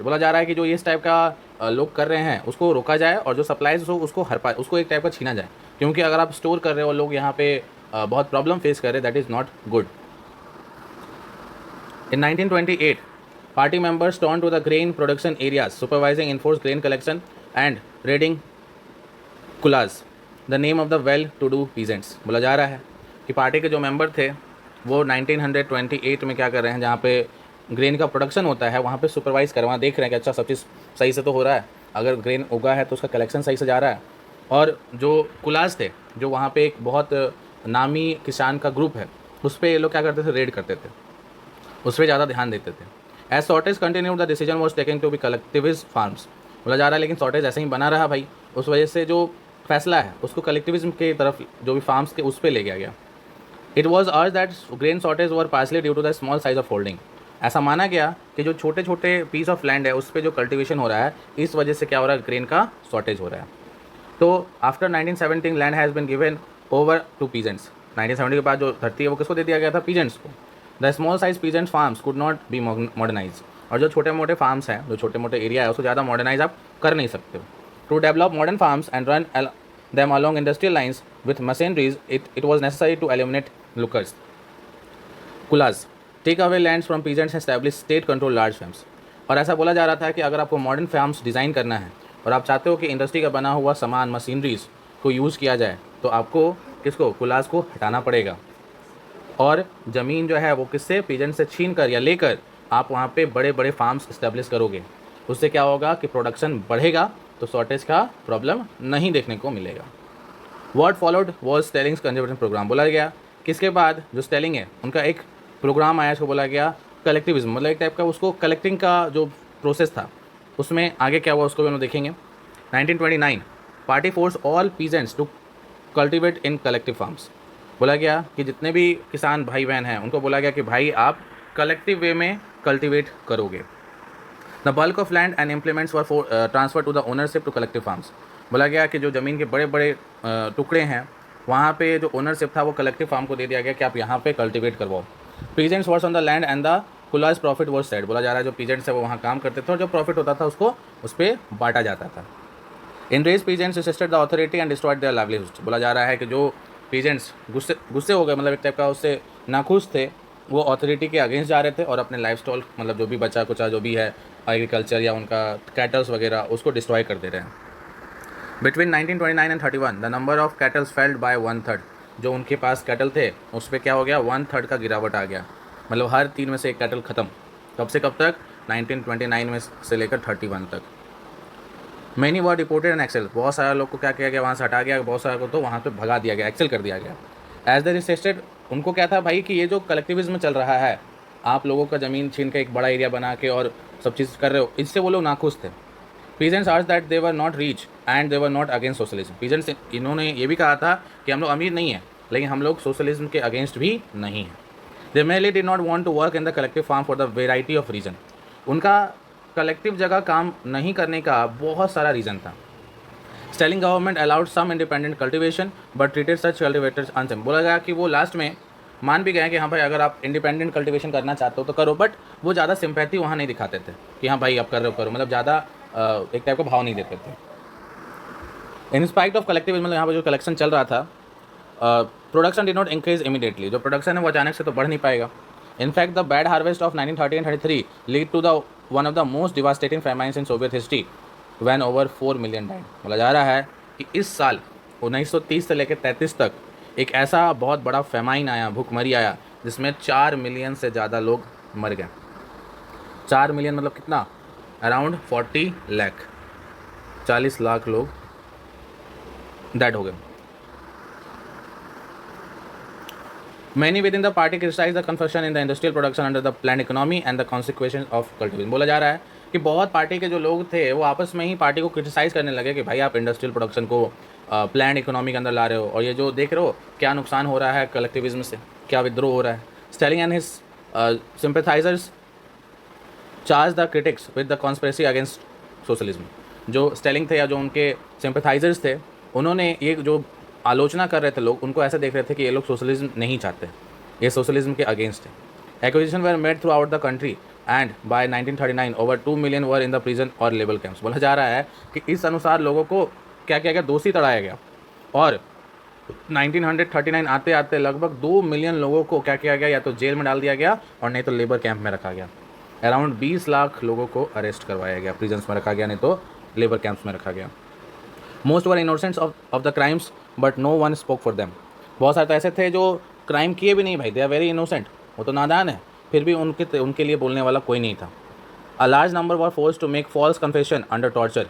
बोला जा रहा है कि जो इस टाइप का लोग कर रहे हैं उसको रोका जाए, और जो सप्लाईज हो उसको उसको एक टाइप का छीना जाए, क्योंकि अगर आप स्टोर कर रहे हो लोग यहाँ पे बहुत प्रॉब्लम फेस कर रहे हैं, that is not good. In 1928 party members turn to the grain production areas supervising enforce grain collection and raiding kulaks the name of the well to do peasants. बोला जा रहा है कि पार्टी के जो मेंबर थे वो 1928 में क्या कर रहे हैं, जहाँ पे ग्रेन का प्रोडक्शन होता है वहाँ पे सुपरवाइज़ कर, वहाँ देख रहे हैं कि अच्छा सब चीज़ सही से तो हो रहा है, अगर ग्रेन उगा है तो उसका कलेक्शन सही से जा रहा है। और जो कुलाज थे, जो वहाँ पे एक बहुत नामी किसान का ग्रुप है, उस पर ये लोग क्या करते थे, रेड करते थे, उस पर ज़्यादा ध्यान देते थे। As shortage continued the decision was taken to be collectivist farms. बोला जा रहा है लेकिन शॉर्टेज ऐसे ही बना रहा भाई, उस वजह से जो फैसला है उसको कलेक्टिविज्म की तरफ, जो भी फार्म्स के उस पर ले गया गया। It was urge that grain shortage were partly due to the small size of holding. ऐसा माना गया कि जो छोटे छोटे पीस ऑफ लैंड है उस पर जो कल्टिवेशन हो रहा है, इस वजह से क्या हो रहा है, ग्रेन का शॉर्टेज हो रहा है। तो after 1917 land has been given over to peasants. 1970 के बाद जो धरती है वो किसको दे दिया गया था, पीजेंट्स को। The small size peasant farms could not B modernise. और जो छोटे मोटे फार्म्स हैं, जो छोटे मोटे एरिया है, उसको ज़्यादा मॉडर्नाइज आप कर नहीं सकते हो। To develop modern farms and run them along industrial lines with machineries, it was necessary to eliminate lukers, kulas, take away lands from peasants and establish state control large farms। और ऐसा बोला जा रहा था कि अगर आपको मॉडर्न फार्म्स डिज़ाइन करना है और आप चाहते हो कि इंडस्ट्री का बना हुआ सामान, मशीनरीज को यूज़ किया जाए, तो आपको किसको, कुलास को हटाना पड़ेगा। और ज़मीन जो है वो किससे, पीजेंट से छीन कर या लेकर आप वहाँ पे बड़े बड़े फार्म्स इस्टेब्लिश करोगे। उससे क्या होगा कि प्रोडक्शन बढ़ेगा, तो शॉर्टेज का प्रॉब्लम नहीं देखने को मिलेगा। What followed was Stalin's conservation program. बोला गया किसके बाद, जो स्टेलिंग है उनका एक प्रोग्राम आया, इसको बोला गया कलेक्टिविज्म, मतलब एक टाइप का उसको कलेक्टिंग का जो प्रोसेस था, उसमें आगे क्या हुआ उसको भी हम लोग देखेंगे। 1929 party force all peasants to cultivate in collective farms. बोला गया कि जितने भी किसान भाई बहन हैं उनको बोला गया कि भाई आप कलेक्टिव वे में कल्टिवेट करोगे। The bulk of land and implements were transfer to the ownership to collective farms. बोला गया कि जो ज़मीन के बड़े बड़े टुकड़े हैं वहाँ पे जो ओनरशिप था वो कलेक्टिव फार्म को दे दिया गया कि आप यहाँ पे कल्टिवेट करवाओ। Peasants were on the land and the कुलास प्रॉफिट वॉज सेड। बोला जा रहा है जो पीजेंट्स है वो वहाँ काम करते थे और जो प्रॉफिट होता था उसको उस पर बांटा जाता था। In raids peasants resisted the authority and destroyed their livelihood. बोला जा रहा है कि जो पीजेंट्स गुस्से हो गए, मतलब एक टाइप का उससे नाखुश थे, वो अथॉरिटी के अगेंस्ट जा रहे थे और अपने लाइफ स्टॉल, मतलब जो भी बचा कुचा जो भी है एग्रीकल्चर या उनका कैटल्स वगैरह, उसको डिस्ट्रॉय कर दे रहे हैं। Between 1929 and 31 the number of cattles felled by 1/3। जो उनके पास कैटल थे उस पर क्या हो गया, 1/3 का गिरावट आ गया, मतलब हर 3 में से एक कैटल ख़त्म। कब से कब तक, 1929 में से लेकर 31 तक। Many were deported and exiled. बहुत सारे लोग को क्या किया गया, वहाँ से हटा गया, बहुत सारे को तो वहाँ पे भगा दिया गया, एक्सेल कर दिया गया। एज द रिसेस्टेड, उनको क्या था भाई कि ये जो कलेक्टिविज्म चल रहा है, आप लोगों का ज़मीन छीन के एक बड़ा एरिया बना के और सब चीज़ कर रहे हो, इससे वो लोग नाखुश थे। Peasants argue that they were not rich and they were not against socialism. Peasants, इन्होंने ये भी कहा था कि हम लोग अमीर नहीं हैं लेकिन हम लोग सोशलिज्म के अगेंस्ट भी नहीं हैं। They mainly did not want to work in the collective farm for the variety of reason. उनका कलेक्टिव जगह काम नहीं करने का बहुत सारा रीज़न था। Stalin government allowed some independent cultivation but treated such cultivators unsafe. बोला गया कि वो लास्ट में मान भी गए कि हाँ भाई अगर आप इंडिपेंडेंट कल्टिवेशन करना चाहते हो तो करो, बट वो ज़्यादा सिंपैथी वहाँ नहीं दिखाते थे कि हाँ भाई आप कर रहे हो करो, मतलब ज़्यादा एक टाइप का भाव नहीं देते थे। इन स्पाइट ऑफ कलेक्टिविज्म, मतलब यहाँ पर जो कलेक्शन चल रहा था, production did not increase immediately. जो प्रोडक्शन है वो अचानक से तो बढ़ नहीं पाएगा। In fact the bad harvest of 1930 and 33 lead to the one of the most devastating famines in Soviet history when over 4 million died. बोला जा रहा है कि इस साल 1930 से लेकर 33 तक एक ऐसा बहुत बड़ा फेमाइन आया, भूखमरी आया, जिसमें 4 मिलियन से ज़्यादा लोग मर गए। 4 मिलियन मतलब कितना, अराउंड 40 लाख, 40 लाख लोग डेड हो गए। Many within the party criticize the conversion in the industrial production under the planned economy and the consequences of cultivation। बोला जा रहा है कि बहुत पार्टी के जो लोग थे वो आपस में ही पार्टी को क्रिटिसाइज़ करने लगे कि भाई आप इंडस्ट्रियल प्रोडक्शन को प्लान्ड इकोनॉमी के अंदर ला रहे हो और ये जो देख रहे हो क्या नुकसान हो रहा है कलेक्टिविज्म से, क्या विद्रोह हो रहा है। Stalin and his sympathisers charge the critics with the conspiracy against socialism. जो स्टेलिंग थे या जो उनके सिंपैथाइजर्स थे, उन्होंने ये जो आलोचना कर रहे थे लोग, उनको ऐसा देख रहे थे कि ये लोग सोशलिज्म नहीं चाहते, ये सोशलिज्म के अगेंस्ट है। Acquisition were made through the country and by 1939 over 2 million were in the prison और लेबल कैंप्स। बोला जा रहा है कि इस अनुसार लोगों को क्या किया गया, दोषी तड़ाया गया और 1939 आते आते लगभग 2 मिलियन लोगों को क्या किया गया, या तो जेल में डाल दिया गया और नहीं तो लेबर कैंप में रखा गया। अराउंड 20 लाख लोगों को अरेस्ट करवाया गया, प्रिजन्स में रखा गया, नहीं तो लेबर कैंप्स में रखा गया। Most were innocents of the crimes but no one spoke for them. बहुत सारे तो ऐसे थे जो क्राइम किए भी नहीं भाई, दे आर वेरी इनोसेंट, वो तो नादान है, फिर भी उनके लिए बोलने वाला कोई नहीं था। A large number were force to make false confession under torture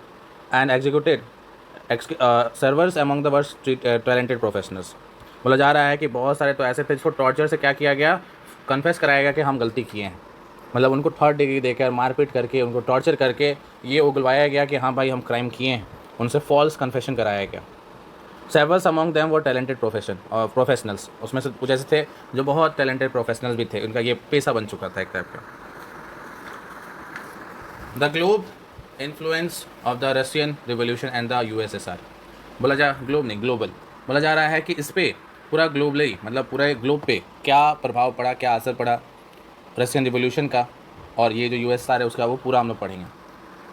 and executed servers among the worst talented professionals. बोला जा रहा है कि बहुत सारे तो ऐसे थे जिसको टॉर्चर से क्या किया गया, कन्फेस कराया गया कि हम गलती किए हैं, मतलब उनको 3rd डिग्री देकर मारपीट करके उनको टॉर्चर करके ये उगलवाया गया कि हाँ भाई हम क्राइम किए हैं, उनसे फॉल्स कन्फेशन कराया गया। Several among them were talented professionals, उसमें से कुछ ऐसे थे जो बहुत टैलेंटेड प्रोफेशनल्स भी थे, उनका ये पेशा बन चुका था एक टाइप का। The globe influence of the Russian revolution and the USSR. बोला जा ग्लोब नहीं ग्लोबल, बोला जा रहा है कि इस पे पूरा ग्लोबली मतलब पूरे ग्लोब पे क्या प्रभाव पड़ा, क्या असर पड़ा रशियन रिवोल्यूशन का और ये जो यूएसएसआर है उसका, वो पूरा हम लोग पढ़ेंगे।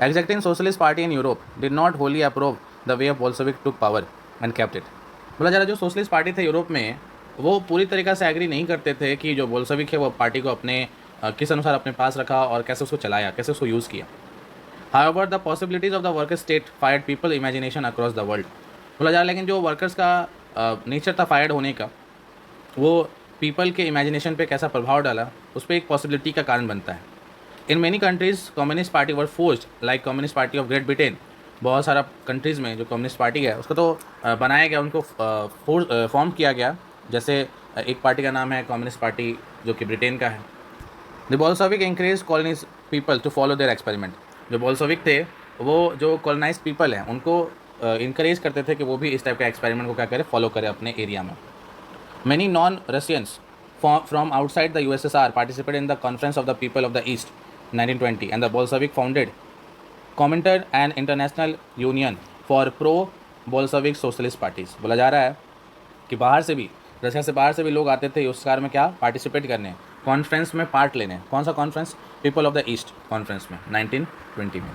एग्जैक्टिंग socialist Party in Europe did not Holi approve the way of Bolshevik took power and kept it. बोला जा रहा है जो सोशलिस्ट पार्टी थे यूरोप में वो पूरी तरीक़ा से एग्री नहीं करते थे कि जो बोल्शेविक है वो पार्टी को अपने किस अनुसार अपने पास रखा और कैसे उसको चलाया, कैसे उसको यूज़ किया। However, the possibilities of the worker state fired people imagination across the world। बोला जा रहा है लेकिन जो वर्कर्स का नेचर था फायर्ड होने का, वो पीपल के इमेजिनेशन पे कैसा प्रभाव डाला उस पर एक पॉसिबिलिटी का कारण बनता है। In many countries communist party were forced like communist party of great Britain. बहुत सारा कंट्रीज़ में जो कम्युनिस्ट पार्टी है उसको तो बनाया गया, उनको फॉर्म किया गया। जैसे एक पार्टी का नाम है कम्युनिस्ट पार्टी जो कि ब्रिटेन का है। The Bolshevik encourage colonies people to follow their experiment. जो बोल्शेविक थे वो जो कॉलोनाइज पीपल हैं उनको इनकरेज करते थे कि वो भी इस टाइप का एक्सपेरिमेंट को क्या करें, फॉलो करें अपने एरिया में। Many non Russians from outside the USSR participate in the conference of the people of the east 1920 and the Bolshevik founded commented an international union for pro Bolshevik socialist parties. बोला जा रहा है कि बाहर से भी, Russia से बाहर से भी लोग आते थे उस कार में क्या पार्टिसिपेट करने, कॉन्फ्रेंस में पार्ट लेने। कौन सा conference? People of the east conference में 1920 में।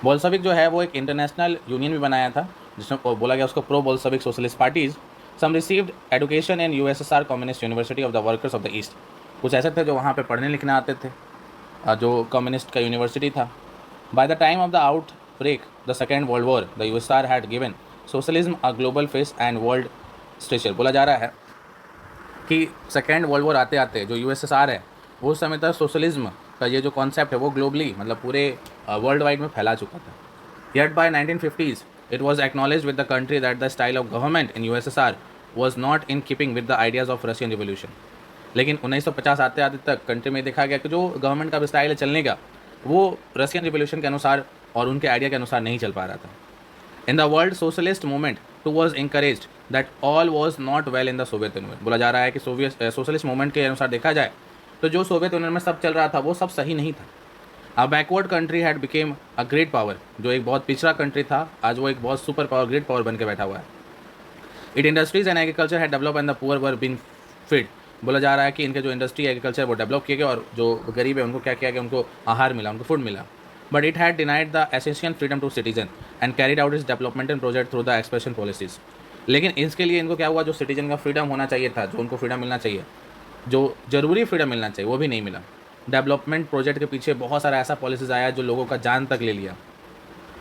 बोल्शेविक जो है वो एक इंटरनेशनल यूनियन भी बनाया था जिसमें बोला गया उसको pro Bolshevik socialist parties. Some received education in USSR communist university of the workers of the east. कुछ ऐसे थे जो वहाँ पे पढ़ने लिखने आते थे, जो कम्युनिस्ट का यूनिवर्सिटी था। By the time of the outbreak the second world war the USSR had given socialism a global face and world stature. बोला जा रहा है कि सेकेंड वर्ल्ड वॉर आते आते जो यूएसएसआर है उस समय तक सोशलिज्म का ये जो कॉन्सेप्ट है वो ग्लोबली मतलब पूरे वर्ल्ड वाइड में फैला चुका था। Yet by 1950s it was acknowledge with the country that the style of government in USSR was not in keeping with the ideas of Russian revolution. लेकिन 1950 आते आते तक कंट्री में देखा गया कि जो गवर्नमेंट का स्टाइल है चलने का वो रशियन रिवोल्यूशन के अनुसार और उनके आइडिया के अनुसार नहीं चल पा रहा था। In the world socialist movement too was encourage that all was not well in the Soviet Union. बोला जा रहा है कि सोशलिस्ट मूवमेंट के अनुसार देखा जाए तो जो सोवियत यूनियन में सब चल रहा था वो सब सही नहीं था। A backward country had became a great power. जो एक बहुत पिछड़ा कंट्री था आज वो एक बहुत सुपर पावर, ग्रेट पावर बन के बैठा हुआ है। It industries and agriculture had develop and the poor were been feed. बोला जा रहा है कि इनके जो इंडस्ट्री एग्रीकल्चर वो डेवलप किए गए और जो गरीब है उनको क्या किया गया, उनको आहार मिला, उनको फूड मिला। But it had denied the essential freedom to citizen and carried out its developmental project through the expression policies. लेकिन इसके लिए इनको क्या हुआ, जो सिटीजन का फ्रीडम होना चाहिए था, जो उनको फ्रीडम मिलना चाहिए, जो ज़रूरी फ्रीडम मिलना चाहिए वो भी नहीं मिला। डेवलपमेंट प्रोजेक्ट के पीछे बहुत सारा ऐसा पॉलिसीज़ आया जो लोगों का जान तक ले लिया।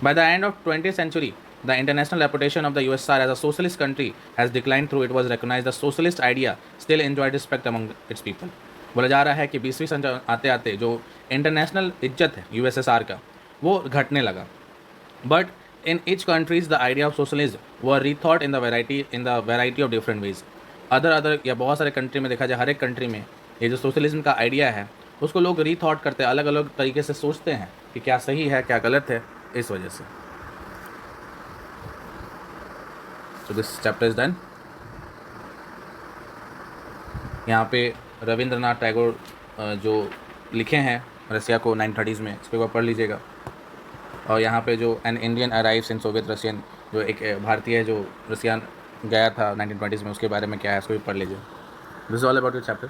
By the end of 20th century the international reputation of the USSR as a socialist country has declined through it was recognized the socialist idea still enjoyed respect among its people। बोला जा रहा है कि 20वीं सदी आते आते जो international इज्जत है यूएसएसआर का वो घटने लगा। But in each countries the idea of socialism were rethought in the variety of different ways। Other या बहुत सारे कंट्री में देखा जाए, हर एक कंट्री में ये जो सोशलिज्म का आइडिया है उसको लोग रीथॉट करते हैं, अलग अलग तरीके से सोचते हैं कि क्या सही है क्या गलत है, इस वजह से। So this chapter is done। यहाँ पे रविंद्रनाथ टैगोर जो लिखे हैं रसिया को 1930s में, इसको एक बार पढ़ लीजिएगा। और यहाँ पे जो an Indian arrives in Soviet Russian, जो एक भारतीय जो रसिया गया था 1920s में, उसके बारे में क्या है इसको भी पढ़ लीजिए। This is all about your chapter.